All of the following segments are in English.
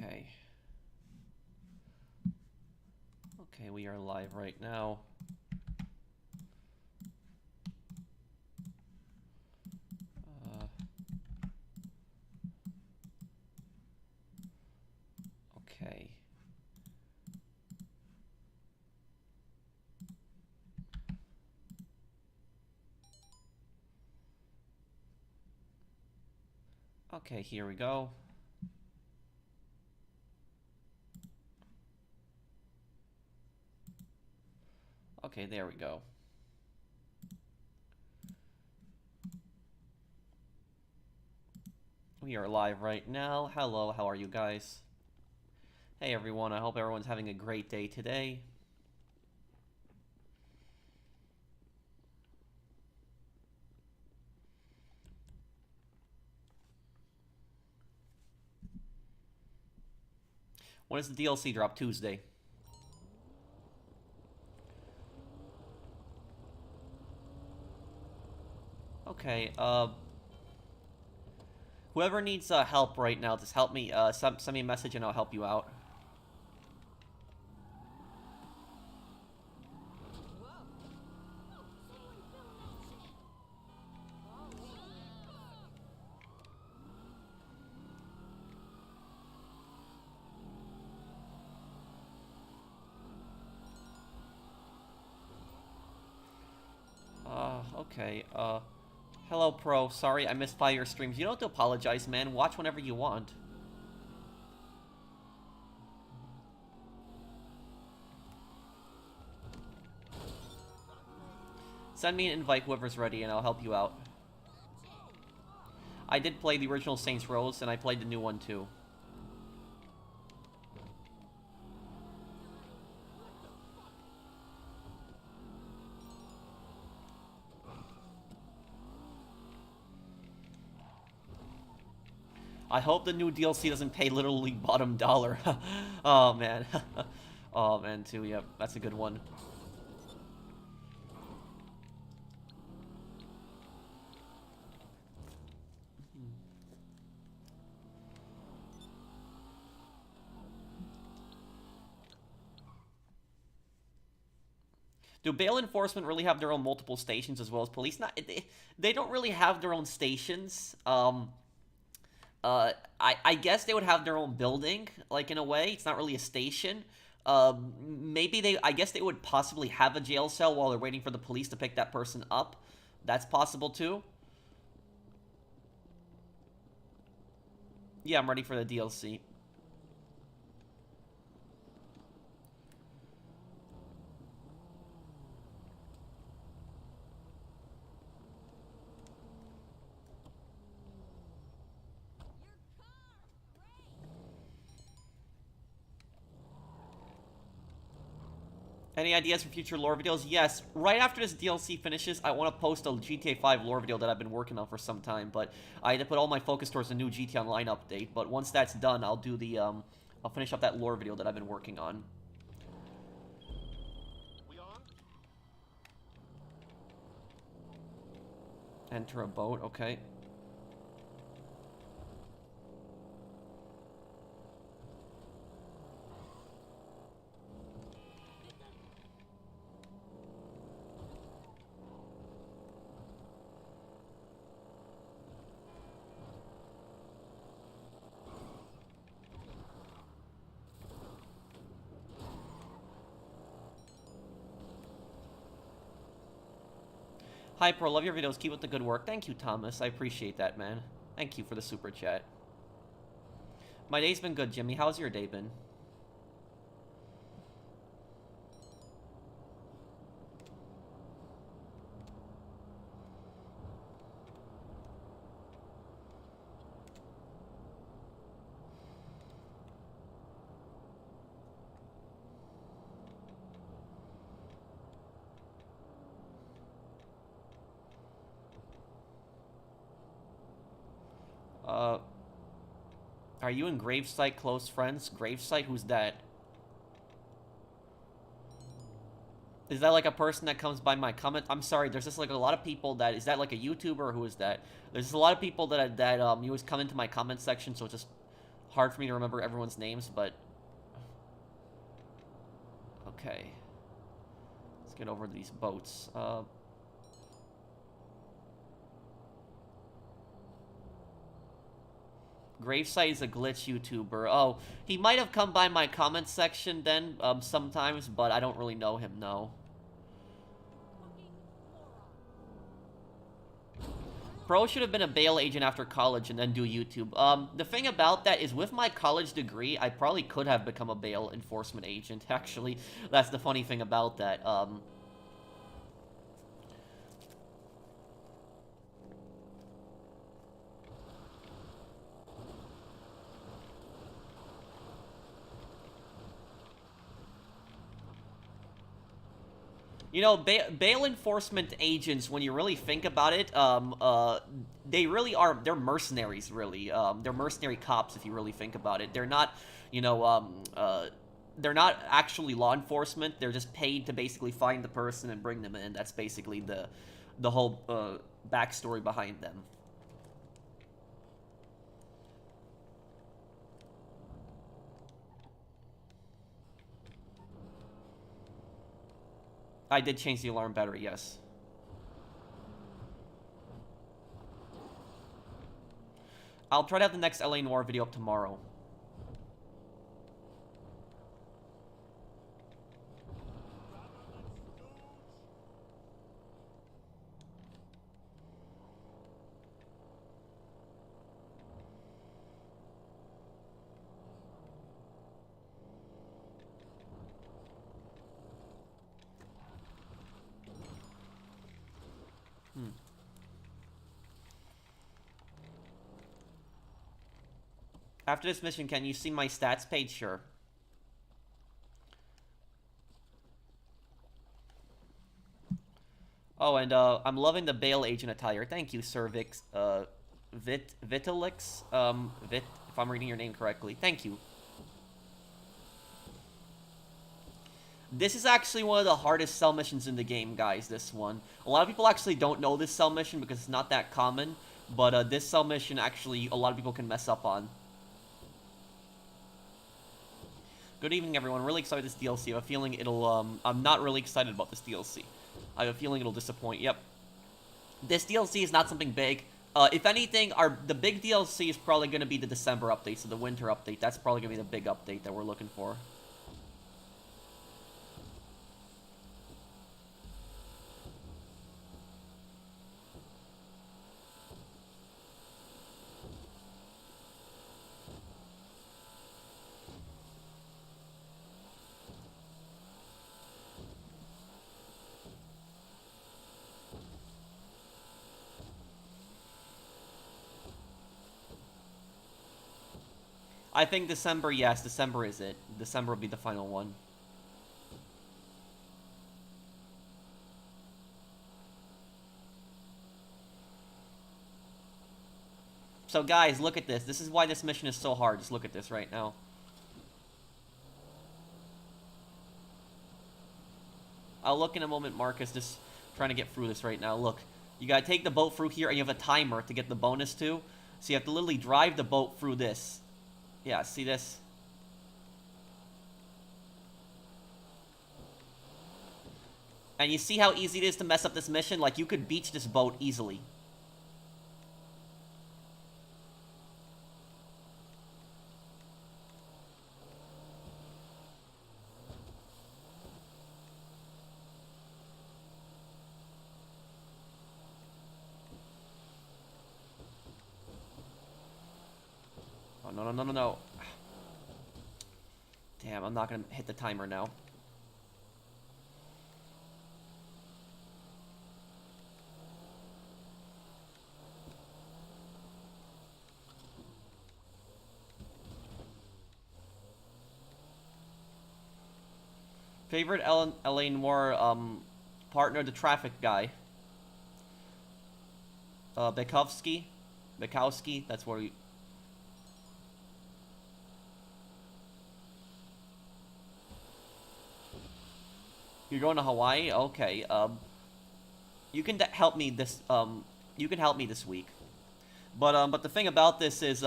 Okay. Okay, we are live right now. Okay. Okay, here we go. Okay, there we go. We are live right now. Hello, how are you guys? Hey everyone, I hope everyone's having a great day today. When does the DLC drop? Tuesday. Okay, whoever needs help right now, just help me, send me a message and I'll help you out. Okay, hello, Pro. Sorry, I missed 5 of your streams. You don't have to apologize, man. Watch whenever you want. Send me an invite, whoever's ready, and I'll help you out. I did play the original Saints Row, and I played the new one, too. I hope the new DLC doesn't pay literally bottom dollar. Oh, man. Oh, man, too. Yep, that's a good one. Do bail enforcement really have their own multiple stations as well as police? Not, they don't really have their own stations. I guess they would have their own building, like, in a way. It's not really a station. Maybe I guess they would possibly have a jail cell while they're waiting for the police to pick that person up. That's possible, too. Yeah, I'm ready for the DLC. Any ideas for future lore videos? Yes. Right after this DLC finishes, I want to post a GTA 5 lore video that I've been working on for some time, but I had to put all my focus towards the new GTA Online update. But once that's done, I'll do the, I'll finish up that lore video that I've been working on. Enter a boat, okay. Hi, Pro. Love your videos. Keep up the good work. Thank you, Thomas. I appreciate that, man. Thank you for the super chat. My day's been good, Jimmy. How's your day been? Are you and Gravesite close friends? Gravesite? Who's that? Is that like a person that comes by my comment? I'm sorry, there's just like a lot of people that... Is that like a YouTuber or who is that? There's just a lot of people that you always come into my comment section, so it's just Hard for me to remember everyone's names, but... Okay. Let's get over these boats. Gravesite is a glitch YouTuber. Oh, he might have come by my comment section then, sometimes, but I don't really know him, no. Pro should have been a bail agent after college and then do YouTube. The thing about that is with my college degree, I probably could have become a bail enforcement agent, actually. That's the funny thing about that. You know, bail enforcement agents, when you really think about it, they really are, they're mercenaries, really. They're mercenary cops, if you really think about it. They're not, you know, they're not actually law enforcement. They're just paid to basically find the person and bring them in. That's basically the whole, backstory behind them. I did change the alarm battery, yes. I'll try to have the next LA Noire video up tomorrow. After this mission, can you see my stats page? Sure. Oh, and I'm loving the bail agent attire. Thank you, Cervix. Vitalix. If I'm reading your name correctly. Thank you. This is actually one of the hardest cell missions in the game, guys, this one. A lot of people actually don't know this cell mission because it's not that common. But this cell mission, actually, a lot of people can mess up on. Good evening, everyone. Really excited this DLC. I have a feeling it'll, I'm not really excited about this DLC. I have a feeling it'll disappoint. Yep. This DLC is not something big. If anything, the big DLC is probably going to be the December update, so the winter update. That's probably going to be the big update that we're looking for. I think December, yes, December is it. December will be the final one. So guys, look at this. This is why this mission is so hard. Just look at this right now. I'll look in a moment, Marcus. Just trying to get through this right now. Look, you gotta take the boat through here, and you have a timer to get the bonus to. So you have to literally drive the boat through this. Yeah, see this? And you see how easy it is to mess up this mission? Like, you could beach this boat easily. Oh, no, no, no, no, no. Damn, I'm not gonna hit the timer now. Favorite LA Noire, partner, the traffic guy. Bekowski, that's where we... You're going to Hawaii? Okay, you can help me this, you can help me this week. But the thing about this is,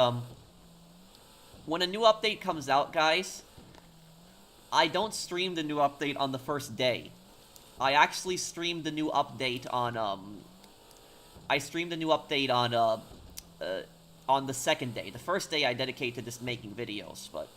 When a new update comes out, guys, I don't stream the new update on the first day. I actually streamed the new update on, I streamed the new update on the second day. The first day I dedicate to just making videos, but...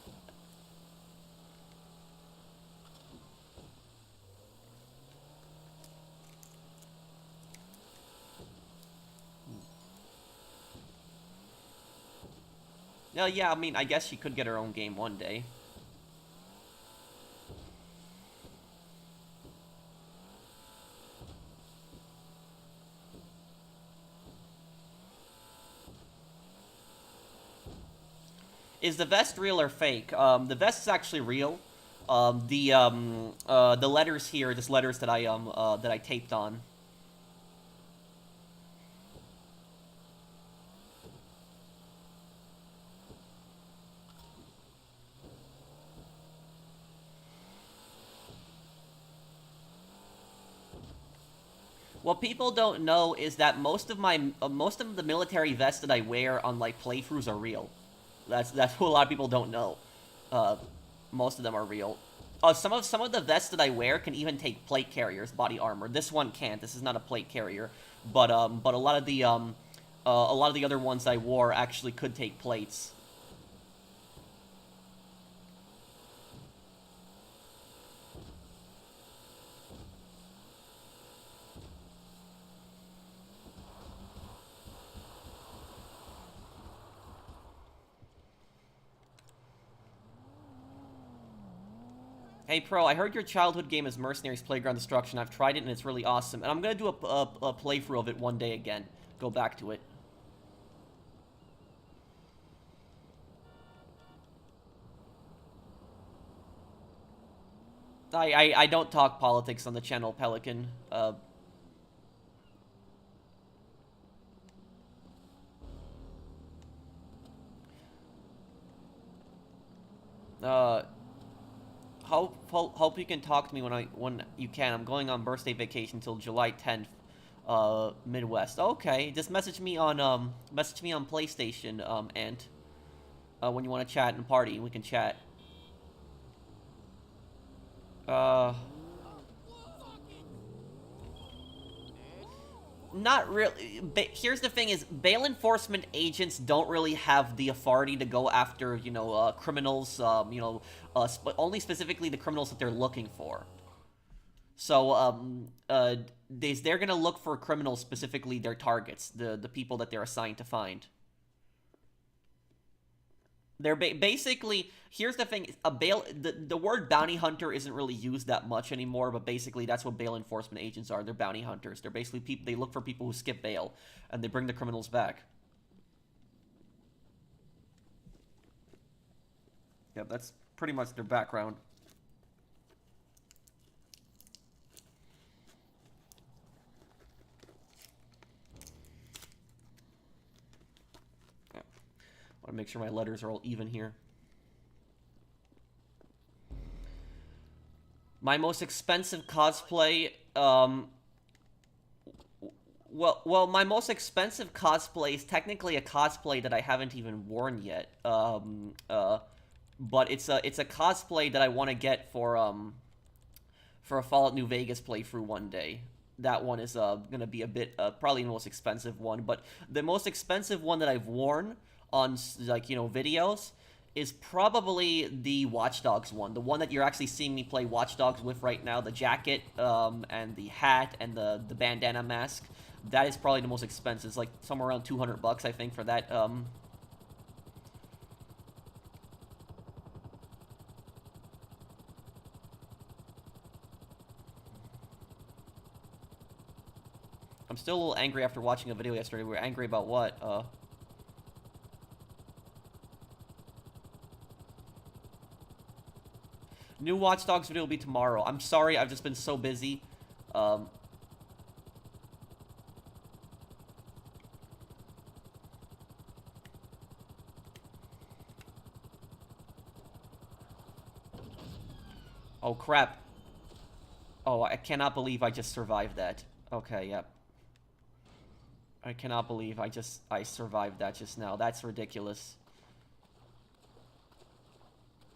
yeah, I mean, I guess she could get her own game one day. Is the vest real or fake? The vest is actually real. The letters here, just letters that I taped on. What people don't know is that most of the military vests that I wear on like playthroughs are real. That's what a lot of people don't know. Most of them are real. Some of the vests that I wear can even take plate carriers, body armor. This one can't. This is not a plate carrier. But a lot of the other ones I wore actually could take plates. Hey, Pro, I heard your childhood game is Mercenaries Playground Destruction. I've tried it, and it's really awesome. And I'm going to do a playthrough of it one day again. Go back to it. I don't talk politics on the channel, Pelican. Hope you can talk to me when you can. I'm going on birthday vacation until July 10th, Midwest. Okay, just message me on PlayStation, Ant. When you want to chat and party, we can chat. Not really. Here's the thing: is bail enforcement agents don't really have the authority to go after, criminals. Only specifically the criminals that they're looking for. So, they're gonna look for criminals, specifically their targets, the people that they're assigned to find. They're basically, here's the thing, the word bounty hunter isn't really used that much anymore, but basically that's what bail enforcement agents are. They're bounty hunters. They're basically people, they look for people who skip bail, and they bring the criminals back. Yeah, that's pretty much their background. I want to make sure my letters are all even here. My most expensive cosplay, well, my most expensive cosplay is technically a cosplay that I haven't even worn yet. But it's a cosplay that I want to get for a Fallout New Vegas playthrough one day. That one is gonna be a bit probably the most expensive one, but the most expensive one that I've worn on videos is probably the Watch Dogs one, the one that you're actually seeing me play Watch Dogs with right now. The jacket and the hat and the bandana mask. That is probably the most expensive. It's like somewhere around $200, I think, for that. I'm still a little angry after watching a video yesterday. We were angry about what? New Watch Dogs video will be tomorrow. I'm sorry, I've just been so busy. Oh crap. Oh, I cannot believe I just survived that. Okay, yep. I cannot believe I survived that just now. That's ridiculous.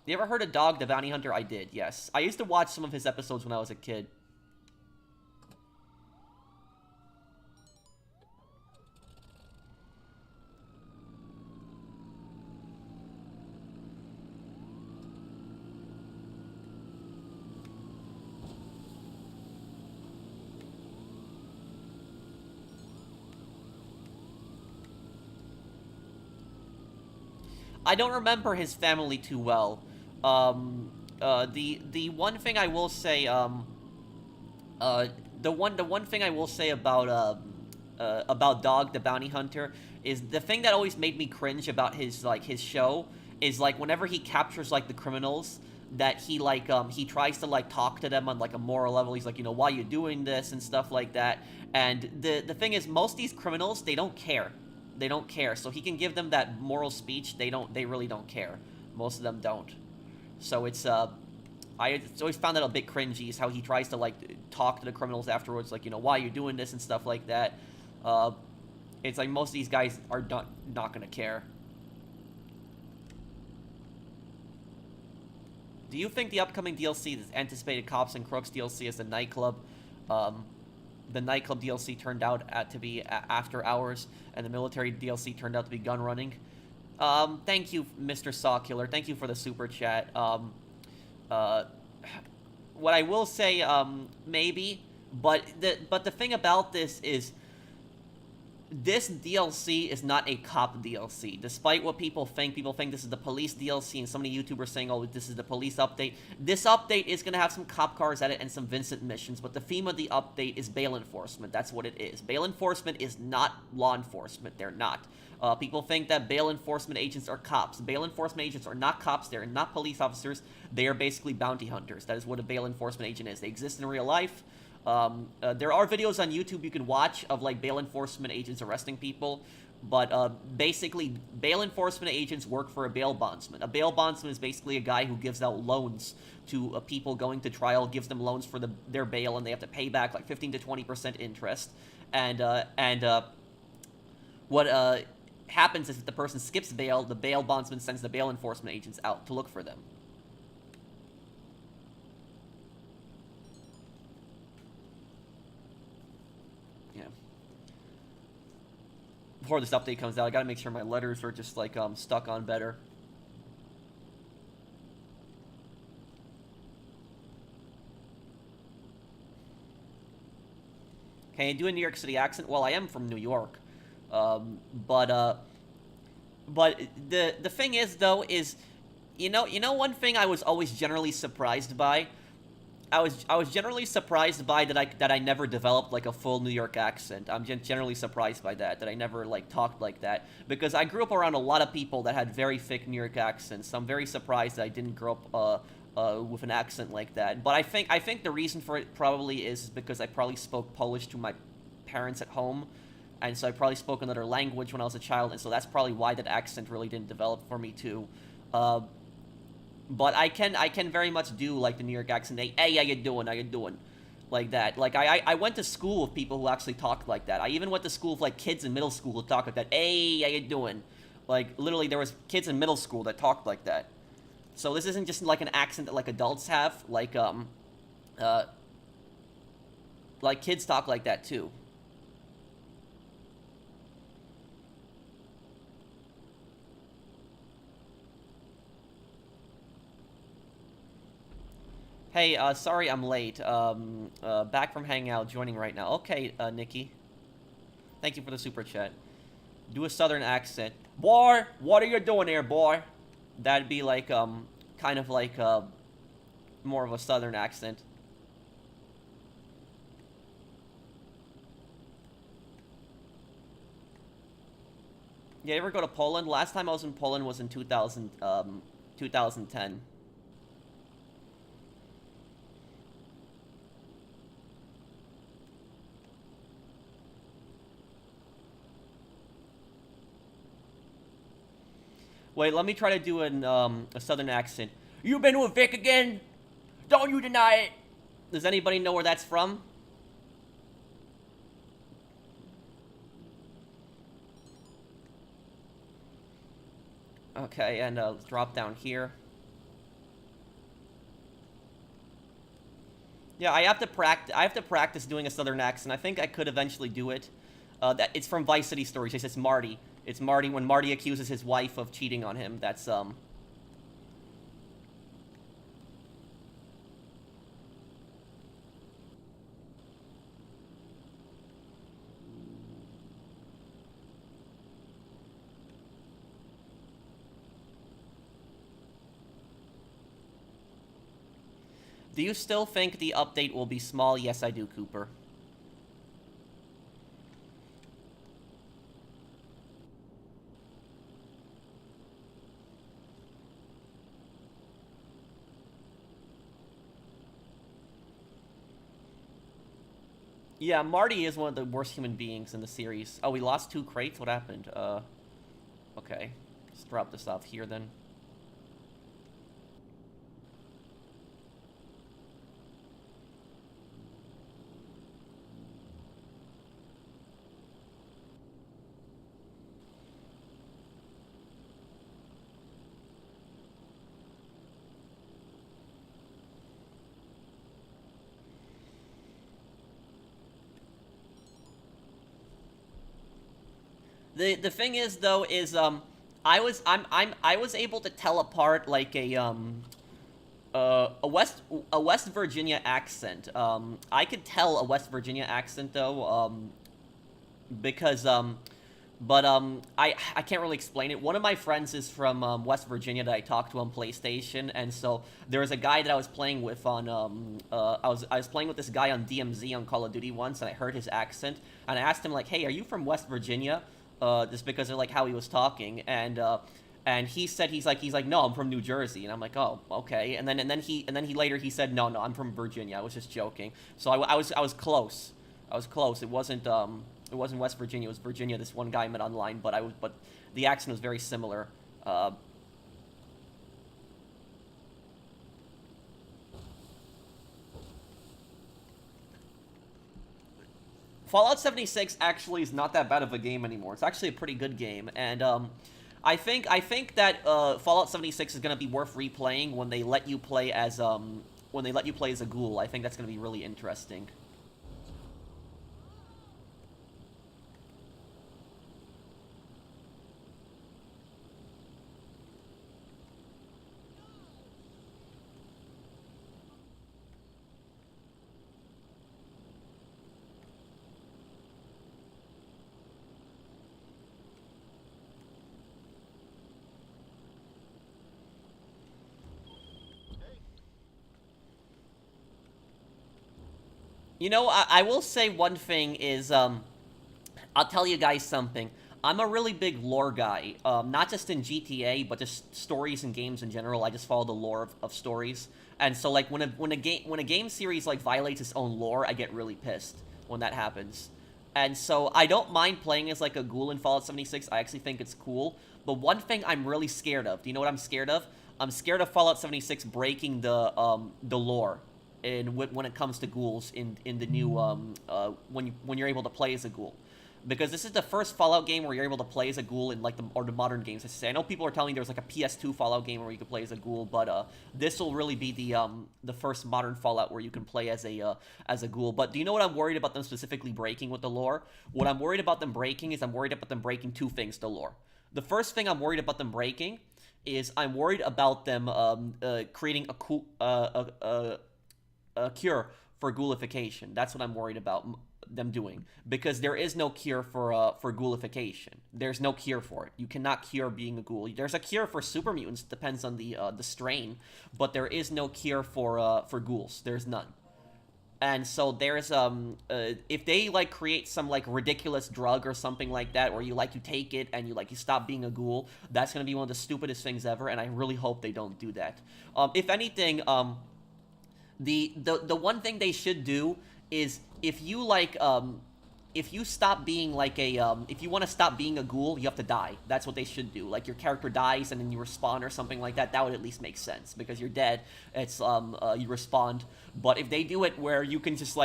You ever heard of Dog the Bounty Hunter? I did, yes. I used to watch some of his episodes when I was a kid. I don't remember his family too well. The one thing I will say, uh, the one thing I will say about Dog the Bounty Hunter is the thing that always made me cringe about his show is like whenever he captures like the criminals that he tries to like talk to them on like a moral level. He's like, you know, why you doing this and stuff like that. And the thing is, most of these criminals, they don't care. They don't care. So he can give them that moral speech. They really don't care. Most of them don't. So I always found that a bit cringy is how he tries to like talk to the criminals afterwards, like, you know, why are you doing this and stuff like that. It's like most of these guys are not gonna care. Do you think the upcoming DLC, this anticipated Cops and Crooks DLC, is the nightclub? The nightclub DLC turned out to be after hours, and the military DLC turned out to be gun running. Thank you, Mr. Sawkiller. Thank you for the super chat. What I will say, maybe, but the thing about this is, this DLC is not a cop DLC. Despite what people think this is the police DLC, and so many YouTubers saying, oh, this is the police update. This update is going to have some cop cars at it and some Vincent missions, but the theme of the update is bail enforcement. That's what it is. Bail enforcement is not law enforcement. They're not. People think that bail enforcement agents are cops. Bail enforcement agents are not cops. They're not police officers. They are basically bounty hunters. That is what a bail enforcement agent is. They exist in real life. There are videos on YouTube you can watch of like bail enforcement agents arresting people, but basically bail enforcement agents work for a bail bondsman. A bail bondsman is basically a guy who gives out loans to people going to trial, gives them loans for their bail, and they have to pay back like 15 to 20% interest. What happens is if the person skips bail, the bail bondsman sends the bail enforcement agents out to look for them. Before this update comes out, I gotta make sure my letters are just like stuck on better. Can you do a New York City accent? Well, I am from New York, but the thing is though is, you know one thing I was always generally surprised by. I was generally surprised by that I never developed like a full New York accent. I'm generally surprised by that I never like talked like that, because I grew up around a lot of people that had very thick New York accents. So I'm very surprised that I didn't grow up with an accent like that. But I think the reason for it probably is because I probably spoke Polish to my parents at home, and so I probably spoke another language when I was a child, and so that's probably why that accent really didn't develop for me too. But I can very much do like the New York accent. Hey, how you doing? How you doing? Like that. Like I went to school with people who actually talked like that. I even went to school with like kids in middle school who talked like that. Hey, how you doing? Like literally, there was kids in middle school that talked like that. So this isn't just like an accent that like adults have. Like kids talk like that too. Hey, sorry I'm late. Back from Hangout, joining right now. Okay, Nikki. Thank you for the super chat. Do a southern accent. Boy, what are you doing here, boy? That'd be like, kind of like, more of a southern accent. Yeah, you ever go to Poland? Last time I was in Poland was in 2010. Wait, let me try to do a southern accent. You been with Vic again? Don't you deny it? Does anybody know where that's from? Okay, and let's drop down here. Yeah, I have to practice. I have to practice doing a southern accent. I think I could eventually do it. That it's from Vice City Stories. It says Marty. It's Marty when Marty accuses his wife of cheating on him. That's Do you still think the update will be small? Yes, I do, Cooper. Yeah, Marty is one of the worst human beings in the series. Oh, we lost 2 crates? What happened? Okay. Let's drop this off here, then. The thing is though is I was able to tell apart like a West Virginia accent. I could tell a West Virginia accent though because I can't really explain it. One of my friends is from West Virginia that I talked to on PlayStation, and so there was a guy that I was playing with on I was playing with this guy on DMZ on Call of Duty once, and I heard his accent, and I asked him like, "Hey, are you from West Virginia?" Just because of like how he was talking, and he said he's like no, I'm from New Jersey, and I'm like, oh, okay, and then he later he said no, I'm from Virginia. I was just joking. So I was close. I was close. It wasn't West Virginia. It was Virginia. This one guy I met online, but the accent was very similar. Fallout 76 actually is not that bad of a game anymore. It's actually a pretty good game, and I think that Fallout 76 is gonna be worth replaying when they let you play as a ghoul. I think that's gonna be really interesting. You know, I will say one thing is, I'll tell you guys something. I'm a really big lore guy, not just in GTA, but just stories and games in general. I just follow the lore of stories, and so like when a game series like violates its own lore, I get really pissed when that happens. And so I don't mind playing as like a ghoul in Fallout 76. I actually think it's cool. But one thing I'm really scared of. Do you know what I'm scared of? I'm scared of Fallout 76 breaking the lore in when it comes to ghouls in the new when you're able to play as a ghoul, because this is the first Fallout game where you're able to play as a ghoul in like the modern games. I say I know people are telling me there's like a PS2 Fallout game where you could play as a ghoul, but this will really be the first modern Fallout where you can play as a ghoul. But do you know what I'm worried about them specifically breaking with the lore? What I'm worried about them breaking is I'm worried about them breaking 2 things to lore. The first thing I'm worried about them breaking is I'm worried about them creating a cure for ghoulification. That's what I'm worried about them doing, because there is no cure for ghoulification. There's no cure for it. You cannot cure being a ghoul. There's a cure for super mutants, depends on the strain, but there is no cure for ghouls. There's none. And so there's if they like create some like ridiculous drug or something like that, where you take it and you stop being a ghoul, that's gonna be one of the stupidest things ever, and I really hope they don't do that. If anything, the one thing they should do is if you stop being like if you want to stop being a ghoul, you have to die. That's what they should do. Like your character dies and then you respawn or something like that. That would at least make sense, because you're dead. It's you respawn. But if they do it where you can just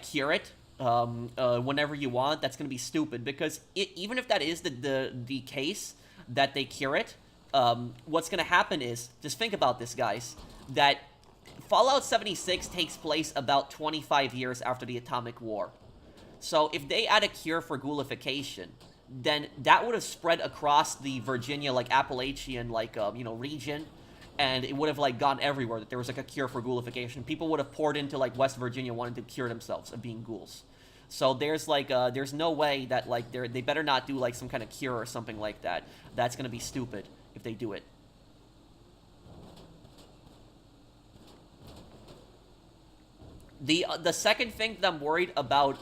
cure it whenever you want, that's gonna be stupid. Because even if that is the case that they cure it, what's gonna happen is, just think about this, guys, that Fallout 76 takes place about 25 years after the Atomic War. So if they add a cure for ghoulification, then that would have spread across the Virginia, like, Appalachian, like, you know, region, and it would have, like, gone everywhere that there was, like, a cure for ghoulification. People would have poured into, like, West Virginia wanting to cure themselves of being ghouls. So there's, like, there's no way that, like, they better not do, like, some kind of cure or something like that. That's gonna be stupid if they do it. The second thing that I'm worried about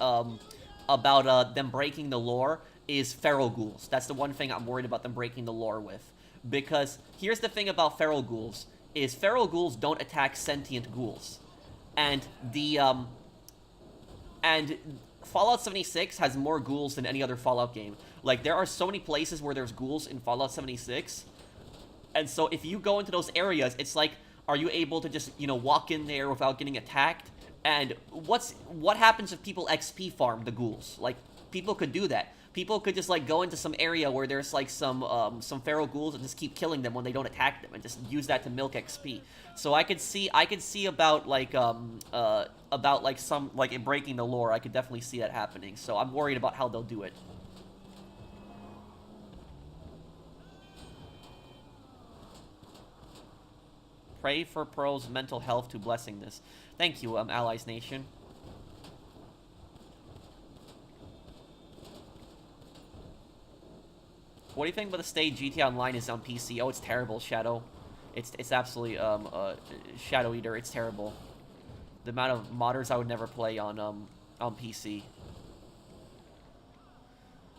them breaking the lore is feral ghouls. That's the one thing I'm worried about them breaking the lore with. Because here's the thing about feral ghouls, is feral ghouls don't attack sentient ghouls. And and Fallout 76 has more ghouls than any other Fallout game. Like, there are so many places where there's ghouls in Fallout 76. And so if you go into those areas, it's like, are you able to just, you know, walk in there without getting attacked? And what happens if people XP farm the ghouls? Like, people could do that. People could just, like, go into some area where there's, like, some feral ghouls and just keep killing them when they don't attack them and just use that to milk XP. So I could see about, like, some, like, it breaking the lore. I could definitely see that happening. So I'm worried about how they'll do it. Pray for Pearl's mental health to blessing this. Thank you, Allies Nation. What do you think about the state GTA Online is on PC? Oh, it's terrible, Shadow. It's absolutely, Shadow Eater, it's terrible. The amount of modders I would never play on PC.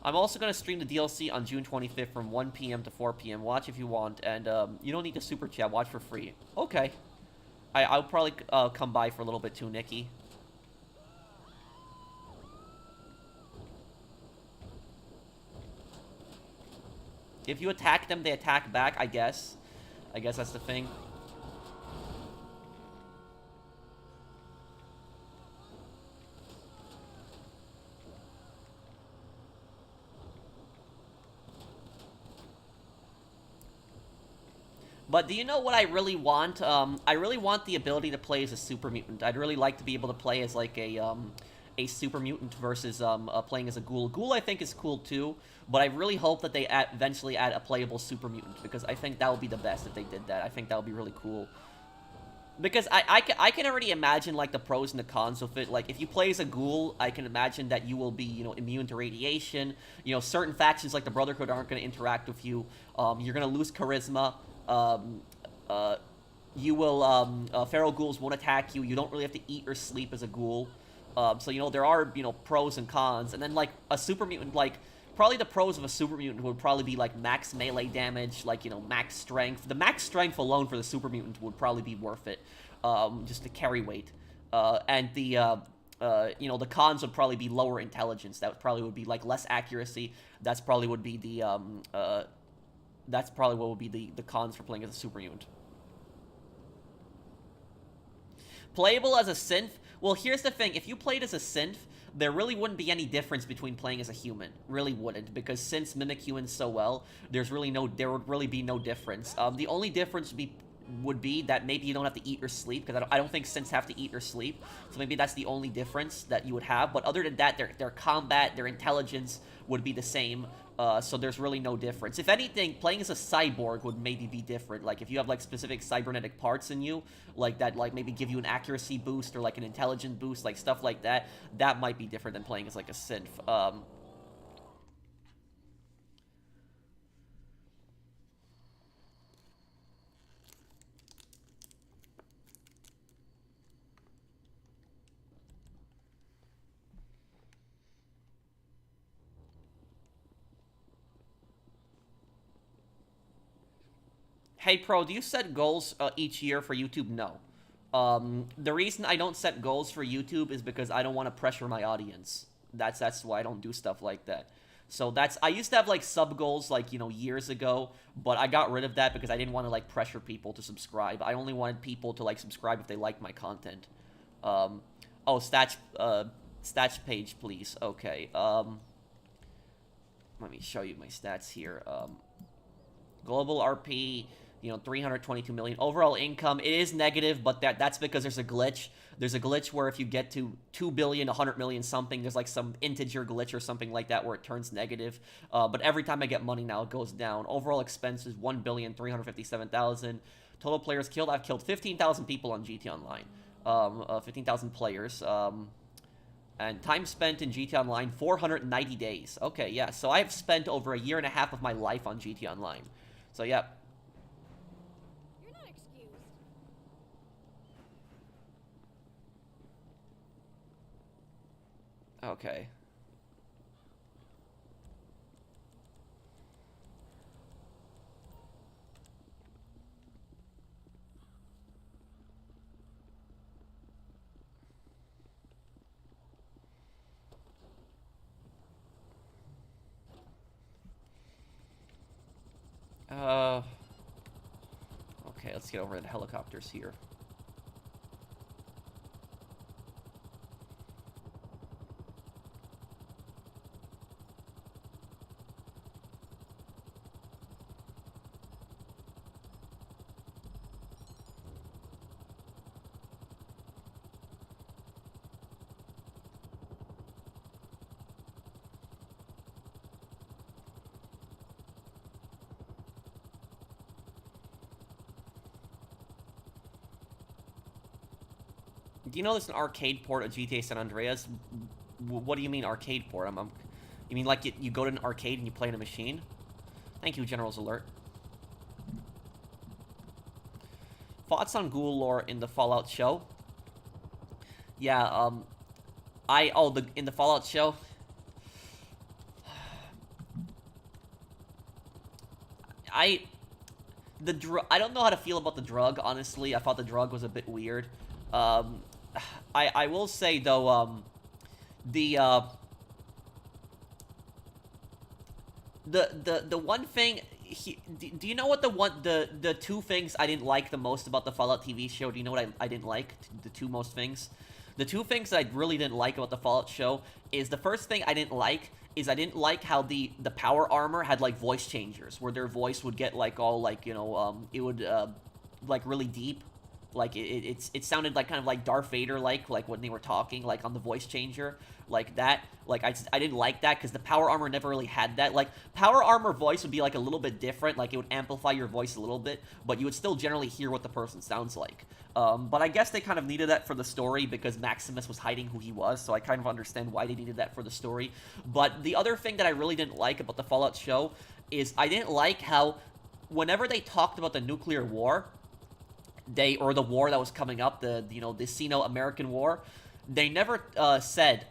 I'm also going to stream the DLC on June 25th from 1 p.m. to 4 p.m. Watch if you want, and you don't need to super chat. Watch for free. Okay. I'll probably come by for a little bit too, Nikki. If you attack them, they attack back, I guess. I guess that's the thing. But do you know what I really want? I really want the ability to play as a super mutant. I'd really like to be able to play as, like, a super mutant versus playing as a ghoul. Ghoul, I think, is cool too, but I really hope that they eventually add a playable super mutant, because I think that would be the best if they did that. I think that would be really cool. Because I can already imagine, like, the pros and the cons of it. Like, if you play as a ghoul, I can imagine that you will be, you know, immune to radiation. You know, certain factions like the Brotherhood aren't going to interact with you. You're going to lose charisma. You will, feral ghouls won't attack you. You don't really have to eat or sleep as a ghoul. So, you know, there are, you know, pros and cons. And then, like, a super mutant, like, probably the pros of a super mutant would probably be, like, max melee damage, like, you know, max strength. The max strength alone for the super mutant would probably be worth it, just to carry weight. And the, you know, the cons would probably be lower intelligence. That probably would be, like, less accuracy. That's probably would be the, that's probably what would be the cons for playing as a super mutant. Playable as a synth? Well, here's the thing. If you played as a synth, there really wouldn't be any difference between playing as a human. Really wouldn't, because synths mimic humans so well, there would really be no difference. The only difference would be that maybe you don't have to eat or sleep, because I don't think synths have to eat or sleep, so maybe that's the only difference that you would have. But other than that, their combat, their intelligence would be the same. So there's really no difference. If anything, playing as a cyborg would maybe be different. Like, if you have, like, specific cybernetic parts in you, like, that, like, maybe give you an accuracy boost or, like, an intelligence boost, like, stuff like that, that might be different than playing as, like, a synth. Hey, Pro, do you set goals each year for YouTube? No. The reason I don't set goals for YouTube is because I don't want to pressure my audience. That's why I don't do stuff like that. So I used to have, like, sub goals, like, you know, years ago, but I got rid of that because I didn't want to, like, pressure people to subscribe. I only wanted people to, like, subscribe if they liked my content. Oh, stats page, please. Okay, let me show you my stats here. Global RP, You know, 322 million. Overall income, it is negative, but that's because there's a glitch. There's a glitch where if you get to 2 billion, 100 million something, there's like some integer glitch or something like that where it turns negative. But every time I get money now, it goes down. Overall expenses, 1,357,000. Total players killed, I've killed 15,000 people on GT Online. 15,000 players. And time spent in GT Online, 490 days. Okay, yeah, so I've spent over a year and a half of my life on GT Online. So, yeah. You're not excused. Okay. Okay, let's get over to the helicopters here. Do you know there's an arcade port of GTA San Andreas? What do you mean arcade port? You mean like you go to an arcade and you play in a machine? Thank you, General's Alert. Thoughts on ghoul lore in the Fallout show? Yeah, in the Fallout show? I don't know how to feel about the drug, honestly. I thought the drug was a bit weird. I will say though, the one thing, do you know what the two things I didn't like the most about the Fallout TV show? Do you know what I didn't like? The two most things? The two things that I really didn't like about the Fallout show is, the first thing I didn't like is I didn't like how the power armor had like voice changers, where their voice would get like all like, you know, it would like really deep. Like, it sounded like kind of like Darth Vader, like when they were talking, like on the voice changer, like that. Like, I didn't like that, because the power armor never really had that. Like, power armor voice would be like a little bit different, like it would amplify your voice a little bit, but you would still generally hear what the person sounds like. But I guess they kind of needed that for the story, because Maximus was hiding who he was, so I kind of understand why they needed that for the story. But the other thing that I really didn't like about the Fallout show is I didn't like how whenever they talked about the nuclear war, or the war that was coming up, the Sino-American War, they never said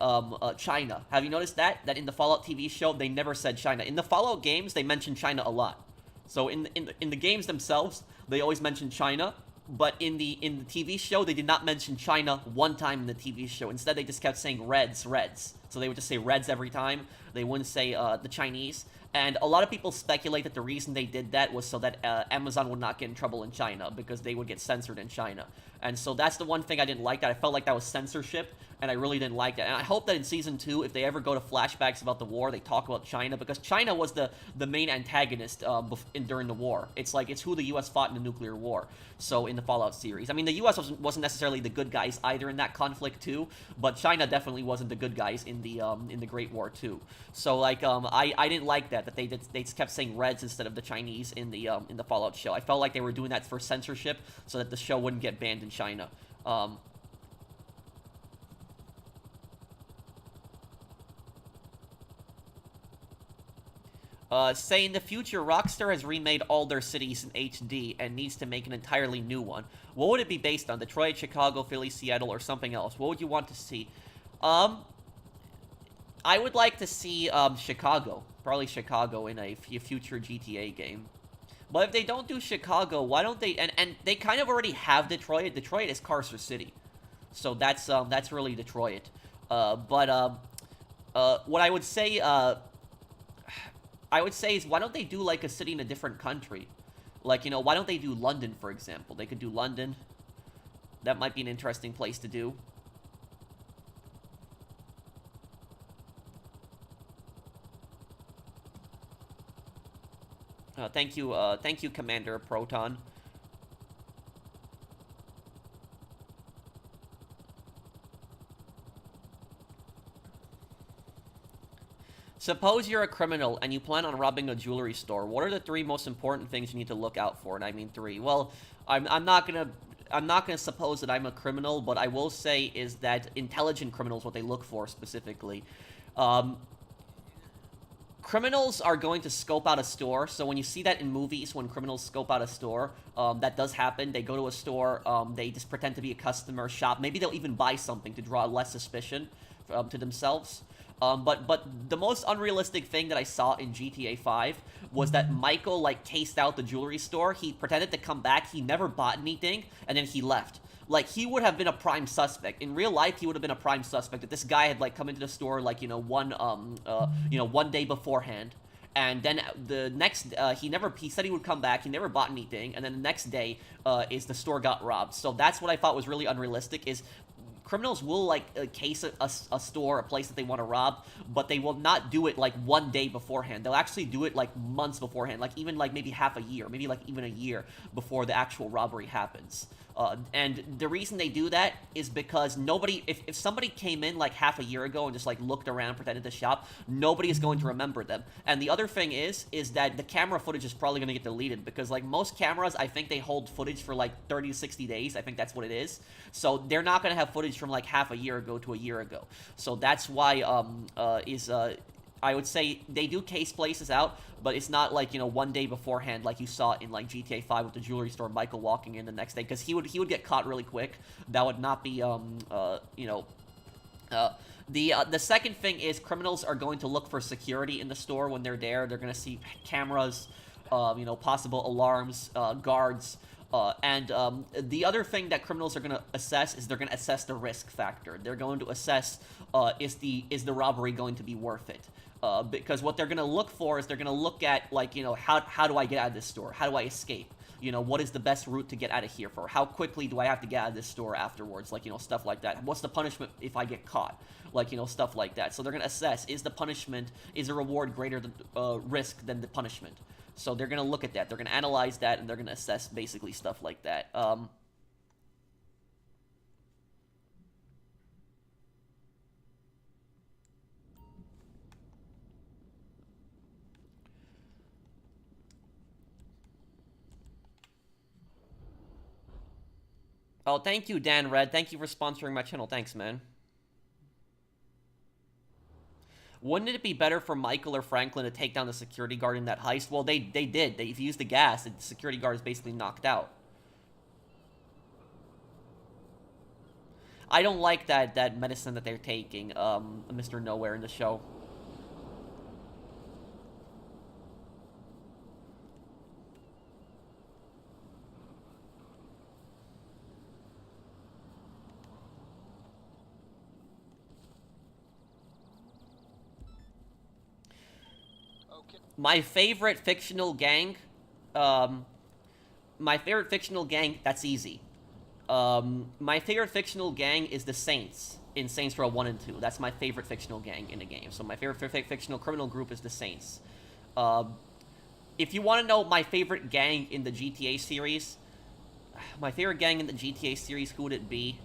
China. Have you noticed that? That in the Fallout TV show, they never said China. In the Fallout games, they mention China a lot. So in the games themselves, they always mention China. But in the TV show, they did not mention China one time in the TV show. Instead, they just kept saying Reds, Reds. So they would just say Reds every time. They wouldn't say the Chinese. And a lot of people speculate that the reason they did that was so that Amazon would not get in trouble in China, because they would get censored in China. And so that's the one thing I didn't like, that I felt like that was censorship, and I really didn't like that. And I hope that in Season 2, if they ever go to flashbacks about the war, they talk about China, because China was the main antagonist during the war. It's like, it's who the U.S. fought in the nuclear war, so in the Fallout series. I mean, the U.S. wasn't necessarily the good guys either in that conflict, too, but China definitely wasn't the good guys in the Great War, too. So, like, I didn't like that they just kept saying Reds instead of the Chinese in the Fallout show. I felt like they were doing that for censorship, so that the show wouldn't get banned in China. Say in the future, Rockstar has remade all their cities in HD and needs to make an entirely new one. What would it be based on? Detroit, Chicago, Philly, Seattle, or something else? What would you want to see? I would like to see Chicago. Probably Chicago in a future GTA game. But if they don't do Chicago, why don't they... And they kind of already have Detroit. Detroit is Carcer City. So that's really Detroit. What I would say... is, why don't they do, like, a city in a different country? Like, you know, why don't they do London, for example? They could do London. That might be an interesting place to do. Thank you, Commander Proton. Suppose you're a criminal and you plan on robbing a jewelry store. What are the 3 most important things you need to look out for? And I mean 3. Well, I'm not gonna suppose that I'm a criminal, but I will say is that intelligent criminals, what they look for specifically. Um, Criminals are going to scope out a store, so when you see that in movies, when criminals scope out a store, that does happen. They go to a store, they just pretend to be a customer, shop. Maybe they'll even buy something to draw less suspicion to themselves. But the most unrealistic thing that I saw in GTA 5 was that Michael, like, cased out the jewelry store. He pretended to come back, he never bought anything, and then he left. Like, he would have been a prime suspect. In real life, he would have been a prime suspect if this guy had, like, come into the store, like, one day beforehand. And then the next, he said he would come back, he never bought anything, and then the next day, is the store got robbed. So that's what I thought was really unrealistic, is criminals will, like, case a store, a place that they want to rob, but they will not do it, like, one day beforehand. They'll actually do it, like, months beforehand, like, even, like, maybe half a year, maybe, like, even a year before the actual robbery happens. And the reason they do that is because if somebody came in like half a year ago and just like looked around, pretended to shop, nobody is going to remember them. And the other thing is that the camera footage is probably going to get deleted because like most cameras, I think they hold footage for like 30 to 60 days. I think that's what it is. So they're not going to have footage from like half a year ago to a year ago. So that's why I would say they do case places out, but it's not like, one day beforehand like you saw in like GTA 5 with the jewelry store, Michael walking in the next day, because he would get caught really quick. That would not be, the second thing is criminals are going to look for security in the store when they're there. They're going to see cameras, possible alarms, guards. And the other thing that criminals are going to assess is they're going to assess the risk factor. They're going to assess, is the robbery going to be worth it? Because what they're going to look for is they're going to look at, like, how do I get out of this store? How do I escape? What is the best route to get out of here for? How quickly do I have to get out of this store afterwards? Like, stuff like that. What's the punishment if I get caught? Like, stuff like that. So they're going to assess, is the reward greater than risk than the punishment? So they're going to look at that. They're going to analyze that, and they're going to assess basically stuff like that. Oh, thank you, Dan Red. Thank you for sponsoring my channel. Thanks, man. Wouldn't it be better for Michael or Franklin to take down the security guard in that heist? Well, they did. They used the gas, and the security guard is basically knocked out. I don't like that medicine that they're taking, Mr. Nowhere in the show. My favorite fictional gang, that's easy. My favorite fictional gang is the Saints in Saints Row 1 and 2. That's my favorite fictional gang in the game. So my favorite fictional criminal group is the Saints. If you want to know my favorite gang in the GTA series, who would it be?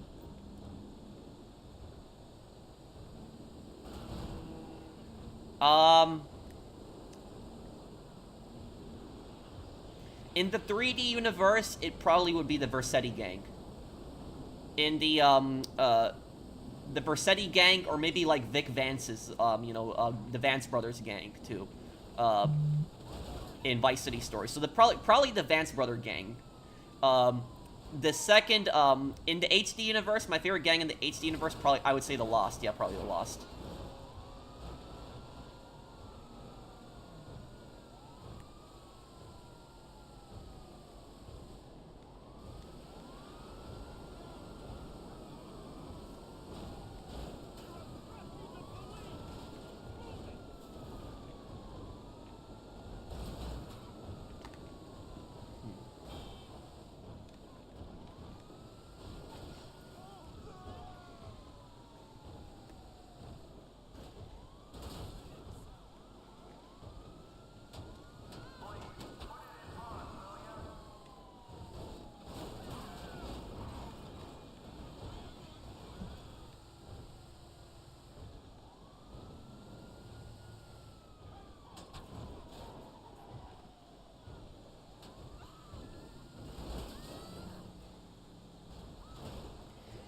In the 3D universe, it probably would be the Vercetti gang. In the Vercetti gang, or maybe like Vic Vance's, the Vance brothers gang too, in Vice City Stories. So probably the Vance brother gang. The second, in the HD universe, my favorite gang in the HD universe, I would say the Lost. Yeah, probably the Lost.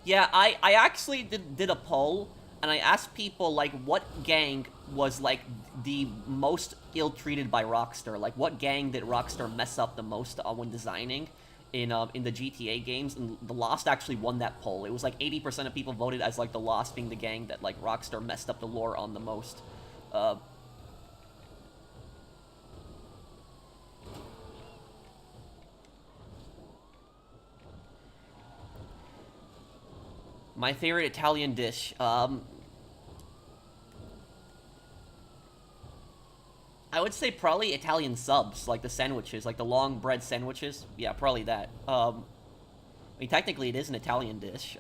Yeah, I actually did a poll, and I asked people, like, what gang was, like, the most ill-treated by Rockstar. Like, what gang did Rockstar mess up the most when designing in the GTA games, and The Lost actually won that poll. It was, like, 80% of people voted as, like, The Lost being the gang that, like, Rockstar messed up the lore on the most. Uh, my favorite Italian dish, I would say probably Italian subs, like the sandwiches, like the long bread sandwiches. Yeah, probably that. I mean, technically it is an Italian dish.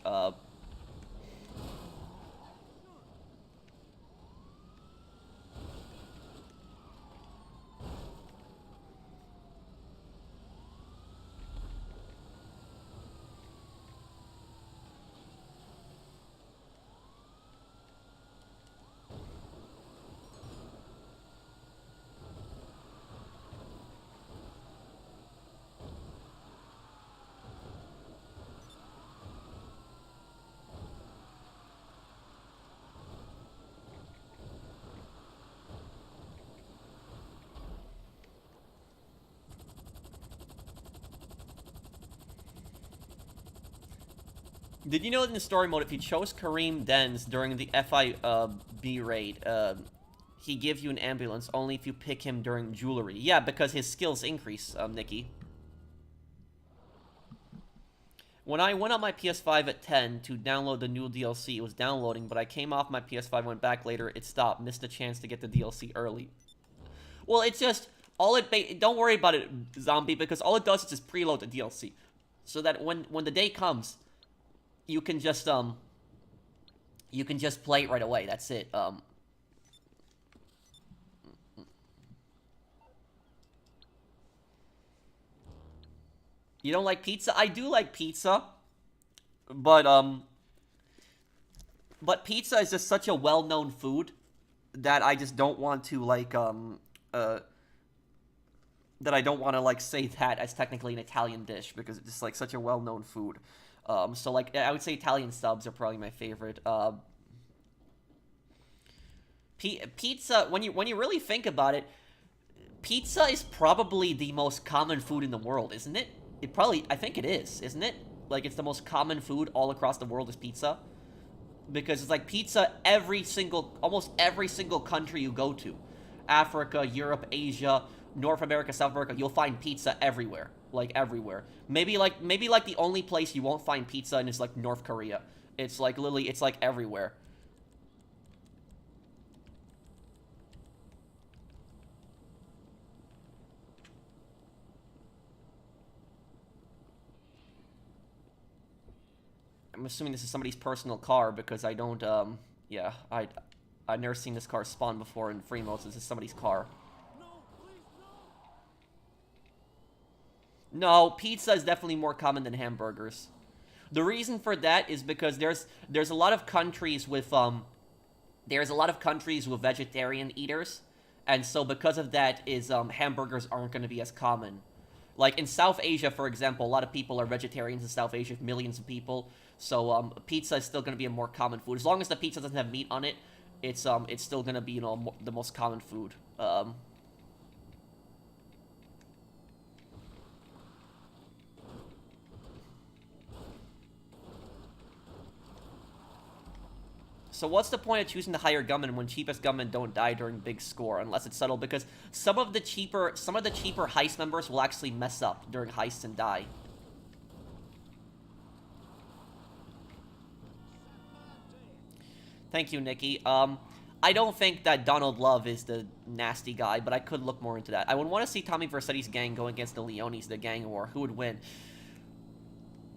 Did you know that in the story mode, if you chose Kareem Dens during the FIB raid, he gives you an ambulance only if you pick him during jewelry? Yeah, because his skills increase, Nikki. When I went on my PS5 at 10 to download the new DLC, it was downloading, but I came off my PS5, went back later, it stopped, missed a chance to get the DLC early. Well, it's just, don't worry about it, Zombie, because all it does is just preload the DLC. So that when the day comes, you can just play it right away. That's it. You don't like pizza? I do like pizza, but pizza is just such a well-known food that I just don't want to that I don't want to like say that as technically an Italian dish because it's just like such a well-known food. So like I would say Italian subs are probably my favorite. Pizza, when you really think about it, pizza is probably the most common food in the world, isn't it? I think it is, isn't it? Like it's the most common food all across the world is pizza. Because it's like pizza almost every single country you go to. Africa, Europe, Asia, North America, South America, you'll find pizza everywhere. Like everywhere. Maybe like the only place you won't find pizza in is like North Korea. It's like literally, it's like everywhere. I'm assuming this is somebody's personal car because I don't, yeah, I've never seen this car spawn before in free mode, so this is somebody's car. No, pizza is definitely more common than hamburgers. The reason for that is because there's a lot of countries with vegetarian eaters, and so because of that is hamburgers aren't going to be as common. Like in South Asia, for example, a lot of people are vegetarians in South Asia, millions of people. So pizza is still going to be a more common food as long as the pizza doesn't have meat on it. It's still going to be the most common food. So what's the point of choosing the higher gunmen when cheapest gunmen don't die during big score unless it's subtle? Because some of the cheaper heist members will actually mess up during heists and die. Thank you, Nikki. I don't think that Donald Love is the nasty guy, but I could look more into that. I would want to see Tommy Vercetti's gang go against the Leonis, the gang war. Who would win?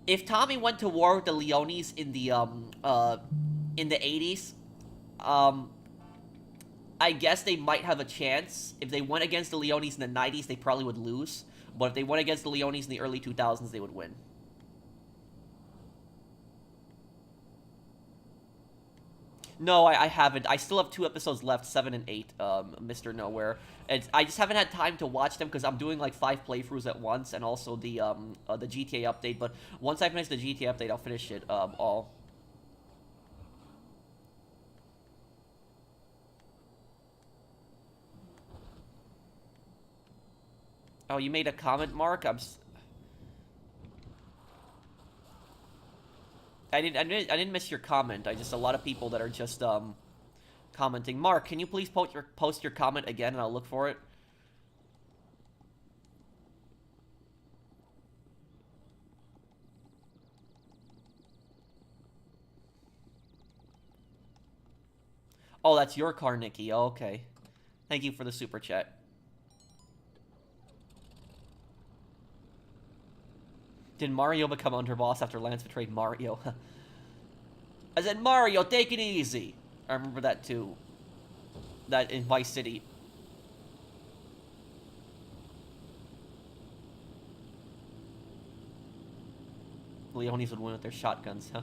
If Tommy went to war with the Leonis in the 80s, I guess they might have a chance. If they went against the Leonis in the 90s, they probably would lose. But if they went against the Leonis in the early 2000s, they would win. No, I haven't. I still have 2 episodes left, 7 and 8, Mr. Nowhere. I just haven't had time to watch them because I'm doing like 5 playthroughs at once and also the GTA update. But once I finish the GTA update, I'll finish it all. Oh, you made a comment, Mark? I didn't miss your comment. I just a lot of people that are just commenting. Mark, can you please post your comment again, and I'll look for it. Oh, that's your car, Nikki. Oh, okay. Thank you for the super chat. Did Mario become underboss after Lance betrayed Mario? I said, Mario, take it easy. I remember that too. That in Vice City. Leonis would win with their shotguns, huh?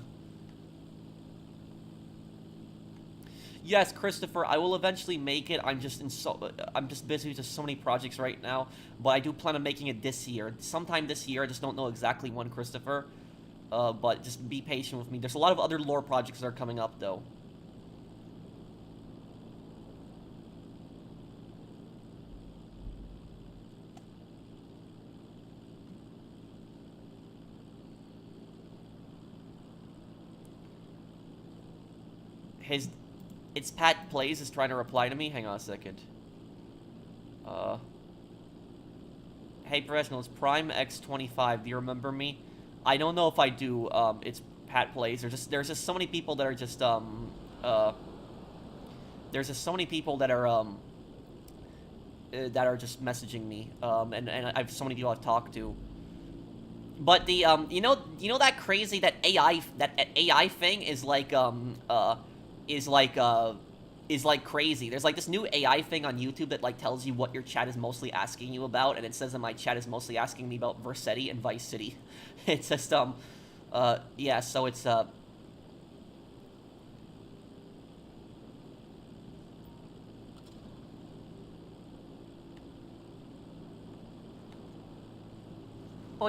Yes, Christopher, I will eventually make it. I'm just busy with just so many projects right now, but I do plan on making it this year. Sometime this year, I just don't know exactly when, Christopher. But just be patient with me. There's a lot of other lore projects that are coming up, though. It's Pat Plays is trying to reply to me. Hang on a second. Hey, professionals, Prime X25. Do you remember me? I don't know if I do. It's Pat Plays. There's just so many people that are just there's just so many people that are just messaging me. And I have so many people I've talked to. But the you know that crazy that AI thing is like is like crazy. There's like this new AI thing on YouTube that like tells you what your chat is mostly asking you about, and it says that my chat is mostly asking me about Vercetti and Vice City. It's just yeah, so it's well,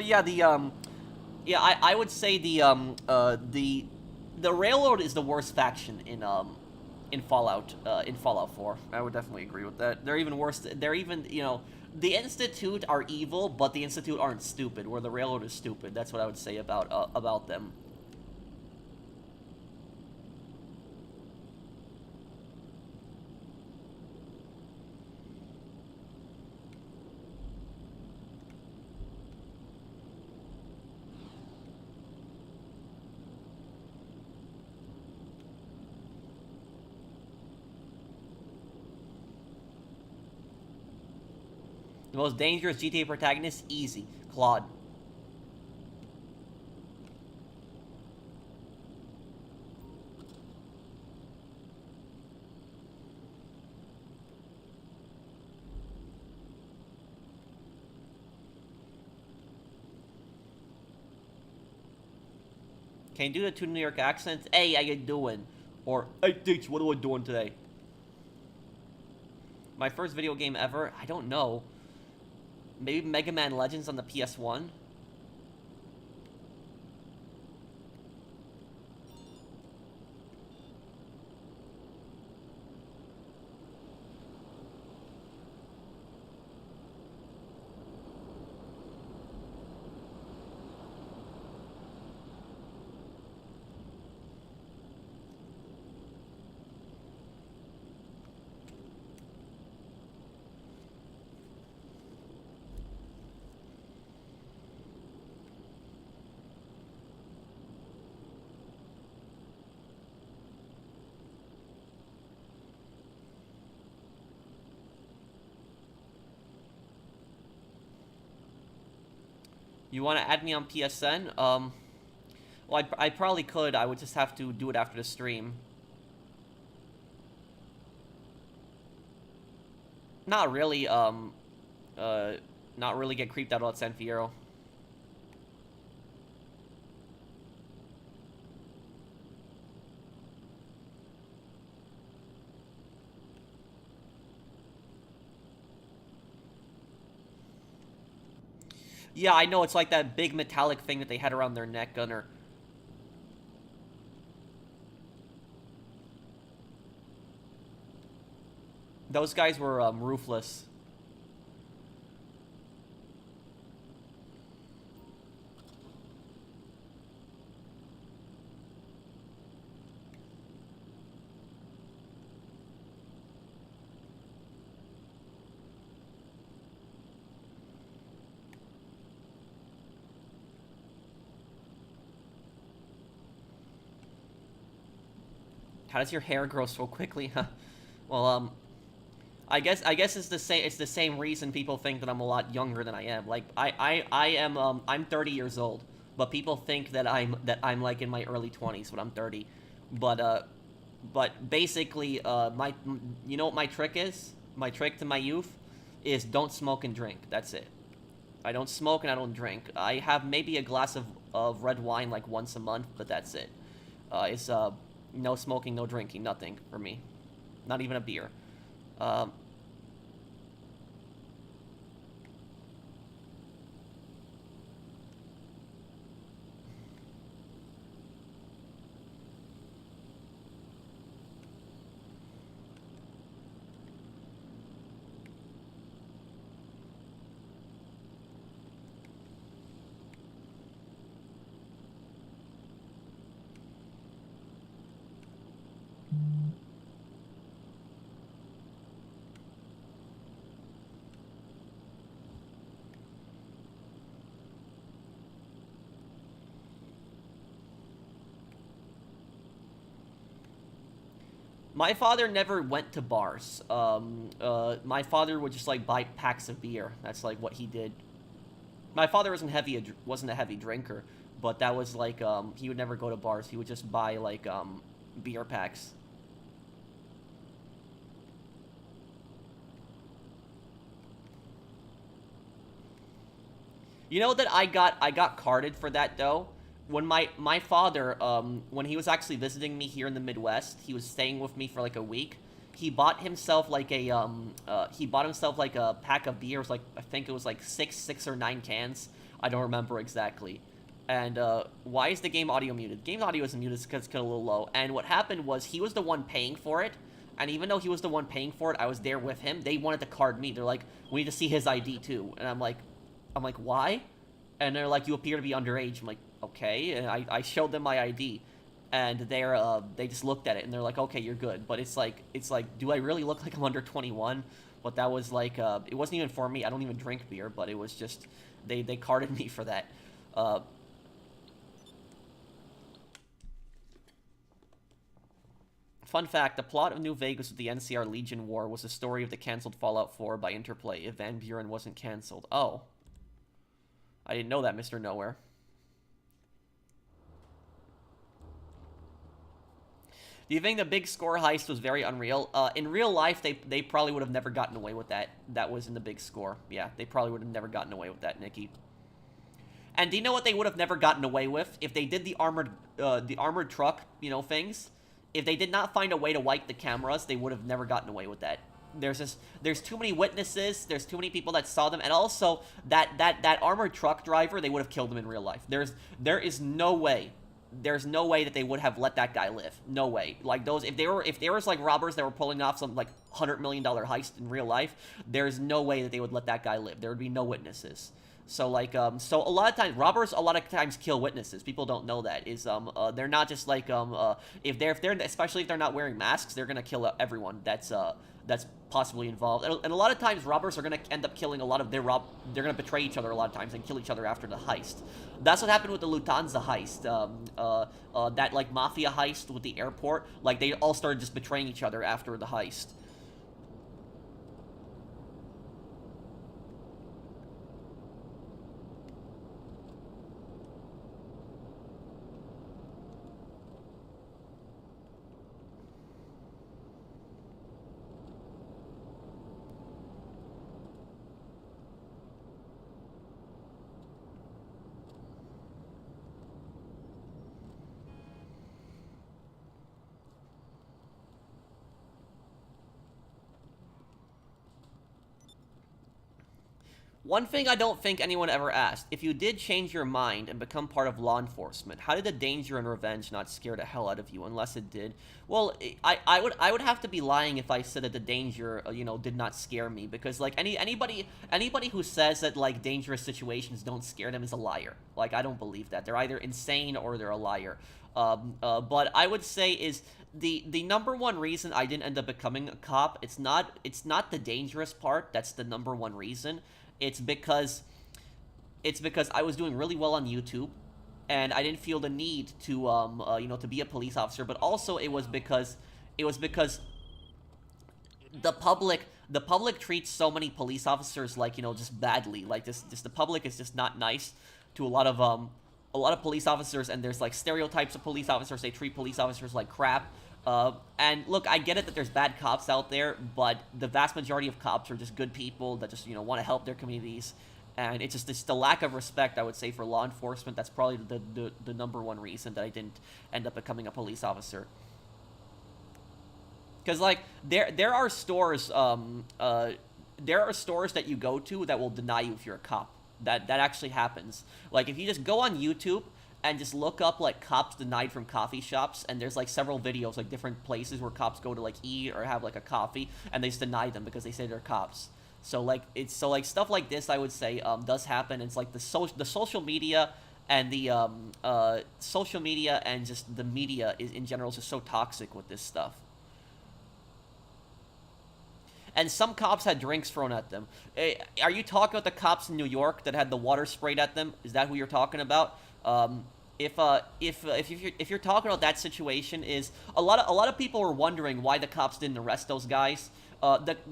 yeah, yeah, I would say the Railroad is the worst faction in Fallout 4. I would definitely agree with that. They're even worse. They're even, the Institute are evil, but the Institute aren't stupid, where the Railroad is stupid. That's what I would say about them. The most dangerous GTA protagonist? Easy. Claude. Can you do the two New York accents? Hey, how you doing? Or, hey, Ditch, what am I doing today? My first video game ever? I don't know. Maybe Mega Man Legends on the PS1? You want to add me on PSN? Well, I probably could. I would just have to do it after the stream. Not really, not really get creeped out about San Fierro. Yeah, I know, it's like that big metallic thing that they had around their neck, Gunner. Those guys were, ruthless. How does your hair grow so quickly? Well, I guess it's the same. It's the same reason people think that I'm a lot younger than I am. Like I am. I'm 30 years old, but people think that I'm like in my early 20s when I'm 30. But basically, you know what my trick is? My trick to my youth is don't smoke and drink. That's it. I don't smoke and I don't drink. I have maybe a glass of red wine like once a month, but that's it. It's no smoking, no drinking, nothing for me. Not even a beer. Um, My father never went to bars. My father would just like buy packs of beer. That's like what he did. My father wasn't a heavy drinker, but that was like he would never go to bars. He would just buy like beer packs. You know that I got carded for that though. When my father when he was actually visiting me here in the Midwest, he was staying with me for like a week. He bought himself like a pack of beers, like I think it was like six or nine cans. I don't remember exactly. And why is the game audio muted? Game audio isn't muted because it's a little low. And what happened was he was the one paying for it. And even though he was the one paying for it, I was there with him. They wanted to card me. They're like, we need to see his ID too. And I'm like, why? And they're like, you appear to be underage. I'm like, okay. And I showed them my ID, and they just looked at it and they're like, okay, you're good. But it's like, do I really look like I'm under 21? But that was like, it wasn't even for me. I don't even drink beer, but it was just, they carded me for that. Fun fact, the plot of New Vegas with the NCR Legion War was the story of the cancelled Fallout 4 by Interplay if Van Buren wasn't cancelled. Oh. I didn't know that, Mr. Nowhere. Do you think the big score heist was very unreal? In real life, they probably would have never gotten away with that. That was in the big score. Yeah, they probably would have never gotten away with that, Nikki. And do you know what they would have never gotten away with? If they did the armored truck, you know, things. If they did not find a way to wipe the cameras, they would have never gotten away with that. There's too many witnesses, there's too many people that saw them, and also that armored truck driver, they would have killed him in real life. There's no way that they would have let that guy live. No way. Like those, if there was like robbers that were pulling off some like $100 million heist in real life, there's no way that they would let that guy live. There would be no witnesses. So like so a lot of times robbers kill witnesses. People don't know that they're not just like if they're especially if they're not wearing masks, they're gonna kill everyone that's possibly involved. And a lot of times robbers are gonna end up killing a lot of they're gonna betray each other a lot of times and kill each other after the heist. That's what happened with the Lufthansa heist. That like mafia heist with the airport. Like they all started just betraying each other after the heist. One thing I don't think anyone ever asked, if you did change your mind and become part of law enforcement, how did the danger and revenge not scare the hell out of you, unless it did? Well, I would have to be lying if I said that the danger, did not scare me, because, like, anybody who says that, like, dangerous situations don't scare them is a liar. Like, I don't believe that. They're either insane or they're a liar. But I would say is the number one reason I didn't end up becoming a cop, it's not the dangerous part, that's the number one reason. It's because I was doing really well on YouTube, and I didn't feel the need to to be a police officer. But also it was because the public treats so many police officers like, just badly. Like, just the public is just not nice to a lot of police officers, and there's like stereotypes of police officers. They treat police officers like crap. And look, I get it that there's bad cops out there, but the vast majority of cops are just good people that just, want to help their communities. And it's the lack of respect, I would say, for law enforcement. That's probably the number one reason that I didn't end up becoming a police officer. Because, like, there are stores that you go to that will deny you if you're a cop. That actually happens. Like, if you just go on YouTube and just look up, like, cops denied from coffee shops, and there's, like, several videos, like, different places where cops go to, like, eat or have, like, a coffee, and they just deny them because they say they're cops. So, like, stuff like this, I would say, does happen. It's like the social media and the social media and just the media in general is just so toxic with this stuff. And some cops had drinks thrown at them. Are you talking about the cops in New York that had the water sprayed at them? Is that who you're talking about? If you're talking about that situation, is a lot of people were wondering why the cops didn't arrest those guys.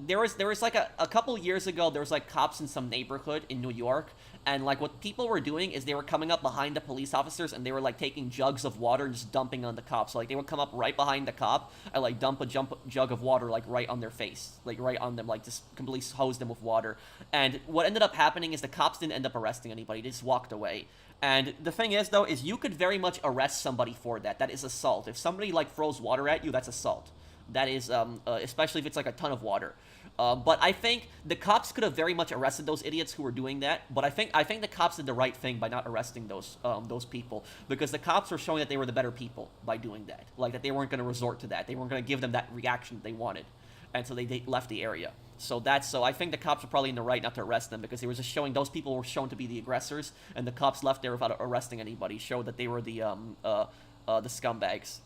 There was like a couple years ago, there was like cops in some neighborhood in New York, and like what people were doing is they were coming up behind the police officers, and they were like taking jugs of water and just dumping on the cops. So, like, they would come up right behind the cop and like dump a jug of water like right on their face, like right on them, like just completely hose them with water. And what ended up happening is the cops didn't end up arresting anybody; they just walked away. And the thing is, though, is you could very much arrest somebody for that. That is assault. If somebody like throws water at you, that's assault. That is, especially if it's like a ton of water. But I think the cops could have very much arrested those idiots who were doing that. But I think the cops did the right thing by not arresting those people, because the cops were showing that they were the better people by doing that. Like, that they weren't going to resort to that. They weren't going to give them that reaction they wanted, and so they left the area. So I think the cops were probably in the right not to arrest them, because they were just showing those people were shown to be the aggressors, and the cops left there without arresting anybody, showed that they were the scumbags.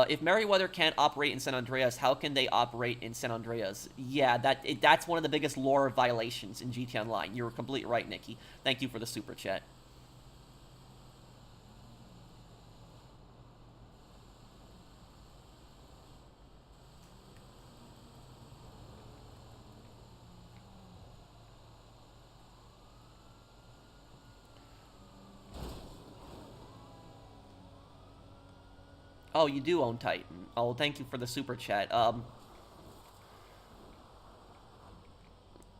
If Merryweather can't operate in San Andreas, how can they operate in San Andreas? Yeah, that's one of the biggest lore violations in GTA Online. You're completely right, Nikki. Thank you for the super chat. Oh, you do own Titan. Oh, thank you for the super chat.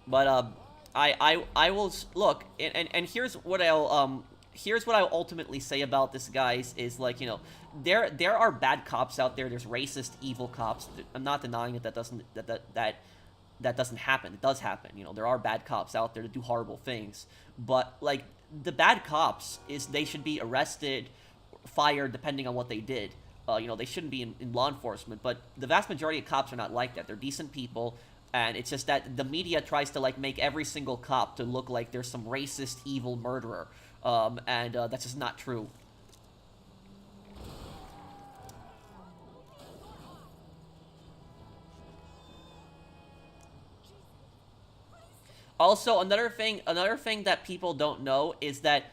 But I will look, and here's what I'll ultimately say about this, guys, is like, there are bad cops out there. There's racist, evil cops. I'm not denying that doesn't happen. It does happen. There are bad cops out there that do horrible things. But like, the bad cops, they should be arrested, fired, depending on what they did. They shouldn't be in law enforcement, but the vast majority of cops are not like that. They're decent people, and it's just that the media tries to, like, make every single cop to look like there's some racist, evil murderer, and that's just not true. Also, another thing that people don't know is that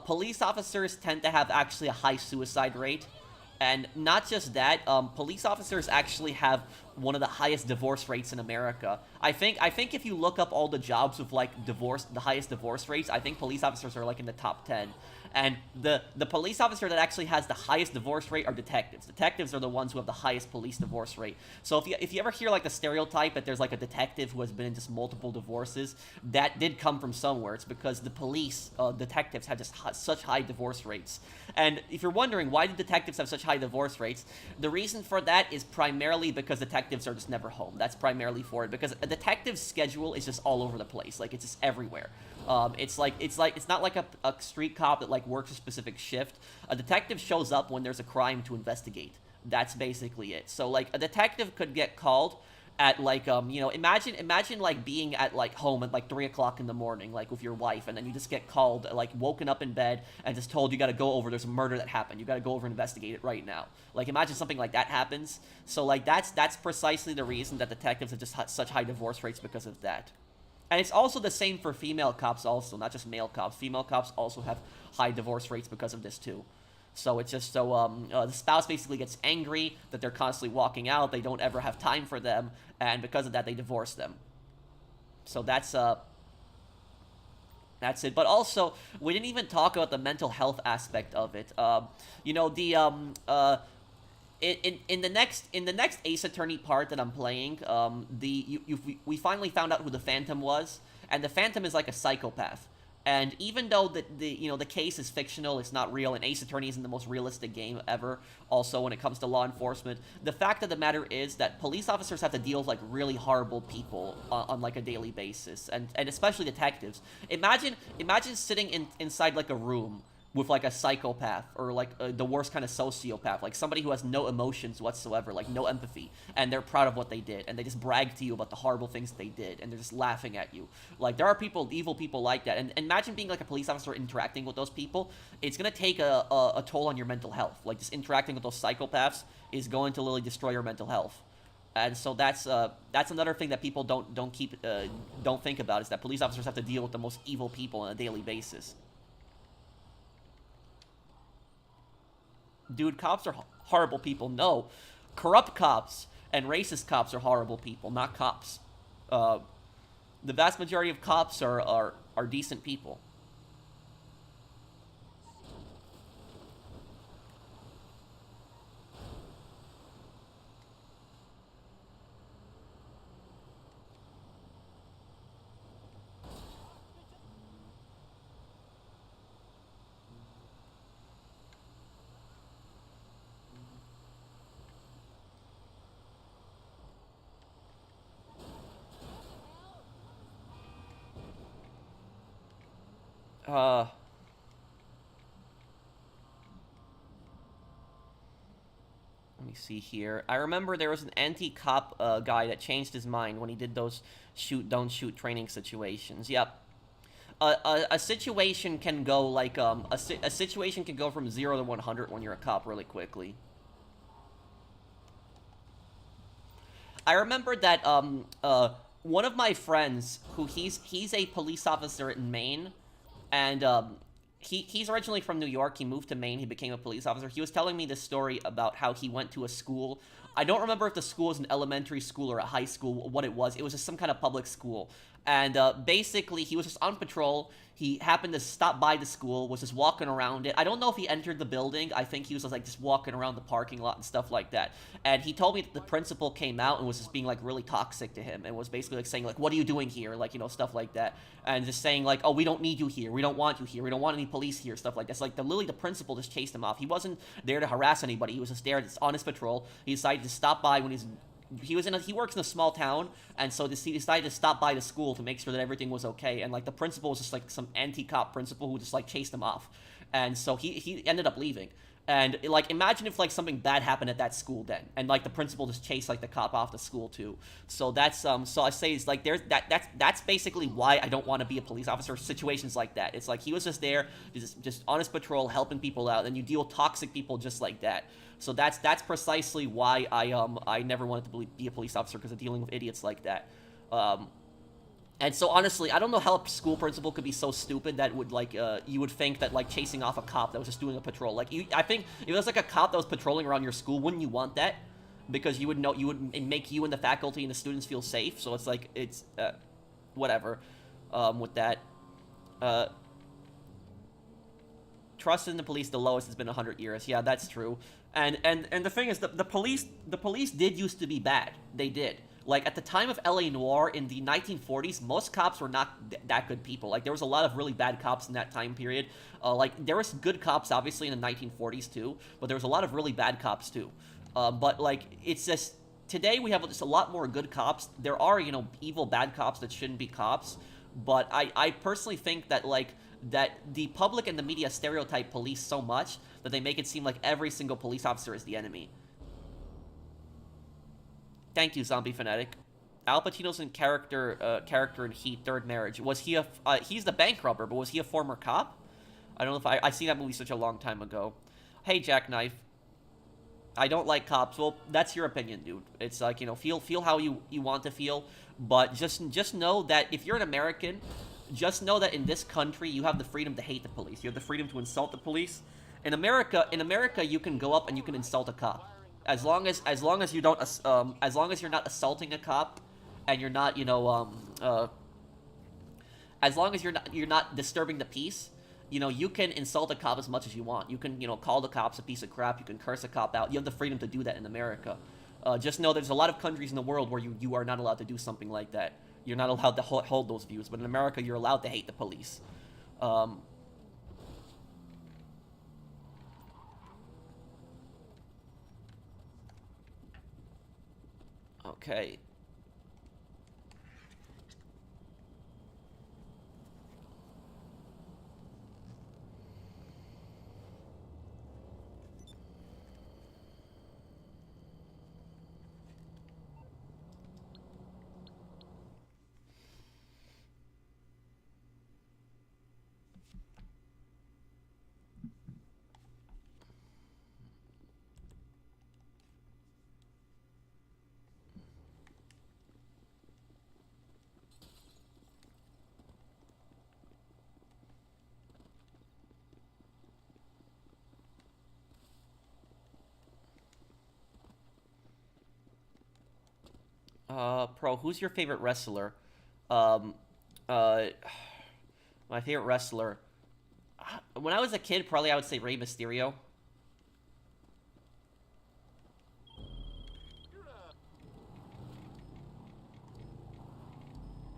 police officers tend to have actually a high suicide rate. And not just that, police officers actually have one of the highest divorce rates in America. I think if you look up all the jobs with, like, the highest divorce rates, I think police officers are, like, in the top 10. And the police officer that actually has the highest divorce rate are detectives. Detectives are the ones who have the highest police divorce rate. So if you ever hear, like, the stereotype that there's, like, a detective who has been in just multiple divorces, that did come from somewhere. It's because the police, detectives have just such high divorce rates. And if you're wondering why do detectives have such high divorce rates, the reason for that is primarily because detectives are just never home. That's primarily for it, because a detective's schedule is just all over the place. Like, it's just everywhere. It's not like a street cop that, like, works a specific shift. A detective shows up when there's a crime to investigate. That's basically it. So, like, a detective could get called at, like, imagine like being at, like, home at like 3 o'clock in the morning, like with your wife, and then you just get called, like, woken up in bed and just told you got to go over, there's a murder that happened, you got to go over and investigate it right now. Like, imagine something like that happens. So, like, that's precisely the reason that detectives have just such high divorce rates, because of that. And it's also the same for female cops also, not just male cops. Female cops also have high divorce rates because of this too. So it's just so, the spouse basically gets angry that they're constantly walking out, they don't ever have time for them, and because of that, they divorce them. So that's it. But also, we didn't even talk about the mental health aspect of it. You know, in the next Ace Attorney part that I'm playing, we finally found out who the Phantom was, and the Phantom is like a psychopath. And even though the case is fictional, it's not real, and Ace Attorney isn't the most realistic game ever, also when it comes to law enforcement, the fact of the matter is that police officers have to deal with like really horrible people on like a daily basis, and especially detectives. Imagine sitting inside like a room with like a psychopath or like the worst kind of sociopath, like somebody who has no emotions whatsoever, like no empathy, and they're proud of what they did, and they just brag to you about the horrible things they did, and they're just laughing at you. Like, there are evil people like that, and imagine being like a police officer interacting with those people. It's gonna take a toll on your mental health. Like, just interacting with those psychopaths is going to literally destroy your mental health. And so that's another thing that people don't think about, is that police officers have to deal with the most evil people on a daily basis. Dude, cops are horrible people. No, corrupt cops and racist cops are horrible people, not cops. The vast majority of cops are decent people. Uh, Let me see here. I remember there was an anti-cop guy that changed his mind when he did those shoot, don't shoot training situations. Yep. A situation can go like, a situation can go from 0 to 100 when you're a cop really quickly. I remember that, one of my friends, who he's a police officer in Maine, and, he's originally from New York. He moved to Maine. He became a police officer. He was telling me this story about how he went to a school. I don't remember if the school was an elementary school or a high school, what it was. It was just some kind of public school. And basically, he was just on patrol. He happened to stop by the school, was just walking around it. I don't know if he entered the building. I think he was like just walking around the parking lot and stuff like that. And he told me that the principal came out and was just being like really toxic to him, and was basically like saying like, "What are you doing here?" Like, you know, stuff like that. And just saying like, "Oh, we don't need you here. We don't want you here. We don't want any police here." Stuff like that. So, like, literally the principal just chased him off. He wasn't there to harass anybody. He was just there just on his patrol. He decided to stop by when he works in a small town, and so he decided to stop by the school to make sure that everything was okay. And like the principal was just like some anti-cop principal who just like chased him off, and so he ended up leaving. And like, imagine if like something bad happened at that school then, and like the principal just chased like the cop off the school too. So that's so I say it's like that's basically why I don't want to be a police officer. Situations like that, it's like he was just there, just on his patrol, helping people out, and you deal with toxic people just like that. So that's precisely why I never wanted to be a police officer, because of dealing with idiots like that. And so honestly, I don't know how a school principal could be so stupid that would like you would think that like chasing off a cop that was just doing a patrol. Like, I think if it was like a cop that was patrolling around your school, wouldn't you want that? Because you would make you and the faculty and the students feel safe. So it's like whatever with that. Trust in the police the lowest has been 100 years. Yeah, that's true. And the thing is, the police did used to be bad. They did. Like, at the time of LA Noire in the 1940s, most cops were not that good people. Like, there was a lot of really bad cops in that time period. Like, there was good cops, obviously, in the 1940s, too. But there was a lot of really bad cops, too. But, like, it's just... Today, we have just a lot more good cops. There are, you know, evil bad cops that shouldn't be cops. But I personally think that, like, that the public and the media stereotype police so much that they make it seem like every single police officer is the enemy. Thank you, Zombie Fanatic. Al Pacino's in character in Heat, Third Marriage. Was he he's the bank robber, but was he a former cop? I don't know if I seen that movie such a long time ago. Hey, Jackknife. I don't like cops. Well, that's your opinion, dude. It's like, you know, feel how you want to feel, but just know that if you're an American, just know that in this country you have the freedom to hate the police. You have the freedom to insult the police. In America, you can go up and you can insult a cop, as long as you don't as long as you're not assaulting a cop, and you're not, you know, as long as you're not disturbing the peace, you know, you can insult a cop as much as you want. You can, you know, call the cops a piece of crap. You can curse a cop out. You have the freedom to do that in America. Just know there's a lot of countries in the world where you are not allowed to do something like that. You're not allowed to hold those views. But in America, you're allowed to hate the police. Okay. Pro, who's your favorite wrestler? Um, uh, my favorite wrestler. When I was a kid, probably I would say Rey Mysterio.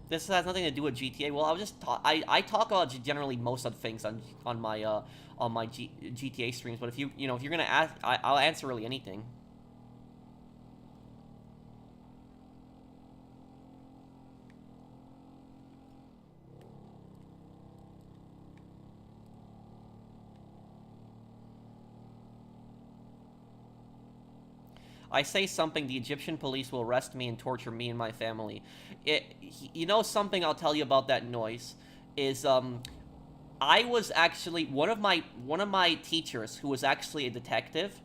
This has nothing to do with GTA. Well, I'll just talk. I talk about generally most of the things on my GTA streams. But if you know if you're gonna ask, I'll answer really anything. I say something, the Egyptian police will arrest me and torture me and my family. You know something I'll tell you about that noise is I was actually one of my teachers who was actually a detective.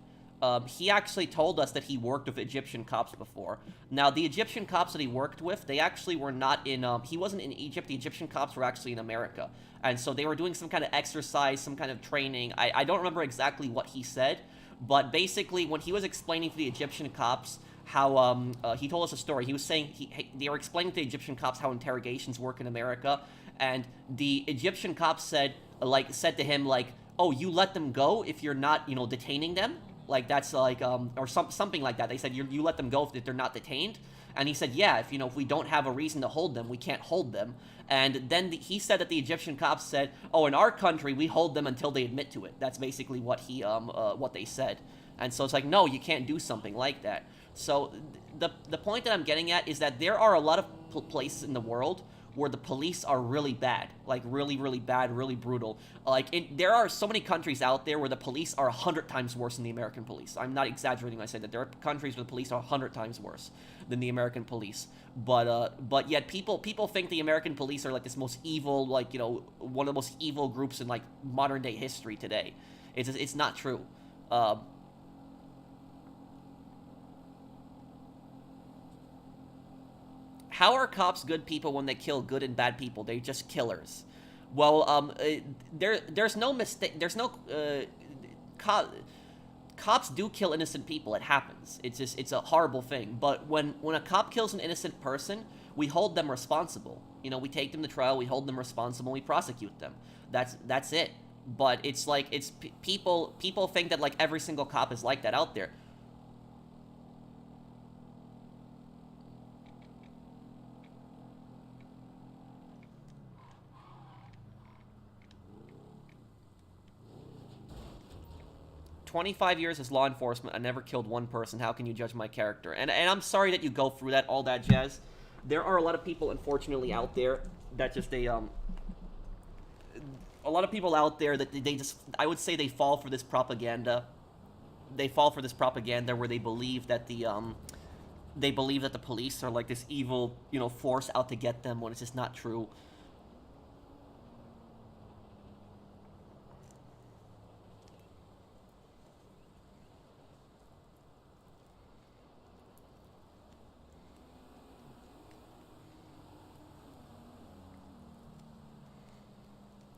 He actually told us that he worked with Egyptian cops before. Now, the Egyptian cops that he worked with, they actually were not in. He wasn't in Egypt. The Egyptian cops were actually in America, and so they were doing some kind of exercise, some kind of training. I don't remember exactly what he said, but basically, when he was explaining to the Egyptian cops how he told us a story. He was saying they were explaining to the Egyptian cops how interrogations work in America, and the Egyptian cops said to him like, "Oh, you let them go if you're not, you know, detaining them." Like that's like or something like that. They said you let them go if they're not detained, and he said, yeah, if we don't have a reason to hold them, we can't hold them. And then he said that the Egyptian cops said, oh, in our country we hold them until they admit to it. That's basically what they said. And so it's like, no, you can't do something like that. So the point that I'm getting at is that there are a lot of places in the world where the police are really bad, like really, really bad, really brutal. There are so many countries out there where the police are 100 times worse than the American police. I'm not exaggerating when I say that. There are countries where the police are 100 times worse than the American police. But yet people think the American police are like this most evil, like, one of the most evil groups in like modern day history today. It's not true. How are cops good people when they kill good and bad people? They're just killers. Well, there's no mistake. There's no co- cops do kill innocent people. It happens. It's a horrible thing. But when a cop kills an innocent person, we hold them responsible. We take them to trial. We hold them responsible. We prosecute them. That's it. But it's like people think that like every single cop is like that out there. 25 years as law enforcement, I never killed one person. How can you judge my character? And I'm sorry that you go through that, all that jazz. There are a lot of people, unfortunately, out there that just a lot of people out there that they just, I would say, they fall for this propaganda. They fall for this propaganda where they believe that the police are like this evil, force out to get them when it's just not true.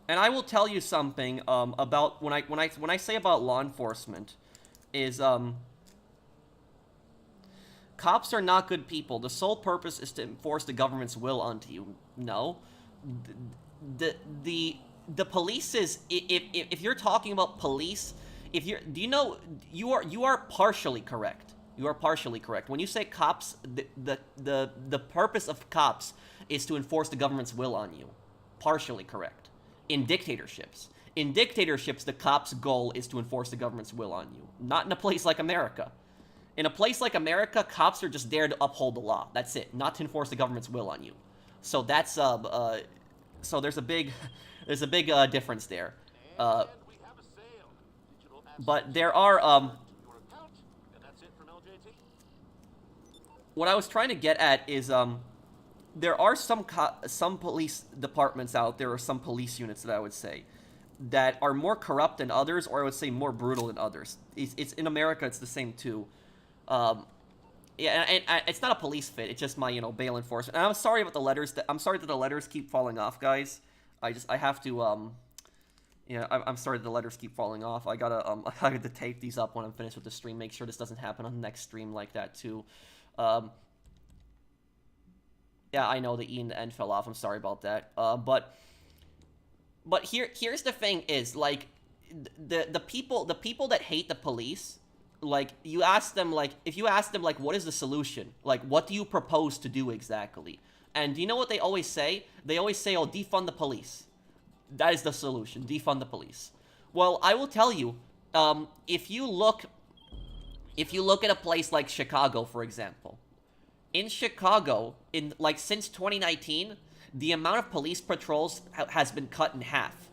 And I will tell you something about when I say about law enforcement is cops are not good people. The sole purpose is to enforce the government's will onto you. No, the the police is if you're talking about police, if you're do you know you are partially correct. You are partially correct when you say cops. The purpose of cops is to enforce the government's will on you. Partially correct. In dictatorships, the cops' goal is to enforce the government's will on you. Not in a place like America. In a place like America, cops are just there to uphold the law. That's it. Not to enforce the government's will on you. So that's so there's a big difference there. But there are what I was trying to get at is there are some police departments out there, or some police units that I would say that are more corrupt than others, or I would say more brutal than others. It's in America, it's the same too. Yeah, and it's not a police fit. It's just my bail enforcement. And I'm sorry about the letters. I'm sorry that the letters keep falling off, guys. I have to yeah, I'm sorry that the letters keep falling off. I have to tape these up when I'm finished with the stream. Make sure this doesn't happen on the next stream like that too. Yeah, I know the E and the N fell off. I'm sorry about that. But here's the thing is, like, the people that hate the police, like, you ask them, like, if you ask them, like, what is the solution? Like, what do you propose to do exactly? And do you know what they always say? They always say, oh, defund the police. That is the solution. Defund the police. Well, I will tell you, if you look at a place like Chicago, for example, in Chicago, since 2019, the amount of police patrols has been cut in half.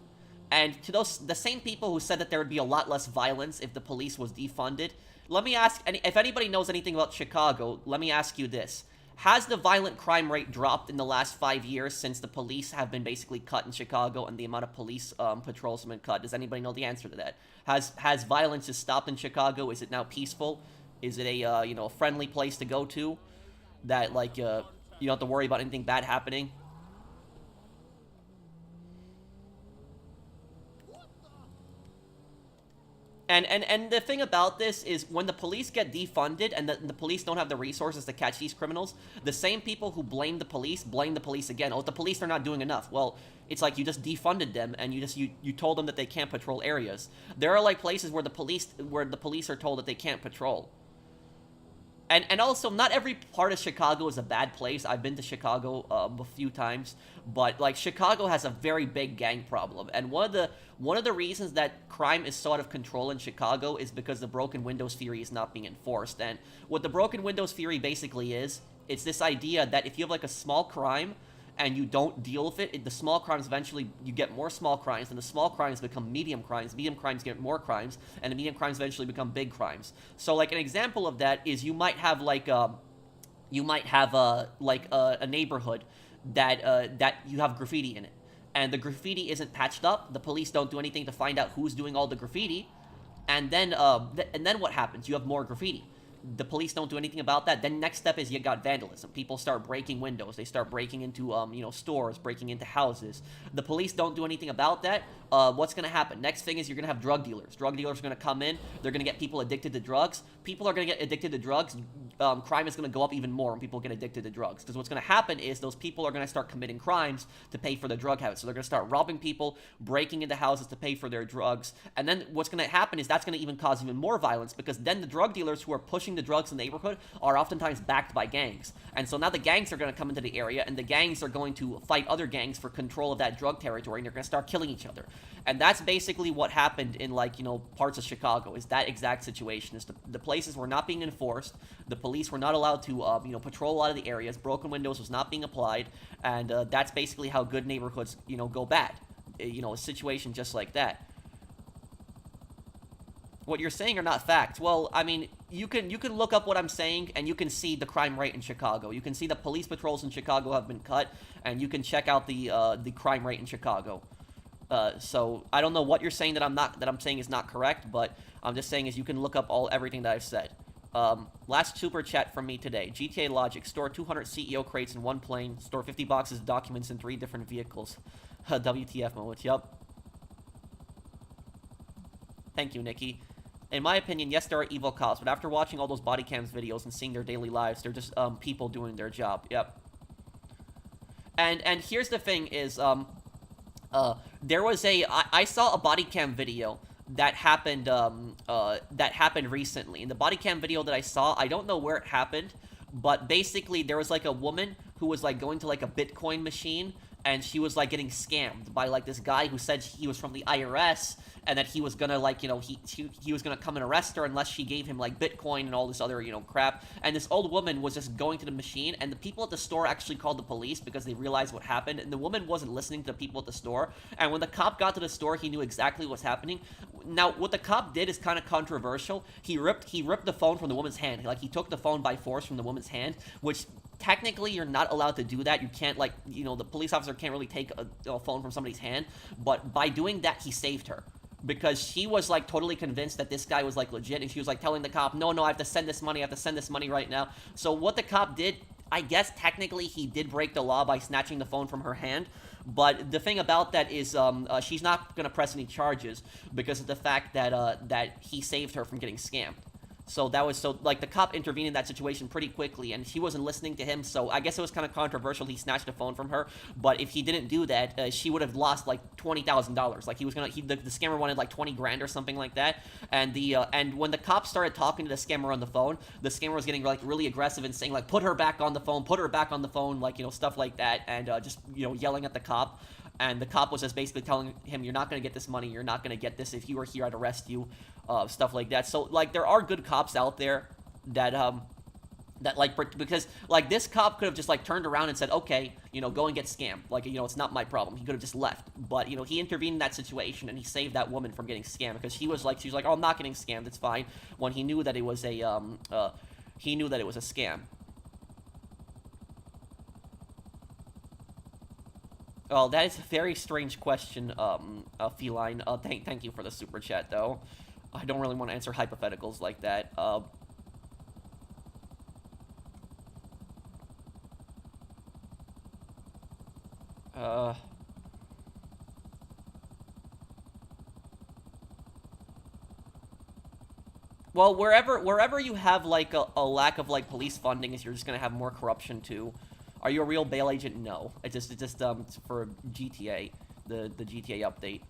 And to the same people who said that there would be a lot less violence if the police was defunded, let me ask, if anybody knows anything about Chicago, let me ask you this. Has the violent crime rate dropped in the last 5 years since the police have been basically cut in Chicago and the amount of police patrols have been cut? Does anybody know the answer to that? Has violence just stopped in Chicago? Is it now peaceful? Is it a a friendly place to go to? That, like, you don't have to worry about anything bad happening? And the thing about this is, when the police get defunded and the police don't have the resources to catch these criminals, the same people who blame the police again. Oh, the police are not doing enough. Well, it's like you just defunded them and you told them that they can't patrol areas. There are, like, places where the police are told that they can't patrol. And also, not every part of Chicago is a bad place. I've been to Chicago a few times, but, like, Chicago has a very big gang problem. And one of the reasons that crime is so out of control in Chicago is because the broken windows theory is not being enforced. And what the broken windows theory basically is, it's this idea that if you have, like, a small crime and you don't deal with it, the small crimes eventually, you get more small crimes, and the small crimes become medium crimes get more crimes, and the medium crimes eventually become big crimes. So, like, an example of that is you might have, like, a neighborhood that you have graffiti in it, and the graffiti isn't patched up, the police don't do anything to find out who's doing all the graffiti, and then what happens? You have more graffiti. The police don't do anything about that. Then next step is you got vandalism. People start breaking windows. They start breaking into, stores, breaking into houses. The police don't do anything about that. What's going to happen? Next thing is you're going to have drug dealers. Drug dealers are going to come in. They're going to get people addicted to drugs. People are going to get addicted to drugs. Crime is going to go up even more when people get addicted to drugs. Because what's going to happen is those people are going to start committing crimes to pay for their drug habits. So they're going to start robbing people, breaking into houses to pay for their drugs. And then what's going to happen is that's going to even cause even more violence, because then the drug dealers who are pushing the drugs in the neighborhood are oftentimes backed by gangs. And so now the gangs are going to come into the area, and the gangs are going to fight other gangs for control of that drug territory, and they're going to start killing each other. And that's basically what happened in, like, parts of Chicago, is that exact situation. Is the places were not being enforced, the police were not allowed to, patrol a lot of the areas, broken windows was not being applied, and that's basically how good neighborhoods, go bad. A situation just like that. What you're saying are not facts. Well, I mean, you can look up what I'm saying, and you can see the crime rate in Chicago. You can see the police patrols in Chicago have been cut, and you can check out the crime rate in Chicago. So I don't know what you're saying that I'm saying is not correct, but I'm just saying is you can look up everything that I've said. Last super chat from me today. GTA Logic, store 200 CEO crates in one plane, store 50 boxes of documents in 3 different vehicles. WTF moment, yup. Thank you, Nikki. In my opinion, yes, there are evil cops, but after watching all those body cams videos and seeing their daily lives, they're just people doing their job. Yep. And here's the thing is there was I saw a body cam video that happened recently. In the body cam video that I saw, I don't know where it happened, but basically there was like a woman who was like going to like a Bitcoin machine, and she was like getting scammed by like this guy who said he was from the IRS, and that he was gonna like, you know, he was gonna come and arrest her unless she gave him like Bitcoin and all this other, you know, crap. And this old woman was just going to the machine, and the people at the store actually called the police because they realized what happened, and the woman wasn't listening to the people at the store. And when the cop got to the store, he knew exactly what's happening. Now, what the cop did is kind of controversial. He ripped the phone from the woman's hand. Like, he took the phone by force from the woman's hand, which technically you're not allowed to do that. You can't, like, you know, the police officer can't really take a phone from somebody's hand. But by doing that, he saved her, because she was like totally convinced that this guy was like legit, and she was like telling the cop, no, I have to send this money, right now. So what the cop did, I guess technically he did break the law by snatching the phone from her hand, but the thing about that is she's not gonna press any charges because of the fact that that he saved her from getting scammed. So that was, so, like, the cop intervened in that situation pretty quickly, and she wasn't listening to him, so I guess it was kind of controversial. He snatched the phone from her, but if he didn't do that, she would have lost, like, $20,000. Like, the scammer wanted, like, 20 grand or something like that, and and when the cop started talking to the scammer on the phone, the scammer was getting, like, really aggressive and saying, like, put her back on the phone, like, you know, stuff like that, and, just, you know, yelling at the cop. And the cop was just basically telling him, you're not going to get this money, you're not going to get this, if you were here, I'd arrest you, stuff like that. So, like, there are good cops out there that, like, because, like, this cop could have just, like, turned around and said, okay, you know, go and get scammed. Like, you know, it's not my problem. He could have just left. But, you know, he intervened in that situation, and he saved that woman from getting scammed, because she was like, oh, I'm not getting scammed, it's fine, when he knew that it was a, scam. Oh, that is a very strange question, Feline. Thank you for the super chat, though. I don't really want to answer hypotheticals like that. Well, wherever you have, like, a lack of, like, police funding, is you're just gonna have more corruption, too. Are you a real bail agent? No. It's just for GTA, the GTA update.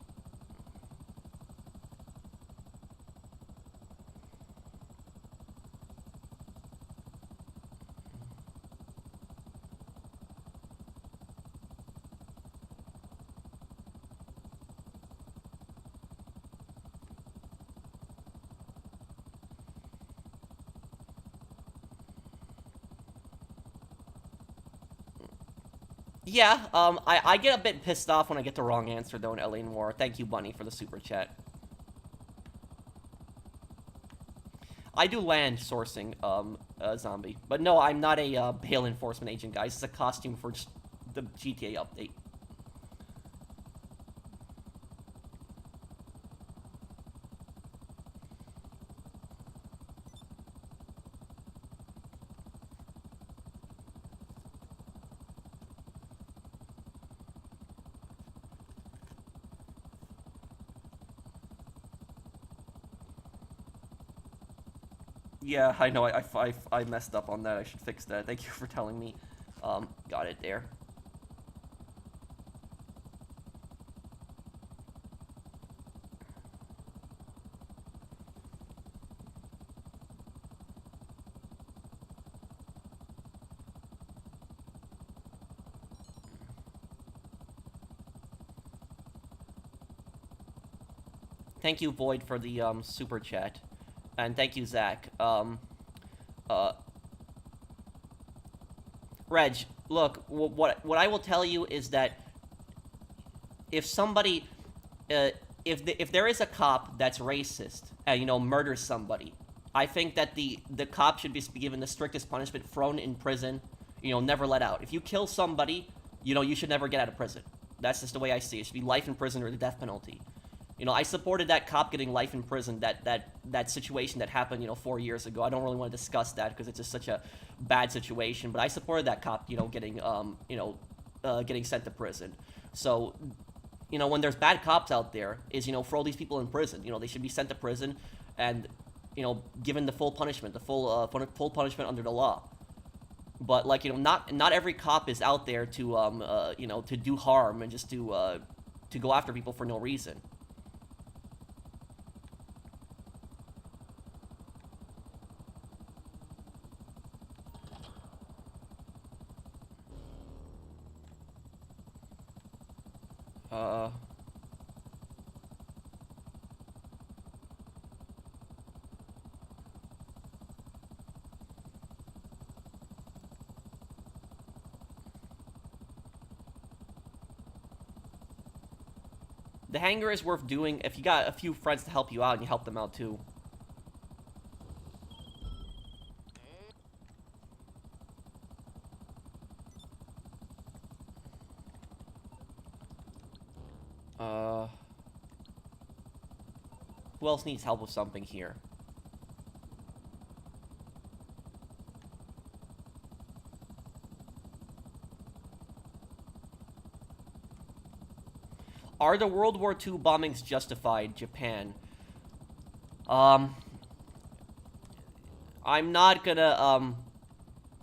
Yeah, I get a bit pissed off when I get the wrong answer, though, in LA Noire. Thank you, Bunny, for the super chat. I do land sourcing, Zombie. But no, I'm not a, bail enforcement agent, guys. It's a costume for just the GTA update. Yeah, I know, I messed up on that. I should fix that. Thank you for telling me. Got it there. Thank you, Void, for the, super chat. And thank you, Zach. Reg, look, what I will tell you is that if somebody, if there is a cop that's racist and, you know, murders somebody, I think that the cop should be given the strictest punishment, thrown in prison, you know, never let out. If you kill somebody, you know, you should never get out of prison. That's just the way I see it. It should be life in prison or the death penalty. You know, I supported that cop getting life in prison, that situation that happened, you know, 4 years ago. I don't really want to discuss that because it's just such a bad situation, but I supported that cop, you know, getting, getting sent to prison. So, you know, when there's bad cops out there, is, you know, for all these people in prison. You know, they should be sent to prison and, you know, given the full punishment, the full punishment under the law. But, like, you know, not every cop is out there to, you know, to do harm and just to go after people for no reason. The hangar is worth doing if you got a few friends to help you out and you help them out too. Who else needs help with something here? Are the World War II bombings justified, Japan? I'm not gonna,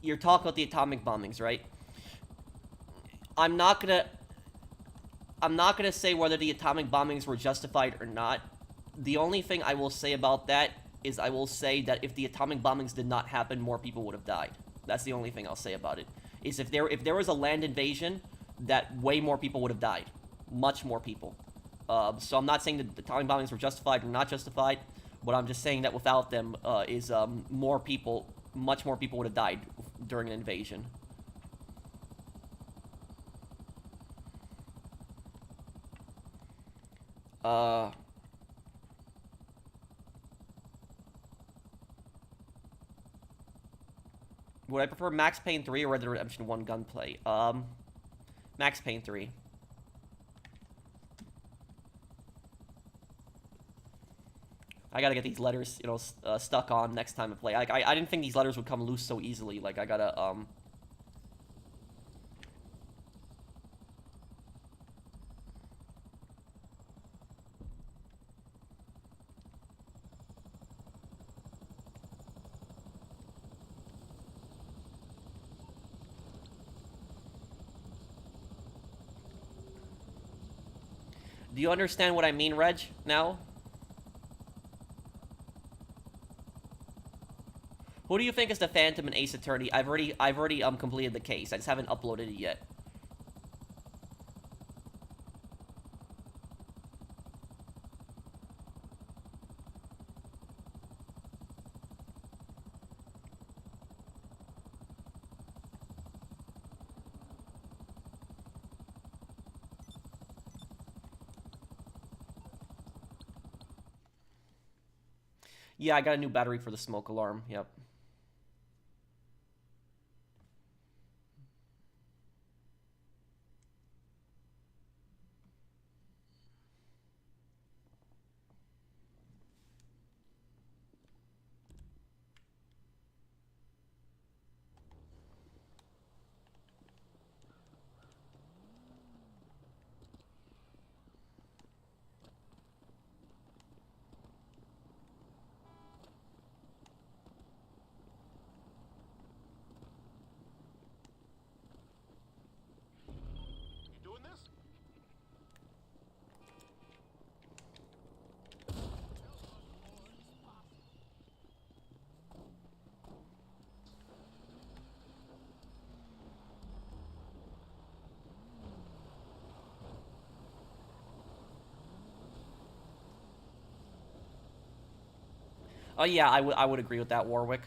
you're talking about the atomic bombings, right? I'm not gonna say whether the atomic bombings were justified or not. The only thing I will say about that is I will say that if the atomic bombings did not happen, more people would have died. That's the only thing I'll say about it. Is if there was a land invasion, that way more people would have died. Much more people. So I'm not saying that the atomic bombings were justified or not justified, but I'm just saying that without them, much more people would have died during an invasion. Would I prefer Max Payne 3 or Red Dead Redemption 1 gunplay? Max Payne 3. I gotta get these letters, you know, stuck on next time I play. I didn't think these letters would come loose so easily. Like, I gotta, Do you understand what I mean, Reg, now? Who do you think is the Phantom and Ace Attorney? I've already completed the case. I just haven't uploaded it yet. Yeah, I got a new battery for the smoke alarm. Yep. Oh yeah, I would agree with that, Warwick.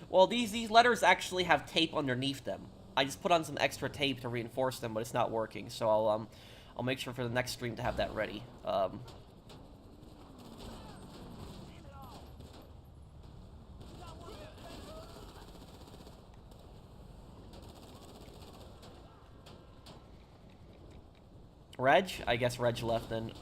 Well, these letters actually have tape underneath them. I just put on some extra tape to reinforce them, but it's not working. So I'll make sure for the next stream to have that ready. Reg? I guess Reg left then.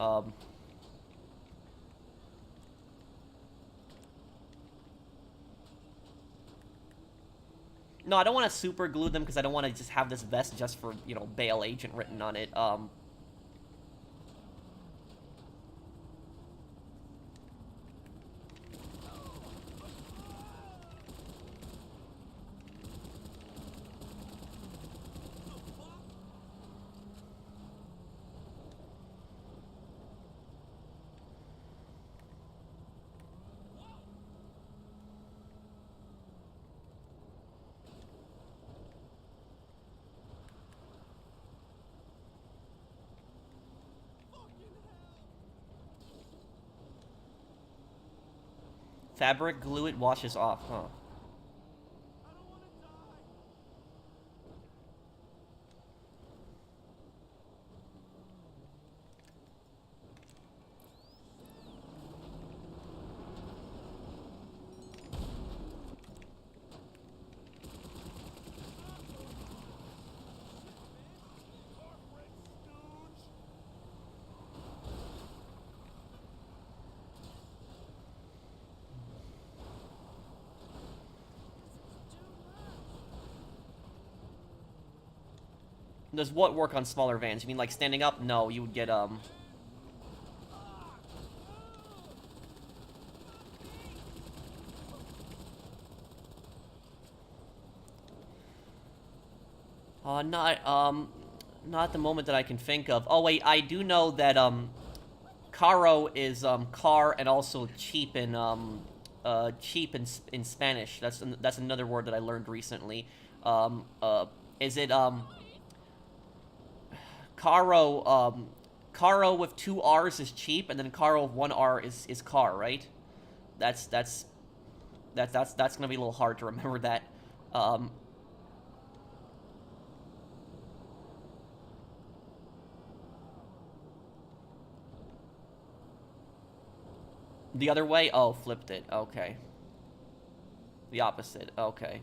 No, I don't want to super glue them because I don't want to just have this vest just for, you know, bail agent written on it. Fabric, glue it, washes off, huh? Does what work on smaller vans? You mean like standing up? No, you would get, not at the moment that I can think of. Oh, wait, I do know that, caro is, car and also cheap cheap in Spanish. That's another word that I learned recently. Is it, caro with 2 R's is cheap, and then caro with 1 R is car, right? That's gonna be a little hard to remember that. The other way? Oh, flipped it. Okay. The opposite. Okay.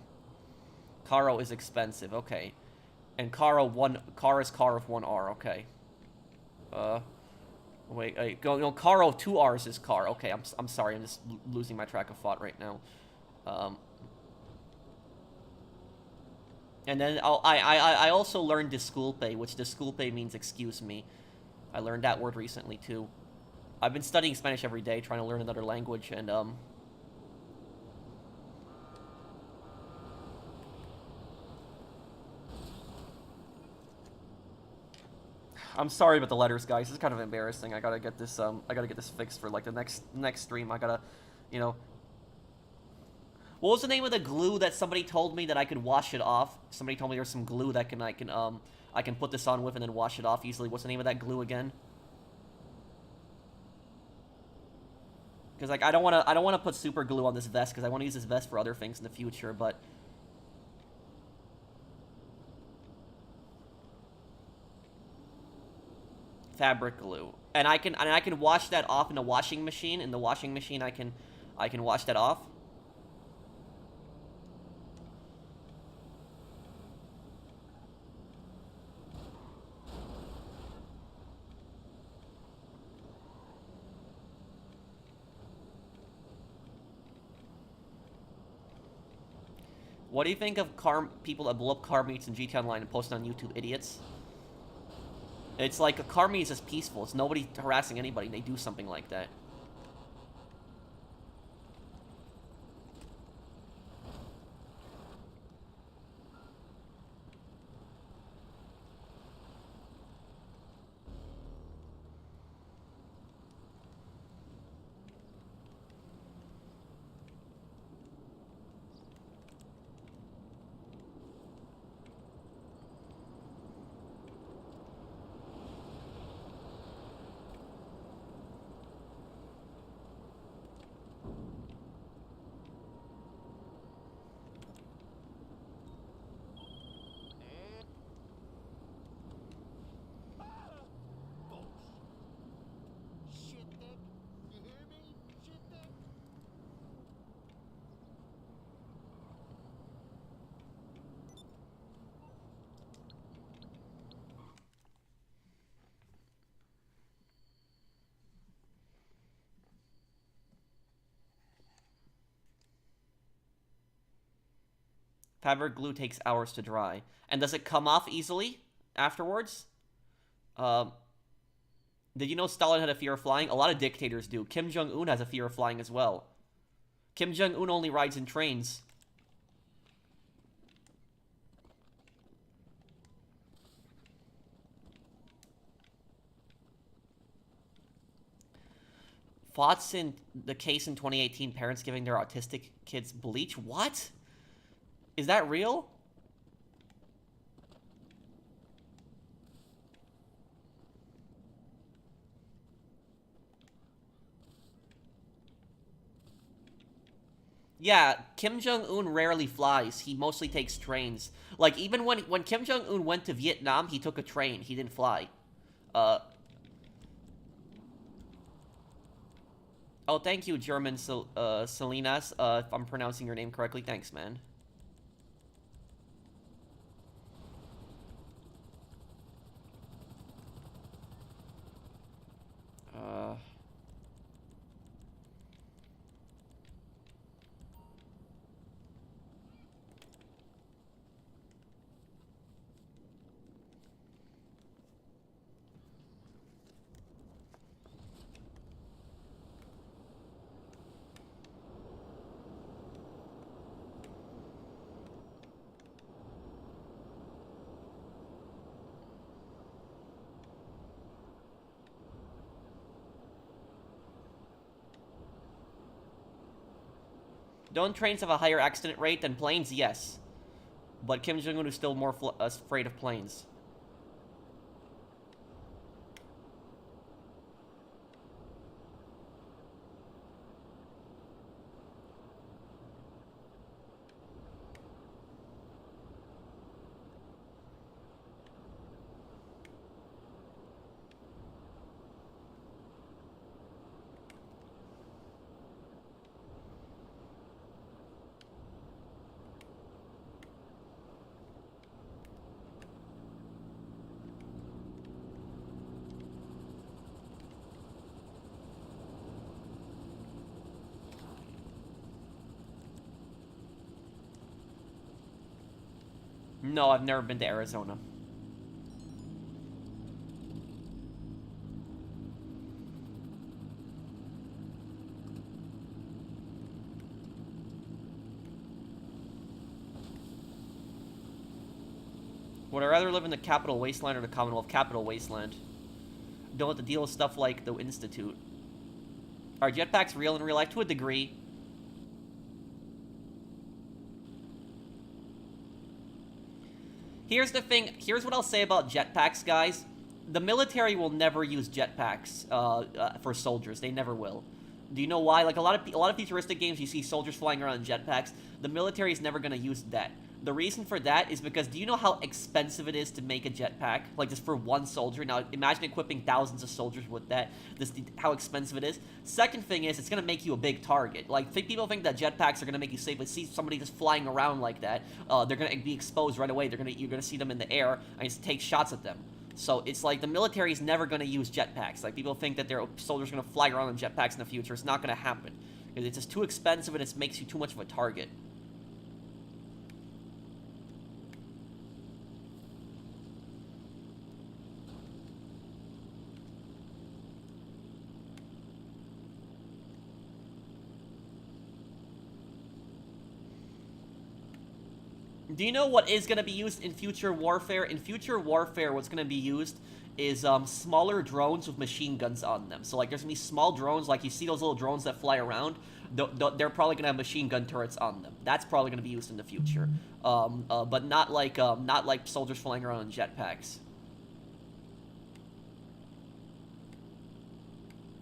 Caro is expensive. Okay. And car is car with 1 R. Okay. Wait, no, car of 2 R's is car. Okay, I'm sorry. I'm just losing my track of thought right now. And then I also learned disculpe, which disculpe means excuse me. I learned that word recently too. I've been studying Spanish every day, trying to learn another language, and I'm sorry about the letters, guys. This is kind of embarrassing. I gotta get this fixed for like the next stream. I gotta, you know. What was the name of the glue that somebody told me that I could wash it off? Somebody told me there's some glue that I can put this on with and then wash it off easily. What's the name of that glue again? Because like I don't wanna put super glue on this vest because I want to use this vest for other things in the future, but. Fabric glue, and I can wash that off in the washing machine. In the washing machine, I can wash that off. What do you think of people that blow up car meets in GT Online and post it on YouTube? Idiots. It's like a car meet is just peaceful. It's nobody harassing anybody. They do something like that. Fabric glue takes hours to dry. And does it come off easily afterwards? Did you know Stalin had a fear of flying? A lot of dictators do. Kim Jong-un has a fear of flying as well. Kim Jong-un only rides in trains. Thoughts in the case in 2018, parents giving their autistic kids bleach? What? Is that real? Yeah, Kim Jong-un rarely flies. He mostly takes trains. Like, even when Kim Jong-un went to Vietnam, he took a train. He didn't fly. Uh... Oh, thank you, German Salinas. If I'm pronouncing your name correctly. Thanks, man. Uh... Don't trains have a higher accident rate than planes? Yes. But Kim Jong-un is still more afraid of planes. No, I've never been to Arizona. Would I rather live in the capital wasteland or the Commonwealth capital wasteland? Don't have to deal with stuff like the Institute. Are jetpacks real in real life? To a degree. Here's the thing. Here's what I'll say about jetpacks, guys. The military will never use jetpacks for soldiers. They never will. Do you know why? Like a lot of futuristic games, you see soldiers flying around in jetpacks. The military is never going to use that. The reason for that is because do you know how expensive it is to make a jetpack? Like just for one soldier. Now imagine equipping thousands of soldiers with that. How expensive it is. Second thing is it's gonna make you a big target. Like people think that jetpacks are gonna make you safe, but see somebody just flying around like that, they're gonna be exposed right away. You're gonna see them in the air and just take shots at them. So it's like the military is never gonna use jetpacks. Like people think that their soldiers are gonna fly around in jetpacks in the future. It's not gonna happen because it's just too expensive and it makes you too much of a target. Do you know what is going to be used in future warfare? In future warfare, what's going to be used is smaller drones with machine guns on them. So, like, there's going to be small drones, like you see those little drones that fly around. They're probably going to have machine gun turrets on them. That's probably going to be used in the future. But not like soldiers flying around in jetpacks.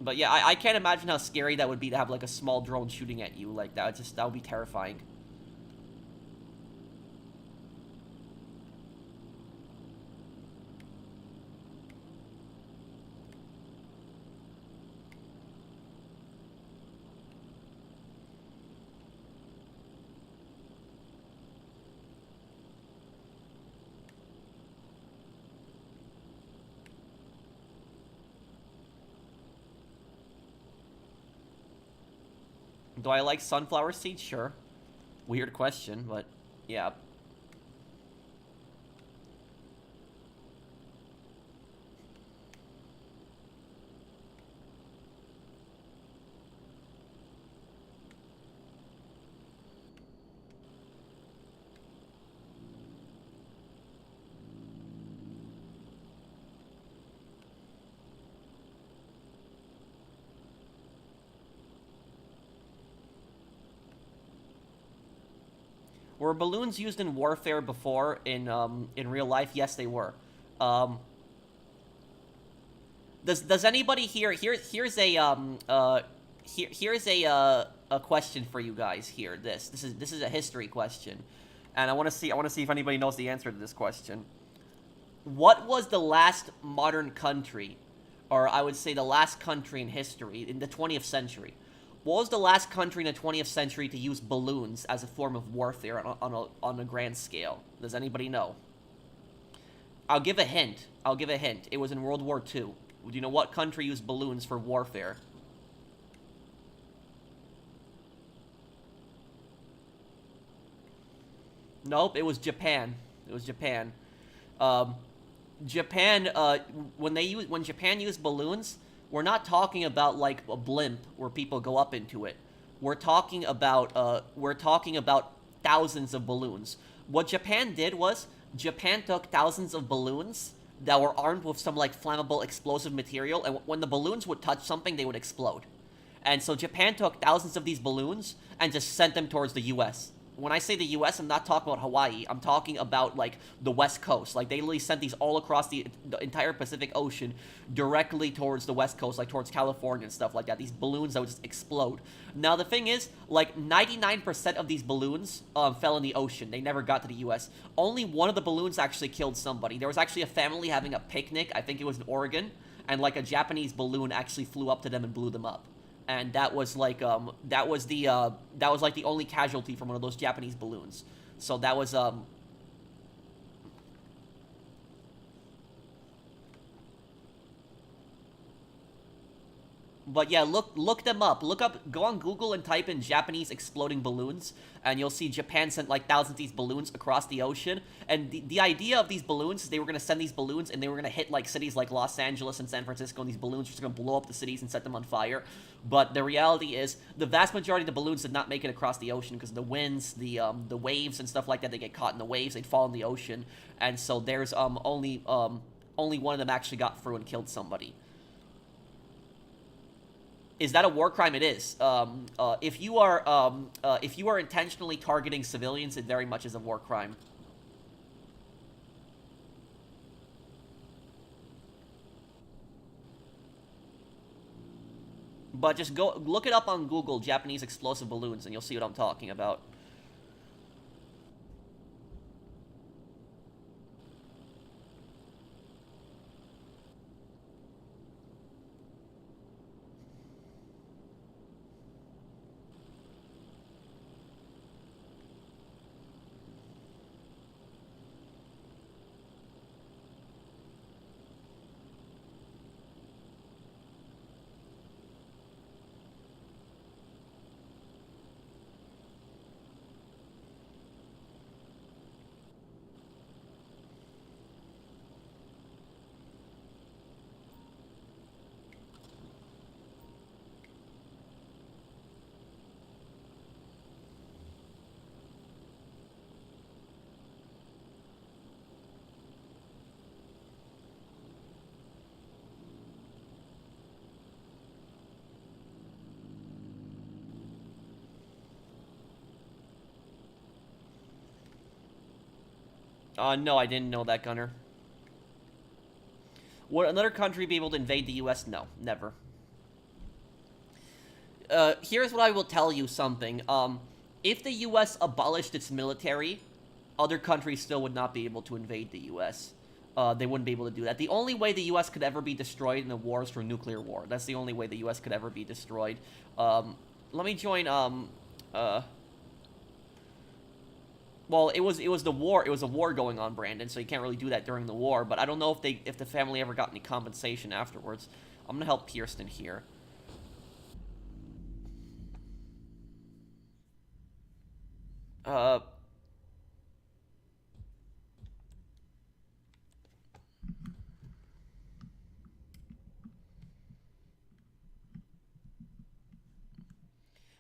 But yeah, I can't imagine how scary that would be to have, like, a small drone shooting at you like that. That would be terrifying. Do I like sunflower seeds? Sure. Weird question, but yeah. Were balloons used in warfare before in real life? Yes, they were. Um, does anybody here's a question for you guys here. This is a history question, and I want to see if anybody knows the answer to this question. What was the last modern country, or I would say the last country in history in the 20th century? What was the last country in the 20th century to use balloons as a form of warfare on a grand scale? Does anybody know? I'll give a hint. It was in World War II. Do you know what country used balloons for warfare? Nope, it was Japan. It was Japan. Um, Japan, when Japan used balloons, we're not talking about like a blimp where people go up into it. We're talking about thousands of balloons. What Japan did was Japan took thousands of balloons that were armed with some like flammable explosive material, and when the balloons would touch something, they would explode. And so Japan took thousands of these balloons and just sent them towards the US. When I say the US, I'm not talking about Hawaii. I'm talking about, like, the West Coast. Like, they literally sent these all across the entire Pacific Ocean directly towards the West Coast, like, towards California and stuff like that. These balloons that would just explode. Now, the thing is, like, 99% of these balloons fell in the ocean. They never got to the US. Only one of the balloons actually killed somebody. There was actually a family having a picnic. I think it was in Oregon. And, like, a Japanese balloon actually flew up to them and blew them up. And that was like the only casualty from one of those Japanese balloons. So that was But yeah, look them up. Go on Google and type in Japanese exploding balloons, and you'll see Japan sent like thousands of these balloons across the ocean. And the idea of these balloons is they were going to send these balloons, and they were going to hit like cities like Los Angeles and San Francisco, and these balloons were just going to blow up the cities and set them on fire. But the reality is, the vast majority of the balloons did not make it across the ocean because the winds, the waves and stuff like that, they get caught in the waves, they'd fall in the ocean, and so there's only one of them actually got through and killed somebody. Is that a war crime? It is. If you are intentionally targeting civilians, it very much is a war crime. But just go look it up on Google, Japanese explosive balloons, and you'll see what I'm talking about. No, I didn't know that, Gunner. Would another country be able to invade the US? No, never. Here's what I will tell you something. If the US abolished its military, other countries still would not be able to invade the US. They wouldn't be able to do that. The only way the US could ever be destroyed in a war is through nuclear war. That's the only way the US could ever be destroyed. Let me join, well, it was the war. It was a war going on, Brandon. So you can't really do that during the war. But I don't know if the family ever got any compensation afterwards. I'm gonna help Kirsten here. Uh,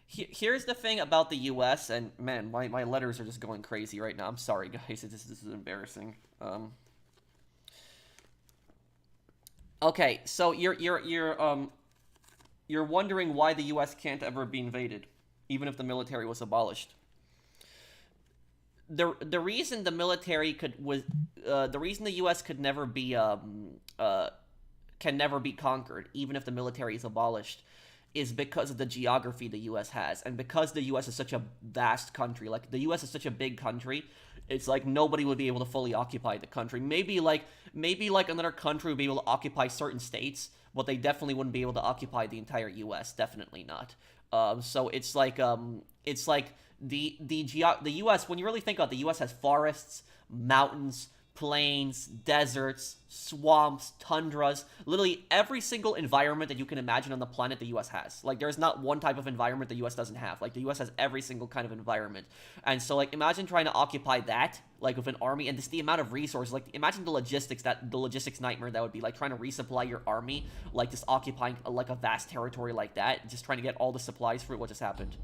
here's the thing about the U.S. and man, my letters are just going crazy right now. I'm sorry, guys. This is embarrassing. Okay, so you're wondering why the U.S. can't ever be invaded, even if the military was abolished. the reason the military could was the reason the U.S. could never be can never be conquered, even if the military is abolished, is because of the geography the U.S. has, and because the U.S. is such a vast country. Like the U.S. is such a big country, it's like nobody would be able to fully occupy the country. Maybe another country would be able to occupy certain states, but they definitely wouldn't be able to occupy the entire U.S. Definitely not. So it's like the U.S. When you really think about it, the U.S. has forests, mountains, plains, deserts, swamps, tundras, literally every single environment that you can imagine on the planet the US has. Like there's not one type of environment the US doesn't have. Like the US has every single kind of environment. And so like imagine trying to occupy that like with an army, and just the amount of resources. Like imagine the logistics nightmare that would be, like trying to resupply your army, like just occupying like a vast territory like that, just trying to get all the supplies for it. What just happened?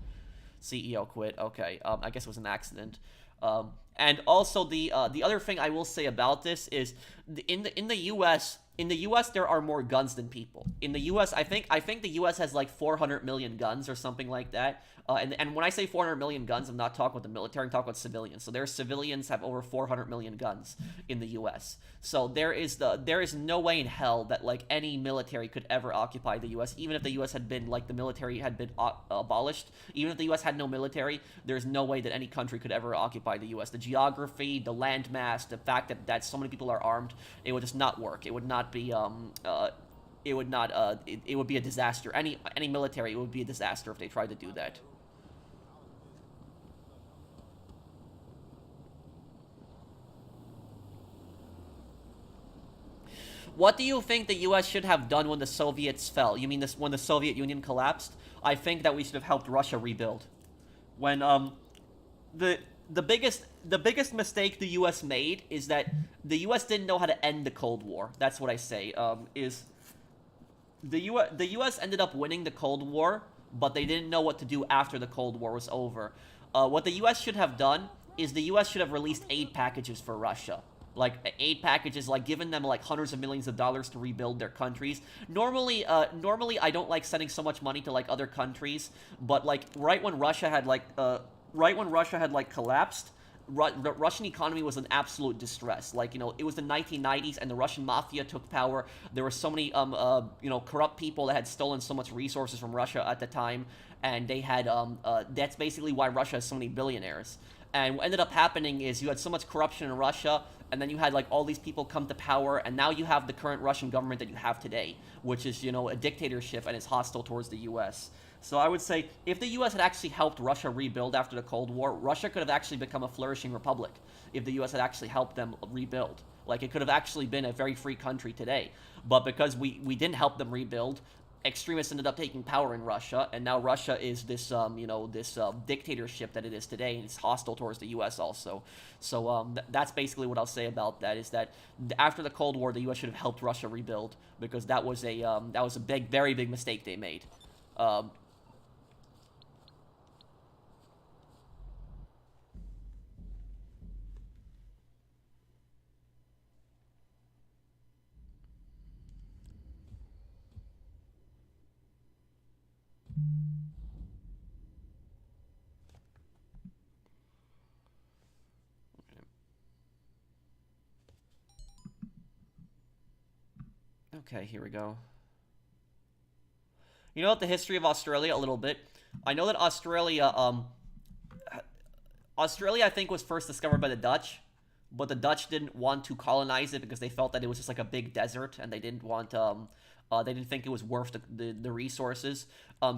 CEO quit. Okay. I guess it was an accident. And also the other thing I will say about this is in the U.S. there are more guns than people. In the U.S. I think the U.S. has like 400 million guns or something like that. And when I say 400 million guns, I'm not talking about the military. I'm talking about civilians. So their civilians have over 400 million guns in the U.S. So there is no way in hell that like any military could ever occupy the U.S. Even if the U.S. had been like the military had been abolished. Even if the U.S. had no military, there's no way that any country could ever occupy the U.S. The geography, the landmass, the fact that so many people are armed, it would just not work. It would not be it would be a disaster. Any military, it would be a disaster if they tried to do that. What do you think the U.S. should have done when the Soviets fell? You mean this when the Soviet Union collapsed? I think that we should have helped Russia rebuild. When the the biggest mistake the U.S. made is that the U.S. didn't know how to end the Cold War. That's what I say. Is the U.S. ended up winning the Cold War, but they didn't know what to do after the Cold War was over. What the U.S. should have done is the U.S. should have released aid packages for Russia. Like aid packages, like giving them like hundreds of millions of dollars to rebuild their countries. Normally I don't like sending so much money to like other countries, but like right when Russia had collapsed, the Russian economy was in absolute distress. Like, you know, it was the 1990s and the Russian mafia took power. There were so many, corrupt people that had stolen so much resources from Russia at the time. And they had, that's basically why Russia has so many billionaires. And what ended up happening is you had so much corruption in Russia, and then you had, like, all these people come to power, and now you have the current Russian government that you have today, which is, you know, a dictatorship and is hostile towards the U.S. So I would say if the U.S. had actually helped Russia rebuild after the Cold War, Russia could have actually become a flourishing republic if the U.S. had actually helped them rebuild. Like, it could have actually been a very free country today. But because we didn't help them rebuild, extremists ended up taking power in Russia, and now Russia is this, dictatorship that it is today, and it's hostile towards the U.S. also. So that's basically what I'll say about that, is that after the Cold War, the U.S. should have helped Russia rebuild, because that was a big, very big mistake they made. Okay, here we go. You know what, the history of Australia a little bit. I know that Australia, I think, was first discovered by the Dutch, but the Dutch didn't want to colonize it because they felt that it was just like a big desert, and they didn't want they didn't think it was worth the resources.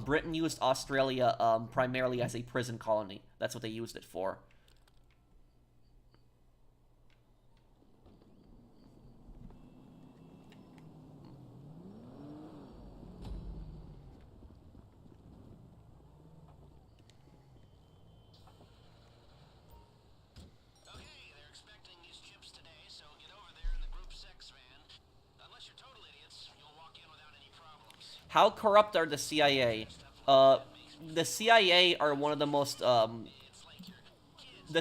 Britain used Australia primarily as a prison colony. That's what they used it for. How corrupt are the CIA? The CIA are one of the most, the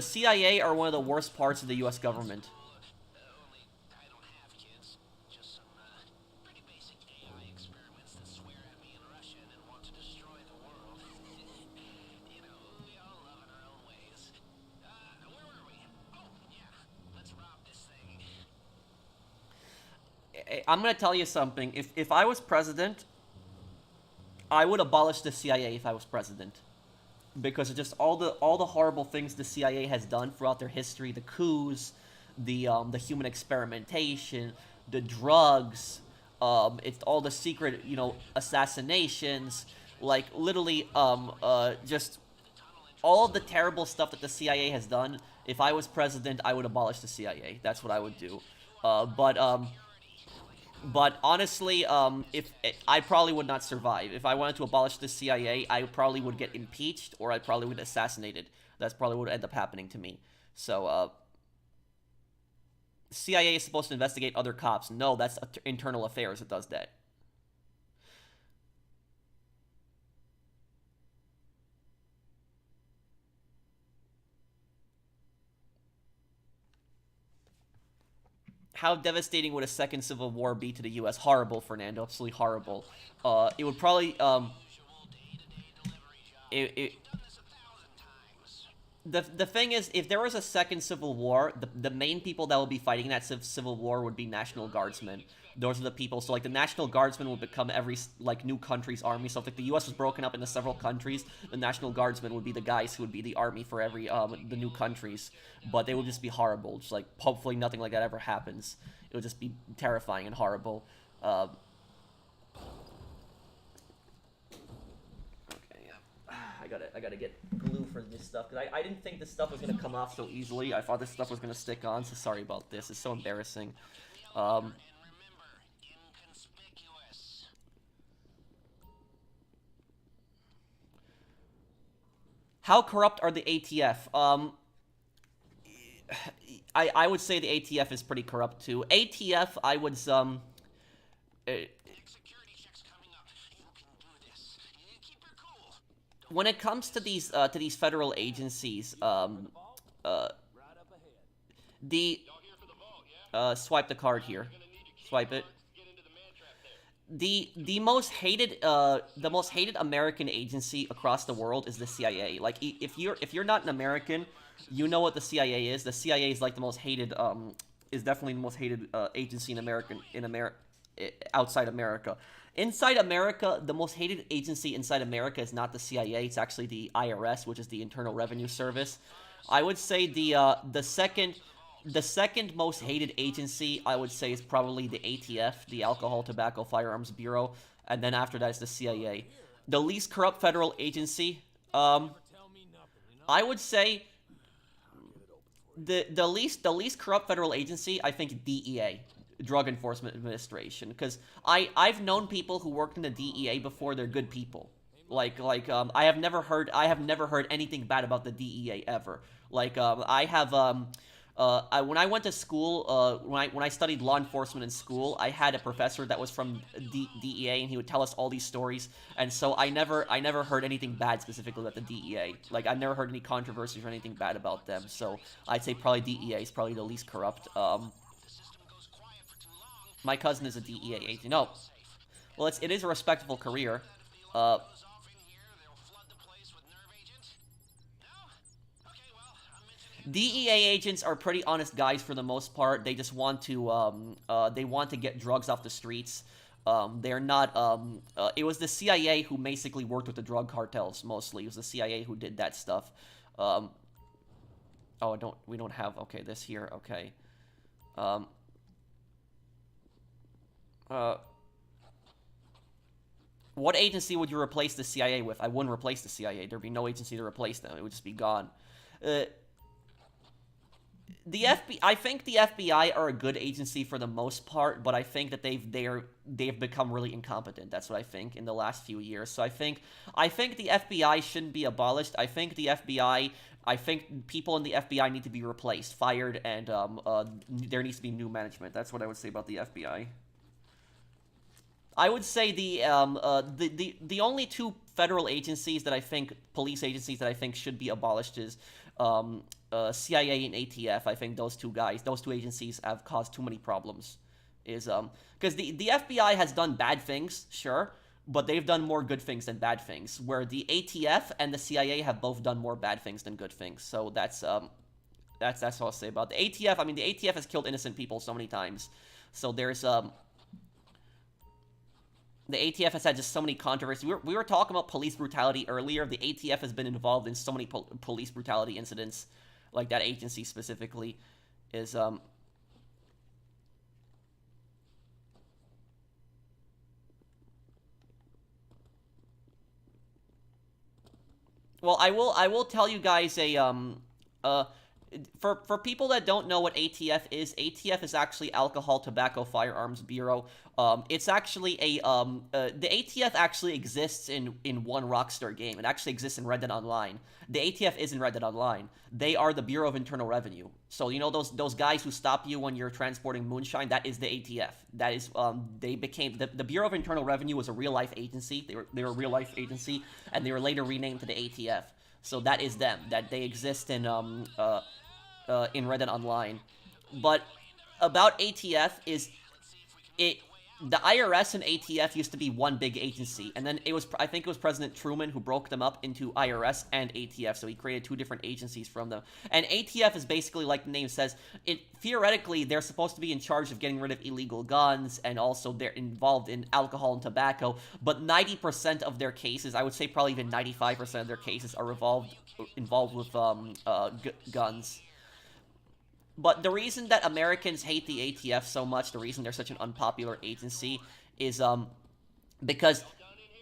CIA are one of the worst parts of the U.S. government. I'm gonna tell you something. If I was president, I would abolish the CIA if I was president, because of just all the horrible things the CIA has done throughout their history, the coups, the human experimentation, the drugs, it's all the secret, assassinations, like literally just all of the terrible stuff that the CIA has done. If I was president, I would abolish the CIA. That's what I would do. But honestly, if I probably would not survive. If I wanted to abolish the CIA, I probably would get impeached, or I probably would get assassinated. That's probably what would end up happening to me. So, CIA is supposed to investigate other cops. No, that's internal affairs that does that. How devastating would a second civil war be to the U.S.? Horrible, Fernando. Absolutely horrible. It would probably it the thing is, if there was a second civil war, the main people that would be fighting that civil war would be National Guardsmen. Those are the people. So like the National Guardsmen would become every like new country's army. So if like the U.S. was broken up into several countries, the National Guardsmen would be the guys who would be the army for every the new countries. But they would just be horrible. Just like hopefully nothing like that ever happens. It would just be terrifying and horrible. I gotta get glue for this stuff, because I didn't think this stuff was gonna come off so easily. I thought this stuff was gonna stick on, so sorry about this. It's so embarrassing. How corrupt are the ATF? I would say the ATF is pretty corrupt too. ATF, I would when it comes to these federal agencies, the swipe the card here, swipe it. The most hated American agency across the world is the CIA. Like if you're not an American, you know what the CIA is. The CIA is like the most hated is definitely the most hated agency outside America. Inside America, the most hated agency inside America is not the CIA. It's actually the IRS, which is the Internal Revenue Service. I would say the second most hated agency, I would say, is probably the ATF, the Alcohol, Tobacco, Firearms Bureau, and then after that is the CIA. The least corrupt federal agency, I would say the least corrupt federal agency, I think DEA, Drug Enforcement Administration, because I've known people who worked in the DEA before. They're good people. I have never heard anything bad about the DEA ever. When I went to school, when I studied law enforcement in school, I had a professor that was from DEA, and he would tell us all these stories. And so I never heard anything bad specifically about the DEA. Like I never heard any controversies or anything bad about them. So I'd say probably DEA is probably the least corrupt. My cousin is a DEA agent. No, well, it is a respectable career. DEA agents are pretty honest guys for the most part. They just want to get drugs off the streets. They're not. It was the CIA who basically worked with the drug cartels mostly. It was the CIA who did that stuff. Oh, we don't have. Okay, this here. Okay. What agency would you replace the CIA with? I wouldn't replace the CIA. There'd be no agency to replace them. It would just be gone. I think the FBI are a good agency for the most part, but I think that they've become really incompetent. That's what I think in the last few years. So I think the FBI shouldn't be abolished. I think people in the FBI need to be replaced, fired, and there needs to be new management. That's what I would say about the FBI. I would say the only two federal agencies that I think, police agencies that I think should be abolished is CIA and ATF. I think those two agencies have caused too many problems. Because the FBI has done bad things, sure, but they've done more good things than bad things. Where the ATF and the CIA have both done more bad things than good things. So that's what I'll say about the ATF. I mean, the ATF has killed innocent people so many times. So there's The ATF has had just so many controversies. We were talking about police brutality earlier. The ATF has been involved in so many police brutality incidents, like that agency specifically is well, I will tell you guys uh for people that don't know what ATF is actually Alcohol, Tobacco, Firearms Bureau. It's actually the ATF actually exists in one Rockstar game. It actually exists in Red Dead Online. The ATF is in Red Dead Online. They are the Bureau of Internal Revenue. So you know those guys who stop you when you're transporting moonshine. That is the ATF. That is they became the Bureau of Internal Revenue was a real life agency. They were a real life agency, and they were later renamed to the ATF. So that is them. That they exist in Red Dead Online. But about ATF is it the IRS and ATF used to be one big agency, and then I think it was President Truman who broke them up into IRS and ATF, so he created two different agencies from them. And ATF is basically, like the name says, theoretically they're supposed to be in charge of getting rid of illegal guns, and also they're involved in alcohol and tobacco, but 90% of their cases, I would say probably even 95% of their cases are involved with guns. But the reason that Americans hate the ATF so much, the reason they're such an unpopular agency, is because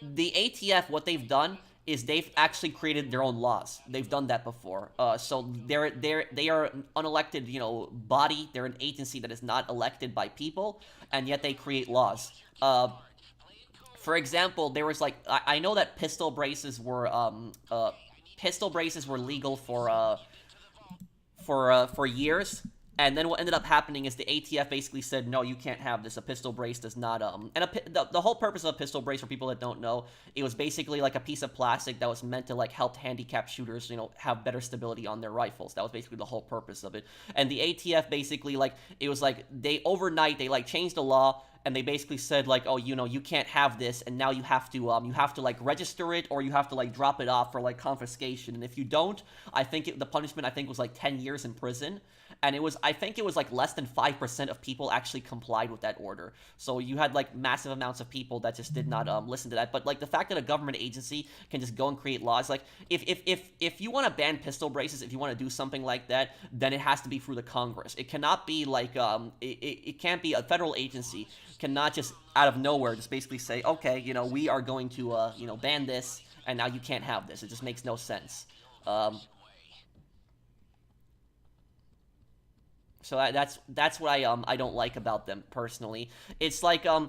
the ATF, what they've done is they've actually created their own laws. They've done that before. So they are an unelected, body. They're an agency that is not elected by people, and yet they create laws. For example, there was I know that pistol braces were legal for years, and then what ended up happening is the ATF basically said, no, you can't have this. A pistol brace does not the whole purpose of a pistol brace, for people that don't know, it was basically like a piece of plastic that was meant to help handicapped shooters have better stability on their rifles. That was basically the whole purpose of it. And the ATF basically it was they overnight they changed the law, and they basically said oh, you can't have this, and now you have to register it, or you have to drop it off for confiscation. And if you don't, I think the punishment was 10 years in prison. And I think it was less than 5% of people actually complied with that order. So you had massive amounts of people that just did not listen to that. But the fact that a government agency can just go and create laws, if you want to ban pistol braces, if you want to do something like that, then it has to be through the Congress. It cannot be it can't be a federal agency cannot just out of nowhere just basically say, okay, we are going to ban this, and now you can't have this. It just makes no sense. So that's what I don't like about them personally. It's you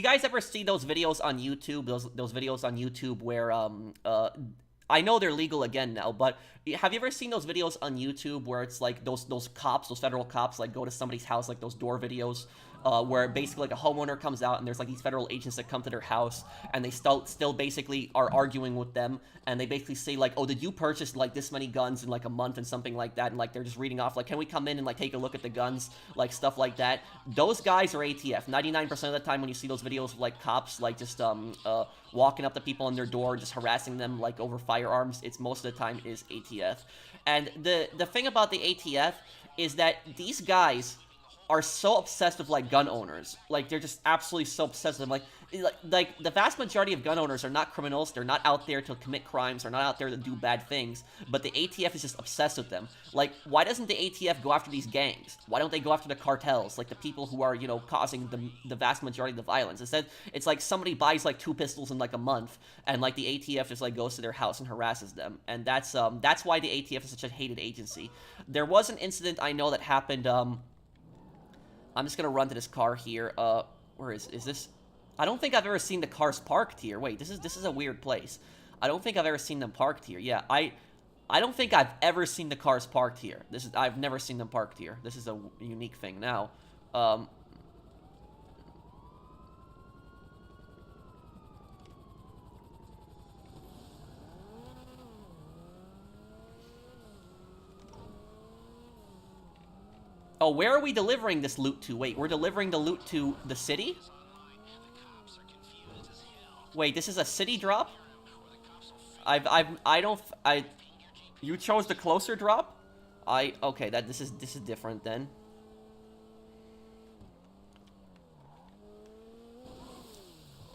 guys ever see those videos on YouTube? Those videos on YouTube where I know they're legal again now, but have you ever seen those videos on YouTube where it's those cops, those federal cops, go to somebody's house, those door videos, where basically a homeowner comes out and there's these federal agents that come to their house, and they still basically are arguing with them, and they basically say oh, did you purchase this many guns in a month and something like that, and they're just reading off can we come in and take a look at the guns, stuff like that. Those guys are ATF. 99% of the time when you see those videos of cops just walking up to people on their door, just harassing them over firearms, it's most of the time is ATF. And the thing about the ATF is that these guys are so obsessed with gun owners. They're just absolutely so obsessed with them. The vast majority of gun owners are not criminals. They're not out there to commit crimes. They're not out there to do bad things. But the ATF is just obsessed with them. Why doesn't the ATF go after these gangs? Why don't they go after the cartels? The people who are, causing the vast majority of the violence. Instead, it's somebody buys 2 pistols in a month, and the ATF just goes to their house and harasses them. And that's why the ATF is such a hated agency. There was an incident I know that happened, I'm just gonna run to this car here. Where is this? I don't think I've ever seen the cars parked here. Wait, this is a weird place. I don't think I've ever seen them parked here. Yeah, I don't think I've ever seen the cars parked here. I've never seen them parked here. This is a unique thing now. Oh, where are we delivering this loot to? Wait, we're delivering the loot to the city? Wait, this is a city drop? You chose the closer drop? Okay, this is different then.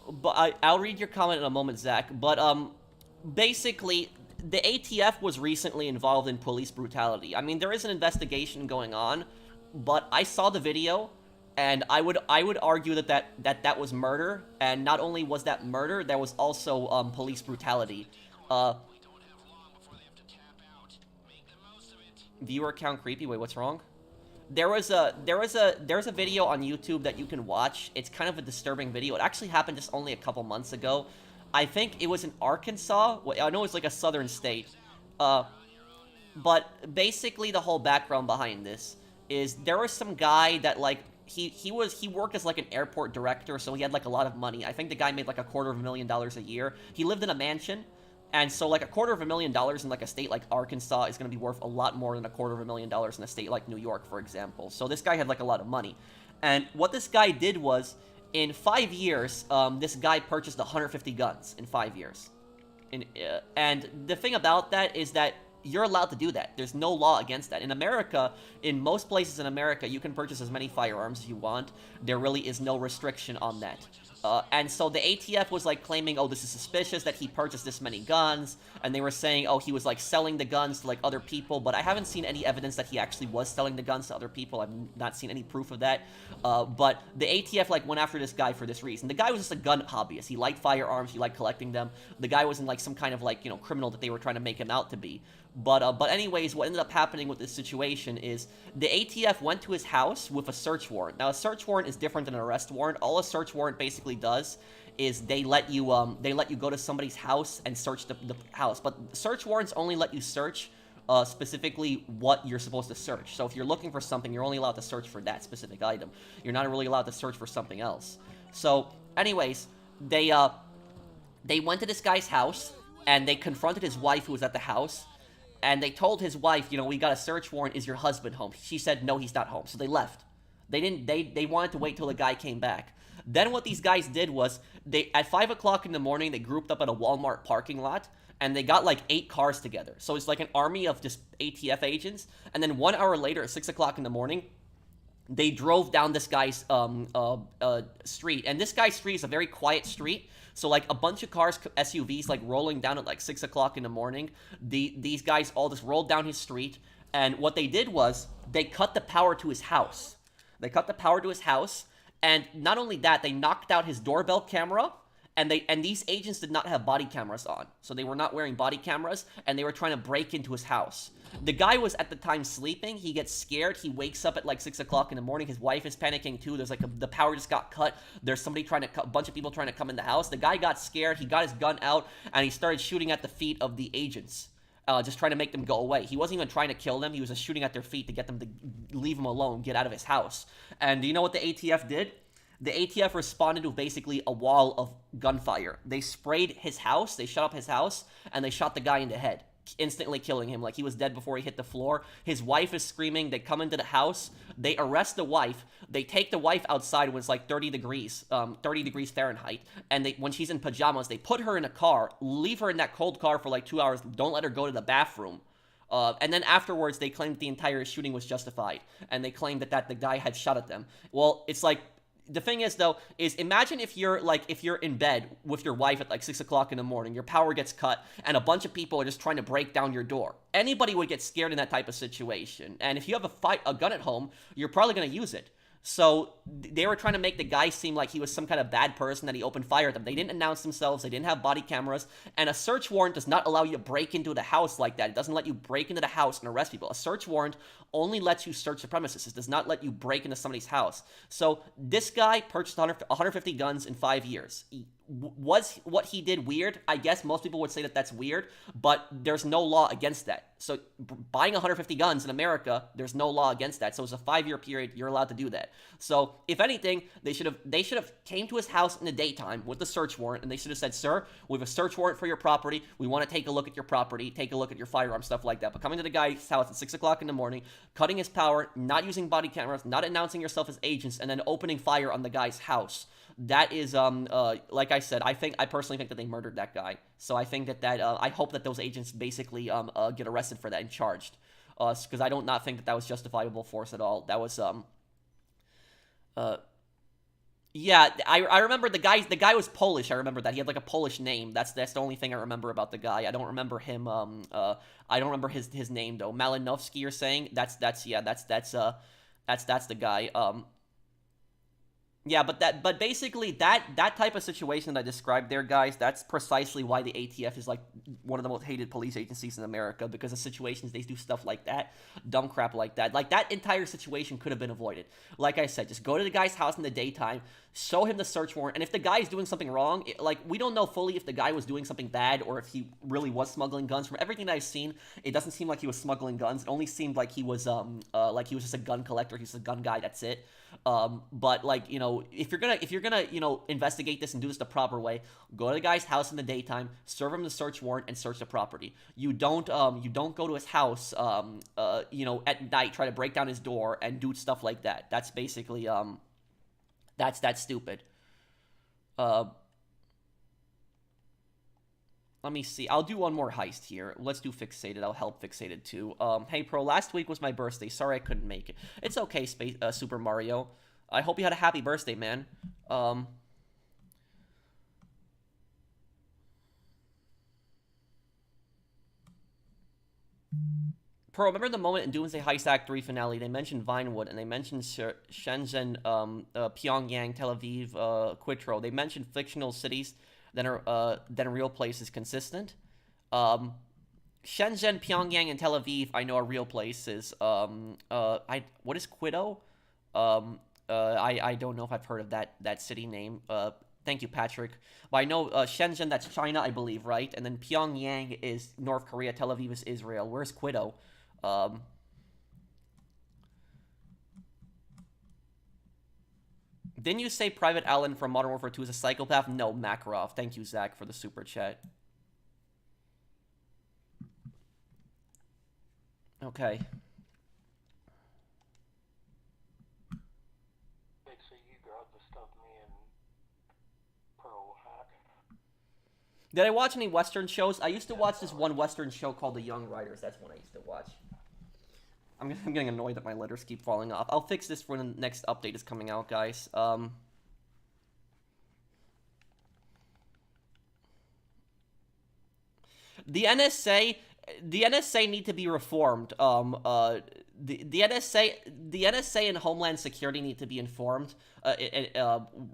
but I'll read your comment in a moment, Zach. But basically, the ATF was recently involved in police brutality. I mean, there is an investigation going on, but I saw the video, and I would argue that was murder. And not only was that murder, there was also police brutality. Viewer count creepy. Wait, what's wrong? There's a video on YouTube that you can watch. It's kind of a disturbing video. It actually happened just only a couple months ago. I think it was in Arkansas. Well, I know it's like a southern state. But basically the whole background behind this is there was some guy that like he worked as like an airport director, so he had like a lot of money. I think the guy made like $250,000 a year. He lived in a mansion. And so, like, $250,000 in, like, a state like Arkansas is going to be worth a lot more than $250,000 in a state like New York, for example. So this guy had, like, a lot of money. And what this guy did was, in 5 years, this guy purchased 150 guns in 5 years. And the thing about that is that you're allowed to do that. There's no law against that. In America, in most places in America, you can purchase as many firearms as you want. There really is no restriction on that. And so the ATF was like claiming, oh, this is suspicious that he purchased this many guns, and they were saying, oh, he was like selling the guns to like other people, but I haven't seen any evidence that he actually was selling the guns to other people. I've not seen any proof of that. But the ATF like went after this guy for this reason. The guy was just a gun hobbyist. He liked firearms. He liked collecting them. The guy wasn't like some kind of like, you know, criminal that they were trying to make him out to be. But anyways, what ended up happening with this situation is the ATF went to his house with a search warrant. Now, a search warrant is different than an arrest warrant. All a search warrant basically does is they let you go to somebody's house and search the house. But search warrants only let you search specifically what you're supposed to search. So if you're looking for something, you're only allowed to search for that specific item. You're not really allowed to search for something else. So, anyways, they went to this guy's house and they confronted his wife who was at the house. And they told his wife, you know, we got a search warrant. Is your husband home? She said, no, he's not home. So they left. They wanted to wait till the guy came back. Then what these guys did was, at 5 o'clock in the morning, they grouped up at a Walmart parking lot, and they got like 8 cars together. So it's like an army of just ATF agents. And then 1 hour later, at 6 o'clock in the morning, they drove down this guy's street. And this guy's street is a very quiet street. So, like, a bunch of cars, SUVs, like, rolling down at, like, 6 o'clock in the morning. These guys all just rolled down his street. And what they did was, they cut the power to his house. They cut the power to his house. And not only that, they knocked out his doorbell camera. And these agents did not have body cameras on. So they were not wearing body cameras. And they were trying to break into his house. The guy was at the time sleeping. He gets scared. He wakes up at like 6 o'clock in the morning. His wife is panicking too. There's like the power just got cut. There's somebody a bunch of people trying to come in the house. The guy got scared. He got his gun out and he started shooting at the feet of the agents. Just trying to make them go away. He wasn't even trying to kill them. He was just shooting at their feet to get them to leave him alone, get out of his house. And do you know what the ATF did? The ATF responded with basically a wall of gunfire. They sprayed his house, they shut up his house, and they shot the guy in the head, instantly killing him. Like, he was dead before he hit the floor. His wife is screaming. They come into the house. They arrest the wife. They take the wife outside when it's like 30 degrees Fahrenheit. And when she's in pajamas, they put her in a car, leave her in that cold car for like 2 hours, don't let her go to the bathroom. And then afterwards, they claimed the entire shooting was justified. And they claimed that the guy had shot at them. Well, it's like, the thing is, though, is imagine if you're in bed with your wife at like 6 o'clock in the morning, your power gets cut, and a bunch of people are just trying to break down your door. Anybody would get scared in that type of situation. And if you have a gun at home, you're probably going to use it. So they were trying to make the guy seem like he was some kind of bad person, that he opened fire at them. They didn't announce themselves. They didn't have body cameras. And a search warrant does not allow you to break into the house like that. It doesn't let you break into the house and arrest people. A search warrant only lets you search the premises. It does not let you break into somebody's house. So this guy purchased 150 guns in 5 years. Was what he did weird? I guess most people would say that that's weird, but there's no law against that. So buying 150 guns in America, there's no law against that. So it's a 5-year period. You're allowed to do that. So if anything, they should have came to his house in the daytime with the search warrant, and they should have said, "Sir, we have a search warrant for your property. We want to take a look at your property, take a look at your firearm, stuff like that." But coming to the guy's house at 6 o'clock in the morning, cutting his power, not using body cameras, not announcing yourself as agents, and then opening fire on the guy's house. That is, like I said, I personally think that they murdered that guy. So I think I hope that those agents basically get arrested for that and charged. Because I don't not think that was justifiable force at all. That was, Yeah, I remember the guy was Polish. I remember that he had like a Polish name. That's the only thing I remember about the guy. I don't remember him. I don't remember his name though. Malinovsky, you're saying? That's yeah. That's the guy. Yeah, but basically that type of situation that I described there, guys, that's precisely why the ATF is like one of the most hated police agencies in America, because of situations they do stuff like that, dumb crap like that. Like that entire situation could have been avoided. Like I said, just go to the guy's house in the daytime, show him the search warrant, and if the guy's doing something wrong, like we don't know fully if the guy was doing something bad or if he really was smuggling guns. From everything that I've seen, it doesn't seem like he was smuggling guns. It only seemed like he was just a gun collector. He's a gun guy. That's it. But like, you know, if you're gonna you know, investigate this and do this the proper way, go to the guy's house in the daytime, serve him the search warrant, and search the property. You don't go to his house you know, at night, try to break down his door and do stuff like that. That's basically that's stupid. Let me see. I'll do one more heist here. Let's do Fixated. I'll help Fixated too. Hey, Pro, last week was my birthday. Sorry I couldn't make it. It's okay, Super Mario. I hope you had a happy birthday, man. Pro, remember the moment in Doomsday Heist Act 3 finale, they mentioned Vinewood, and they mentioned Shenzhen, Pyongyang, Tel Aviv, Quitro. They mentioned fictional cities than real places consistent. Shenzhen, Pyongyang, and Tel Aviv, I know are real places. What is Quito? I don't know if I've heard of that city name. Thank you, Patrick. But I know Shenzhen, that's China, I believe, right? And then Pyongyang is North Korea. Tel Aviv is Israel. Where's Quito? Didn't you say Private Allen from Modern Warfare 2 is a psychopath? No, Makarov. Thank you, Zach, for the super chat. Okay. So you grabbed the stuff me and Pearl hack. Did I watch any Western shows? I used to watch this one Western show called The Young Riders. That's one I used to watch. I'm getting annoyed that my letters keep falling off. I'll fix this when the next update is coming out, guys. The NSA need to be reformed. The NSA and Homeland Security need to be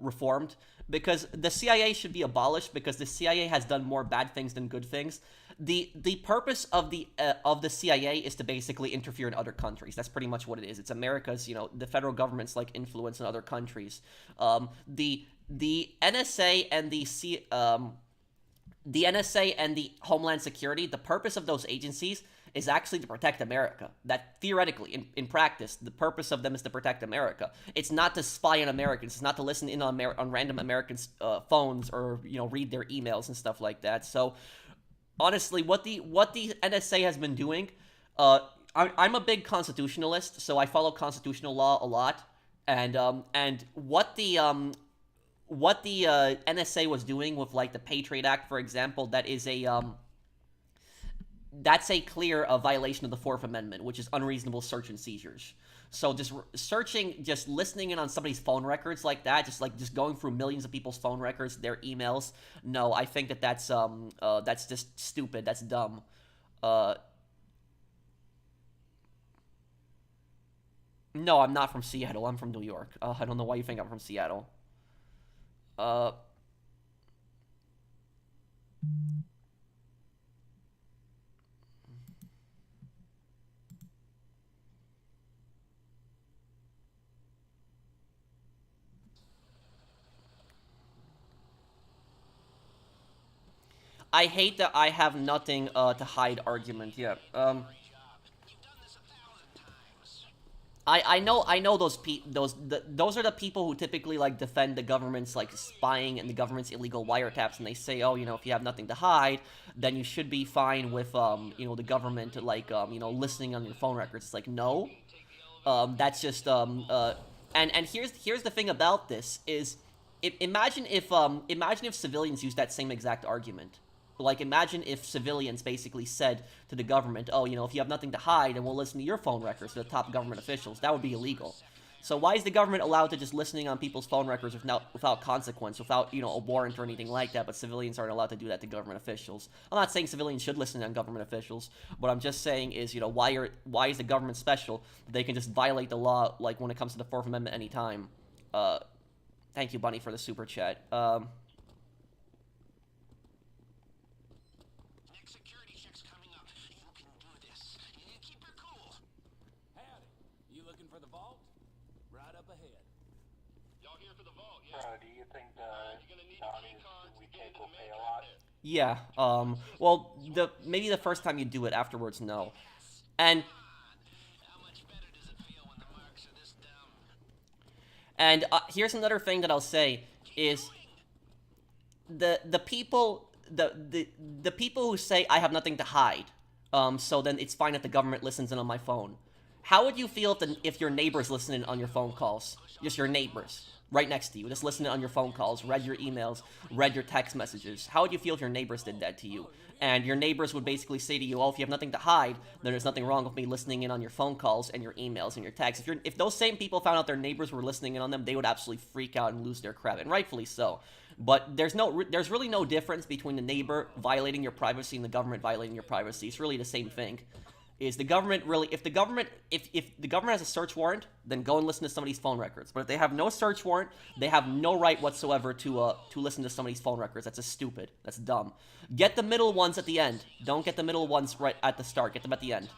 reformed, because the CIA should be abolished, because the CIA has done more bad things than good things. The purpose of the CIA is to basically interfere in other countries. That's pretty much what it is. It's America's, you know, the federal government's like influence in other countries. The NSA and the NSA and the Homeland Security, the purpose of those agencies is actually to protect America. That theoretically, in practice, the purpose of them is to protect America. It's not to spy on Americans. It's not to listen in on random Americans' phones, or, you know, read their emails and stuff like that. So, honestly, what the NSA has been doing, I'm a big constitutionalist, so I follow constitutional law a lot, and what the NSA was doing with, like, the Patriot Act, for example, that's a clear violation of the Fourth Amendment, which is unreasonable search and seizures. So just just listening in on somebody's phone records like that, just going through millions of people's phone records, their emails. No, I think that's just stupid. That's dumb. No, I'm not from Seattle. I'm from New York. I don't know why you think I'm from Seattle. I hate that I have nothing to hide argument. Yeah. I know those those are the people who typically like defend the government's like spying and the government's illegal wiretaps, and they say, oh, you know, if you have nothing to hide, then you should be fine with you know, the government like you know, listening on your phone records. It's like, no, that's just and here's the thing about this is, imagine if civilians used that same exact argument. Like, imagine if civilians basically said to the government, oh, you know, if you have nothing to hide, and we'll listen to your phone records, to the top government officials. That would be illegal. So why is the government allowed to just listening on people's phone records without consequence, without, you know, a warrant or anything like that, but civilians aren't allowed to do that to government officials? I'm not saying civilians should listen on government officials. What I'm just saying is, you know, why is the government special? They can just violate the law, like, when it comes to the Fourth Amendment anytime. Thank you, Bunny, for the super chat. Next security check's coming up. You can do this. You need to keep your cool. Howdy. You looking for the vault? Right up ahead. Y'all here for the vault, yeah? Do you think the You're gonna need a key bounties card we to get take into will the pay main a lot? cabinet. Yeah, well, maybe the first time you do it, afterwards, no. And How much better does it feel when the marks are this dumb? And here's another thing that I'll say is the people the people who say I have nothing to hide, so then it's fine if the government listens in on my phone. How would you feel if your neighbors listening on your phone calls? Just your neighbors right next to you, just listening on your phone calls, read your emails, read your text messages. How would you feel if your neighbors did that to you? And your neighbors would basically say to you, "Oh, if you have nothing to hide, then there's nothing wrong with me listening in on your phone calls and your emails and your texts." If those same people found out their neighbors were listening in on them, they would absolutely freak out and lose their crap, and rightfully so. But there's really no difference between the neighbor violating your privacy and the government violating your privacy. It's really the same thing. Is the government really, if the government has a search warrant, then go and listen to somebody's phone records. But if they have no search warrant, they have no right whatsoever to listen to somebody's phone records. That's just stupid. That's dumb. Get the middle ones at the end. Don't get the middle ones right at the start. Get them at the end.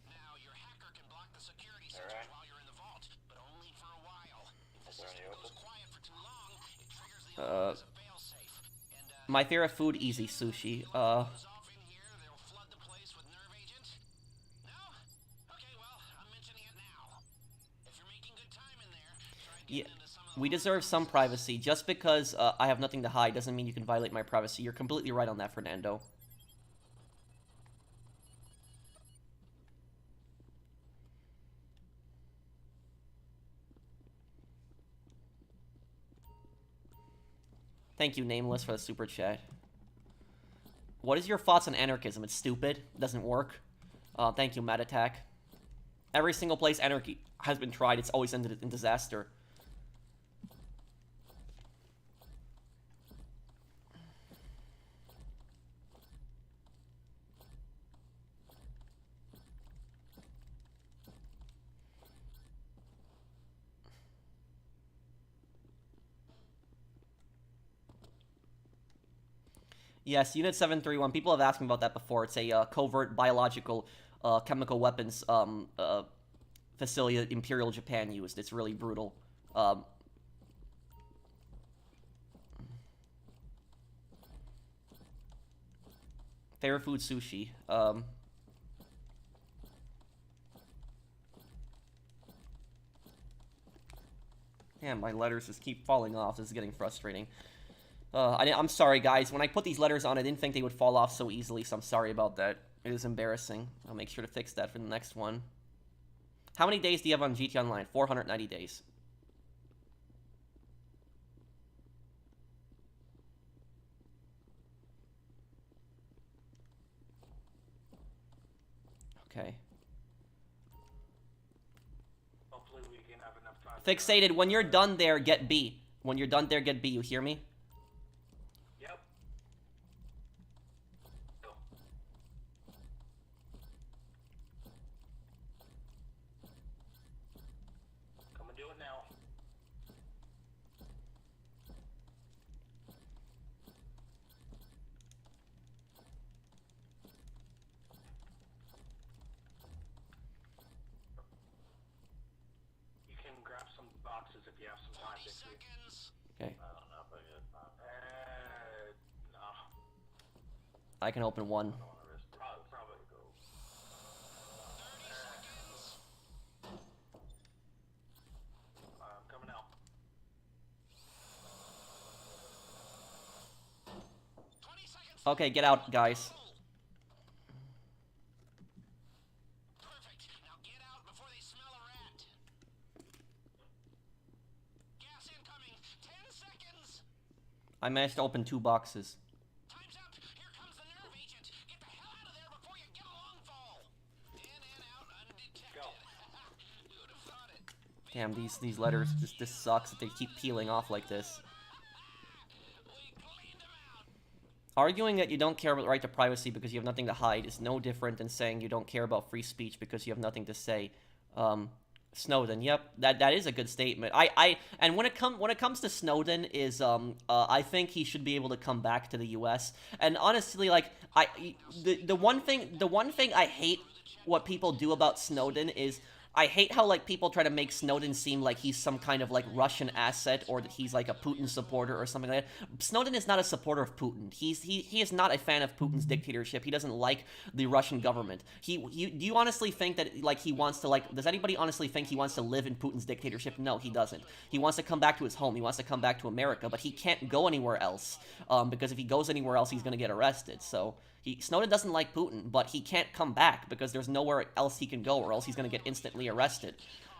Now, your hacker can block the security systems while you're in the vault, but only for a while. If the system goes quiet for too long, it triggers the elements of failsafe. And, My favorite food, easy sushi. goes off in here, they'll flood the place with nerve agent. No? Okay, well, I'm mentioning it now. If you're making good time in there, try Yeah, getting into some of the we deserve some privacy. Just because I have nothing to hide doesn't mean you can violate my privacy. You're completely right on that, Fernando. Thank you, Nameless, for the super chat. What is your thoughts on anarchism? It's stupid. It doesn't work. Thank you, Mad Attack. Every single place anarchy has been tried, it's always ended in disaster. Yes, Unit 731. People have asked me about that before. It's a covert biological chemical weapons facility that Imperial Japan used. It's really brutal. Favorite food, sushi. Man, my letters just keep falling off. This is getting frustrating. I'm sorry, guys. When I put these letters on, I didn't think they would fall off so easily, so I'm sorry about that. It is embarrassing. I'll make sure to fix that for the next one. How many days do you have on GT Online? 490 days. Okay. Hopefully we can have enough time. Fixated, when you're done there, get B. When you're done there, get B. You hear me? Yep. Go. Come and do it now. You can grab some boxes if you have some time 30 this week. seconds. Okay. I don't know if I get time. No. I can open one. Probably go. 30 seconds. I'm coming out. 20 seconds. Okay, get out, guys. Perfect. Now get out before they smell a rat. Gas incoming. 10 seconds. I managed to open 2 boxes. Time's up. Here comes the nerve agent. Get the hell out of there before you get a long fall. In and out undetected. Go. Who'd have thought it? Damn, these letters, this sucks that they keep peeling off like this. Arguing that you don't care about the right to privacy because you have nothing to hide is no different than saying you don't care about free speech because you have nothing to say. Snowden, yep, that is a good statement. And when it comes to Snowden, I think he should be able to come back to the U.S. And honestly, like the one thing I hate what people do about Snowden is I hate how like people try to make Snowden seem like he's some kind of like Russian asset or that he's like a Putin supporter or something like that. Snowden is not a supporter of Putin. He is not a fan of Putin's dictatorship. He doesn't like the Russian government. Do you honestly think that like he wants to like does anybody honestly think he wants to live in Putin's dictatorship? No, he doesn't. He wants to come back to his home. He wants to come back to America, but he can't go anywhere else because if he goes anywhere else, he's going to get arrested. So Snowden doesn't like Putin, but he can't come back because there's nowhere else he can go or else he's going to get instantly arrested.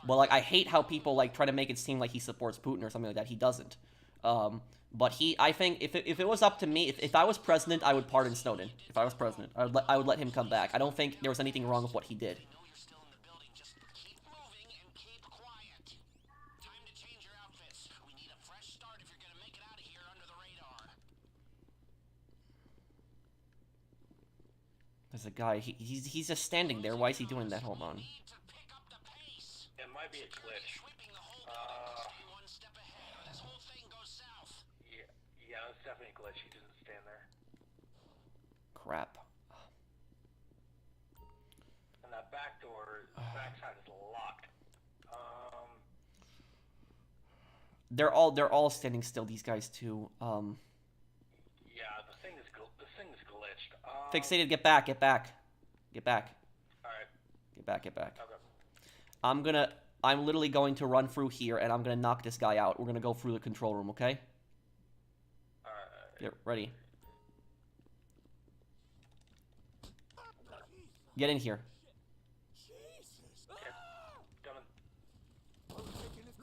But, like, I hate how people, like, try to make it seem like he supports Putin or something like that. He doesn't. But I think, if it was up to me, if I was president, I would pardon Snowden. If I was president, I would let him come back. I don't think there was anything wrong with what he did. There's a guy, he's just standing there. Why is he doing that? Hold on. It might be a glitch. Yeah, it's definitely a glitch. He doesn't stand there. Crap. And that back door, backside is locked. They're all standing still. These guys too. Yeah, the thing is glitched. Fixated, get back. Get back. Alright. Get back. Okay. I'm literally going to run through here, and I'm gonna knock this guy out. We're gonna go through the control room, okay? Alright. Get ready. Get in here.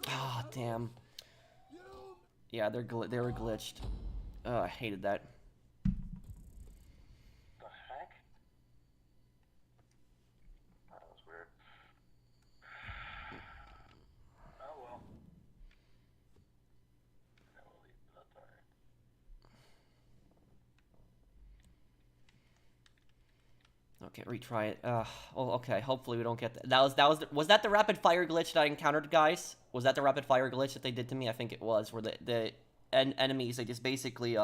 Ah, damn. Yeah, they were glitched. I hated that. The heck? That was weird. Oh well. That's alright. Okay, retry it. Oh, okay. Hopefully we don't get that. Was that the rapid fire glitch that I encountered, guys? Was that the rapid fire glitch that they did to me? I think it was. Where the enemies, they just basically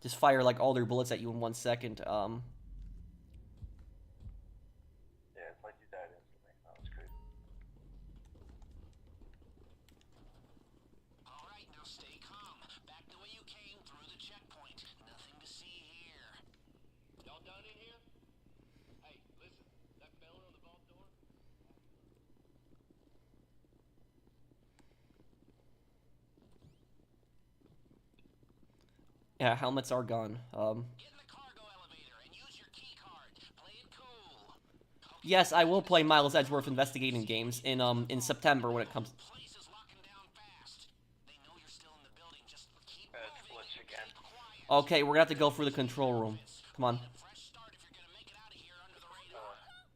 just fire like all their bullets at you in 1 second. Yeah, it's like you died instantly. That was crazy. Alright, now stay calm. Back the way you came, through the checkpoint. Nothing to see here. Y'all done in here? Hey, listen, that fella on the vault door? Yeah, helmets are gone. Get in the cargo elevator and use your key card. Play it cool. Yes, I will play Miles Edgeworth investigating games in September when it comes. Place is locking down fast. They know you're still in the building. Just keep It's moving. glitched again. Quiet. Okay, we're gonna have to go through the control room. Come on. Fresh start if you're gonna make it out of here under the radar.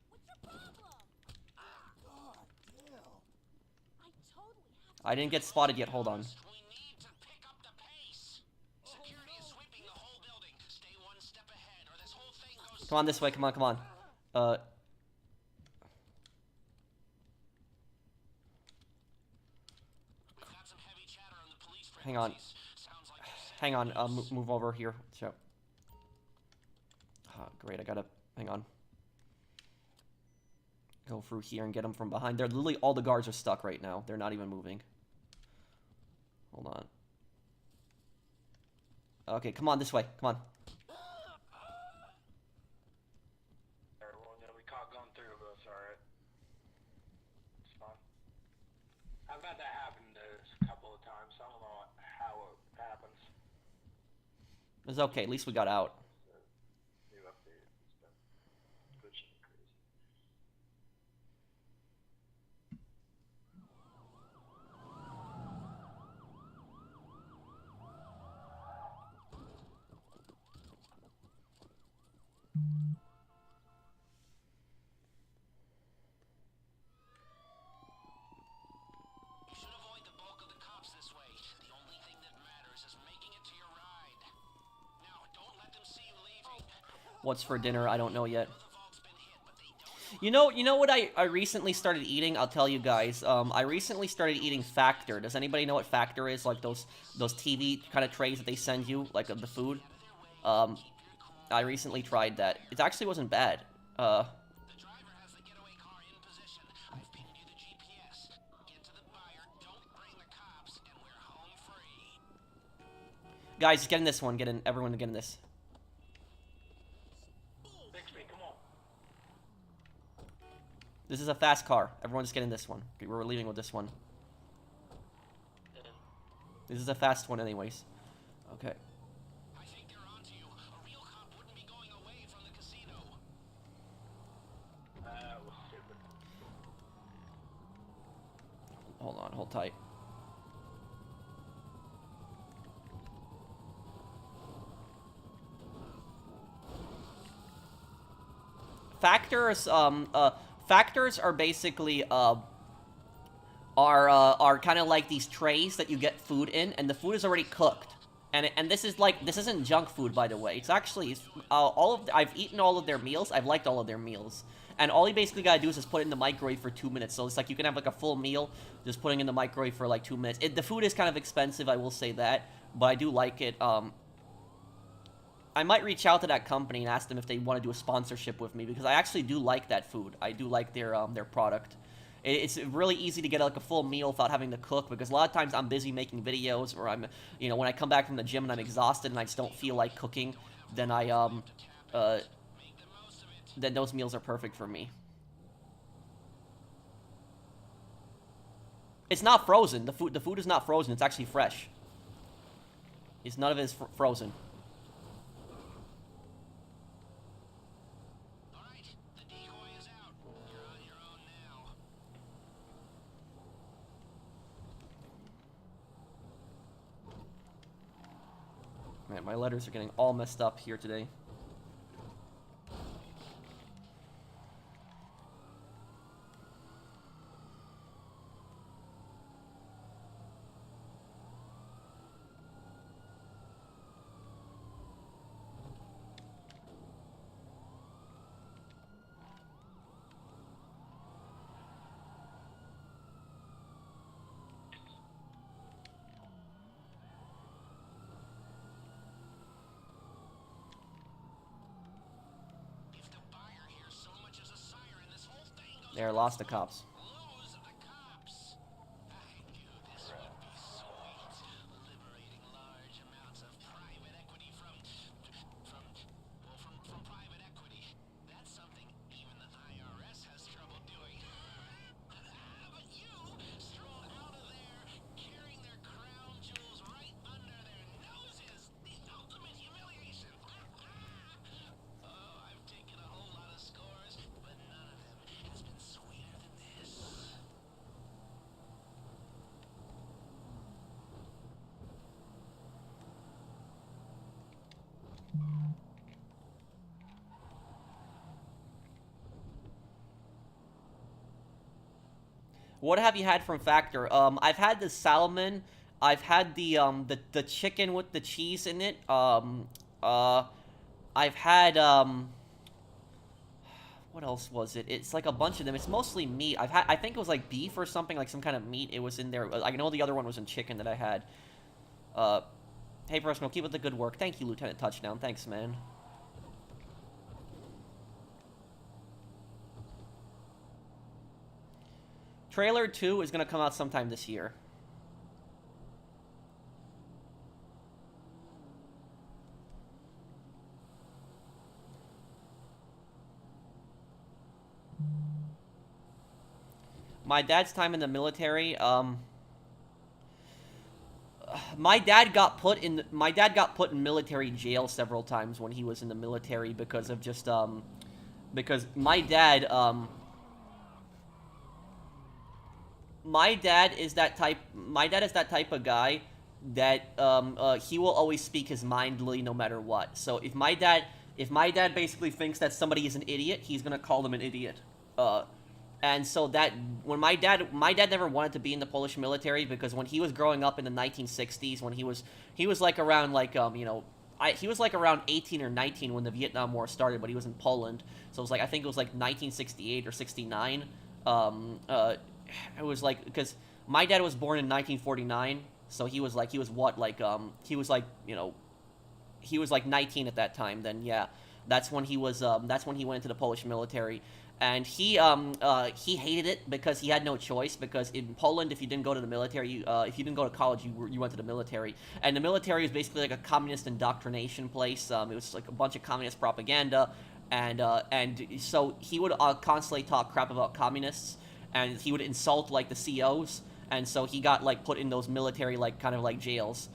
What's your problem? I totally have to. I didn't get spotted yet. Hold on. We need to pick up the pace. Security is sweeping the whole building. Stay one step ahead, or this whole thing goes. Come on this way. Come on. We've got some heavy chatter on the police Hang on. frequencies. Sounds like they're Hang on. Move over here. So. Great. I gotta. Hang on. Go through here and get them from behind. They're literally all the guards are stuck right now. They're not even moving. Hold on. Okay, come on this way. Come on. Everyone gonna be caught going through, but it's alright. It's fun. I've had that happen a couple of times. I don't know how it happens. It's okay. At least we got out. New update. It's been glitching crazy. What's for dinner? I don't know yet. You know what I recently started eating? I'll tell you guys. I recently started eating Factor. Does anybody know what Factor is? Like those TV kind of trays that they send you, like of the food. I recently tried that. It actually wasn't bad. The driver has the getaway car in position. I've pinged you the GPS. Get to the buyer, don't bring the cops, and we're home free. Guys, get in this one. Get in. Everyone get in this. Bixby, come on. This is a fast car. Everyone just get in this one. We're leaving with this one. This is a fast one anyways. Okay. I think they're onto you. A real cop wouldn't be going away from the casino. That was stupid. Hold on. Hold tight. Factors are basically are kind of like these trays that you get food in, and the food is already cooked. And this isn't junk food, by the way. It's actually I've eaten all of their meals. I've liked all of their meals. And all you basically gotta do is just put it in the microwave for 2 minutes. So it's like you can have like a full meal just putting in the microwave for like 2 minutes. The food is kind of expensive, I will say that, but I do like it. I might reach out to that company and ask them if they want to do a sponsorship with me, because I actually do like that food. I do like their product. It's really easy to get like a full meal without having to cook, because a lot of times I'm busy making videos, or I'm, when I come back from the gym and I'm exhausted and I just don't feel like cooking, then then those meals are perfect for me. It's not frozen. The food is not frozen. It's actually fresh. None of it is frozen. Man, my letters are getting all messed up here today. There, lost the cops. Lose the cops. I knew this would be sweet. Liberating large amounts of private equity from private equity. That's something even the IRS has trouble doing. But you stroll out of there carrying their crown jewels right under their noses. The ultimate humiliation. Oh, I've taken a whole lot of scores, but none of them has been sweeter than this. What have you had from Factor? I've had the salmon. I've had the chicken with the cheese in it. I've had what else was it? It's like a bunch of them. It's mostly meat. I think it was like beef or something, like some kind of meat. It was in there. I know the other one was in chicken that I had. Hey, Personal, keep up the good work. Thank you, Lieutenant Touchdown. Thanks, man. Trailer 2 is going to come out sometime this year. My dad's time in the military, my dad got put in military jail several times when he was in the military because of just because my dad is that type of guy that he will always speak his mind literally no matter what. So if my dad basically thinks that somebody is an idiot, he's gonna call them an idiot. And so that when my dad never wanted to be in the Polish military, because when he was growing up in the 1960s, when he was like around like he was like around 18 or 19 when the Vietnam War started, but he was in Poland. So it was like, I think it was like 1968 or 69. It was like, because my dad was born in 1949, so he was like, he was like, he was like 19 at that time. Then yeah, that's when he went into the Polish military, and he hated it because he had no choice. Because in Poland, if you didn't go to the military, if you didn't go to college, you went to the military, and the military is basically like a communist indoctrination place. It was like a bunch of communist propaganda, and so he would constantly talk crap about communists, and he would insult like the COs, and so he got like put in those military like kind of like jails.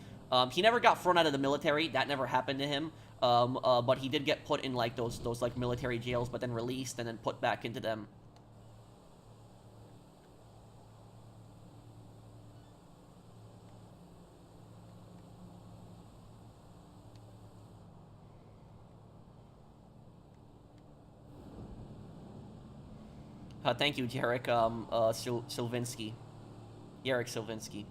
He never got thrown out of the military. That never happened to him. But he did get put in like those like military jails, but then released and then put back into them. Thank you, Jarek Silvinsky. Jarek Silvinsky.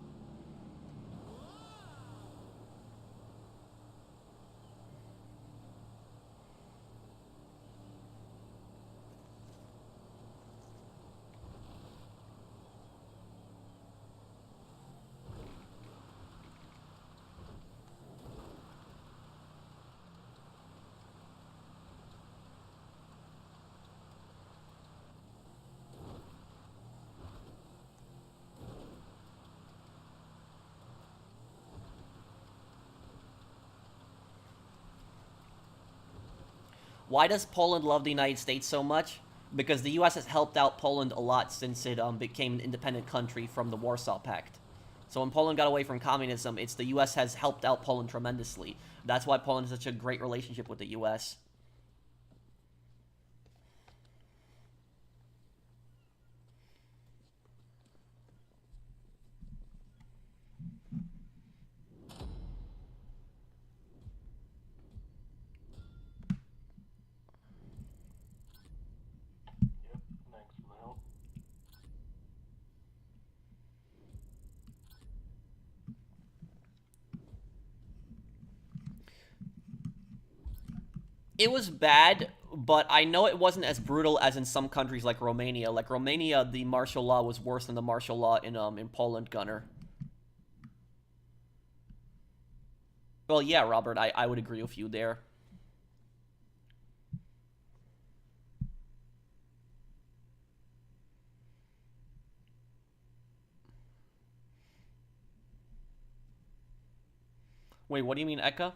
Why does Poland love the United States so much? Because the U.S. has helped out Poland a lot since it became an independent country from the Warsaw Pact. So when Poland got away from communism, it's the U.S. has helped out Poland tremendously. That's why Poland has such a great relationship with the U.S. Yep, thanks for the help. It was bad, but I know it wasn't as brutal as in some countries like Romania. Like Romania, the martial law was worse than the martial law in Poland, Gunner. Well, yeah, Robert, I would agree with you there. Wait, what do you mean, Eka?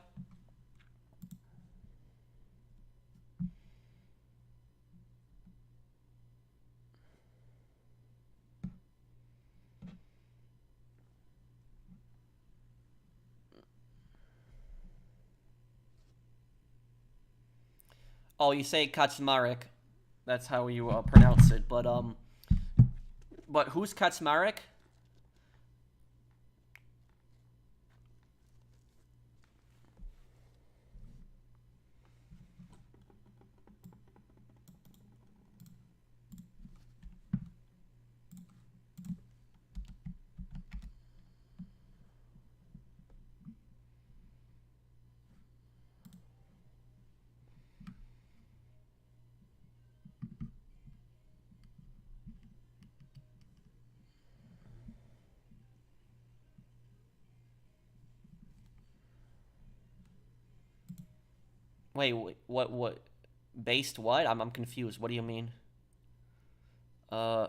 Oh, you say Kaczmarek. That's how you pronounce it. But who's Kaczmarek? Wait, what? Based what? I'm confused. What do you mean? Uh,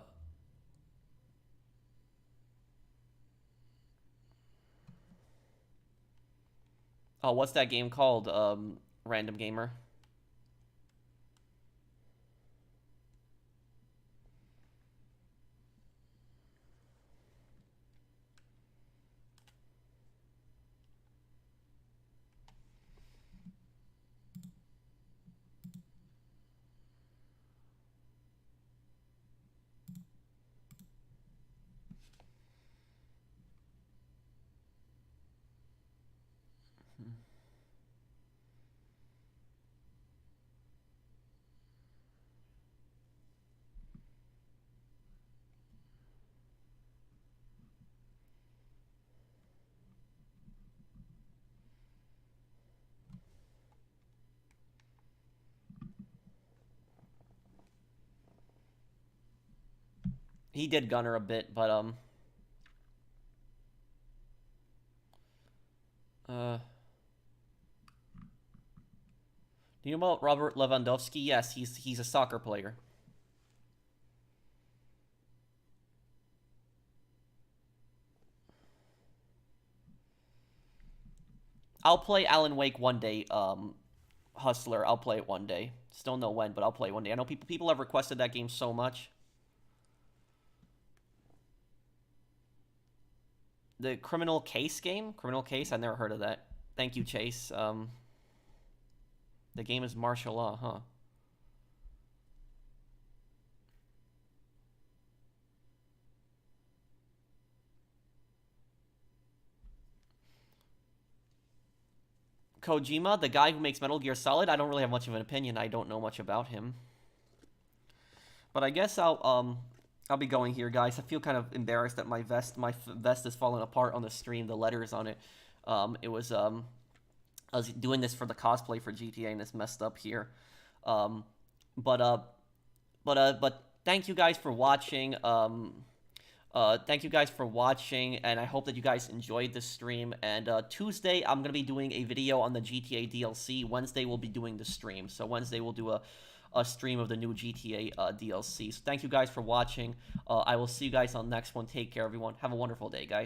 oh, what's that game called? Random Gamer. He did gunner a bit, but do you know about Robert Lewandowski? Yes, he's a soccer player. I'll play Alan Wake one day, Hustler. I'll play it one day. Still know when, but I'll play it one day. I know people have requested that game so much. The Criminal Case game? Criminal Case? I've never heard of that. Thank you, Chase. The game is martial law, huh? Kojima, the guy who makes Metal Gear Solid, I don't really have much of an opinion. I don't know much about him. But I guess I'll be going here, guys. I feel kind of embarrassed that my vest is falling apart on the stream. The letters on it. I was doing this for the cosplay for GTA and it's messed up here. But thank you guys for watching. Thank you guys for watching, and I hope that you guys enjoyed the stream. And Tuesday, I'm going to be doing a video on the GTA DLC. Wednesday, we'll be doing the stream. So Wednesday, we'll do a stream of the new GTA DLC. So thank you guys for watching. I will see you guys on the next one. Take care, everyone. Have a wonderful day, guys.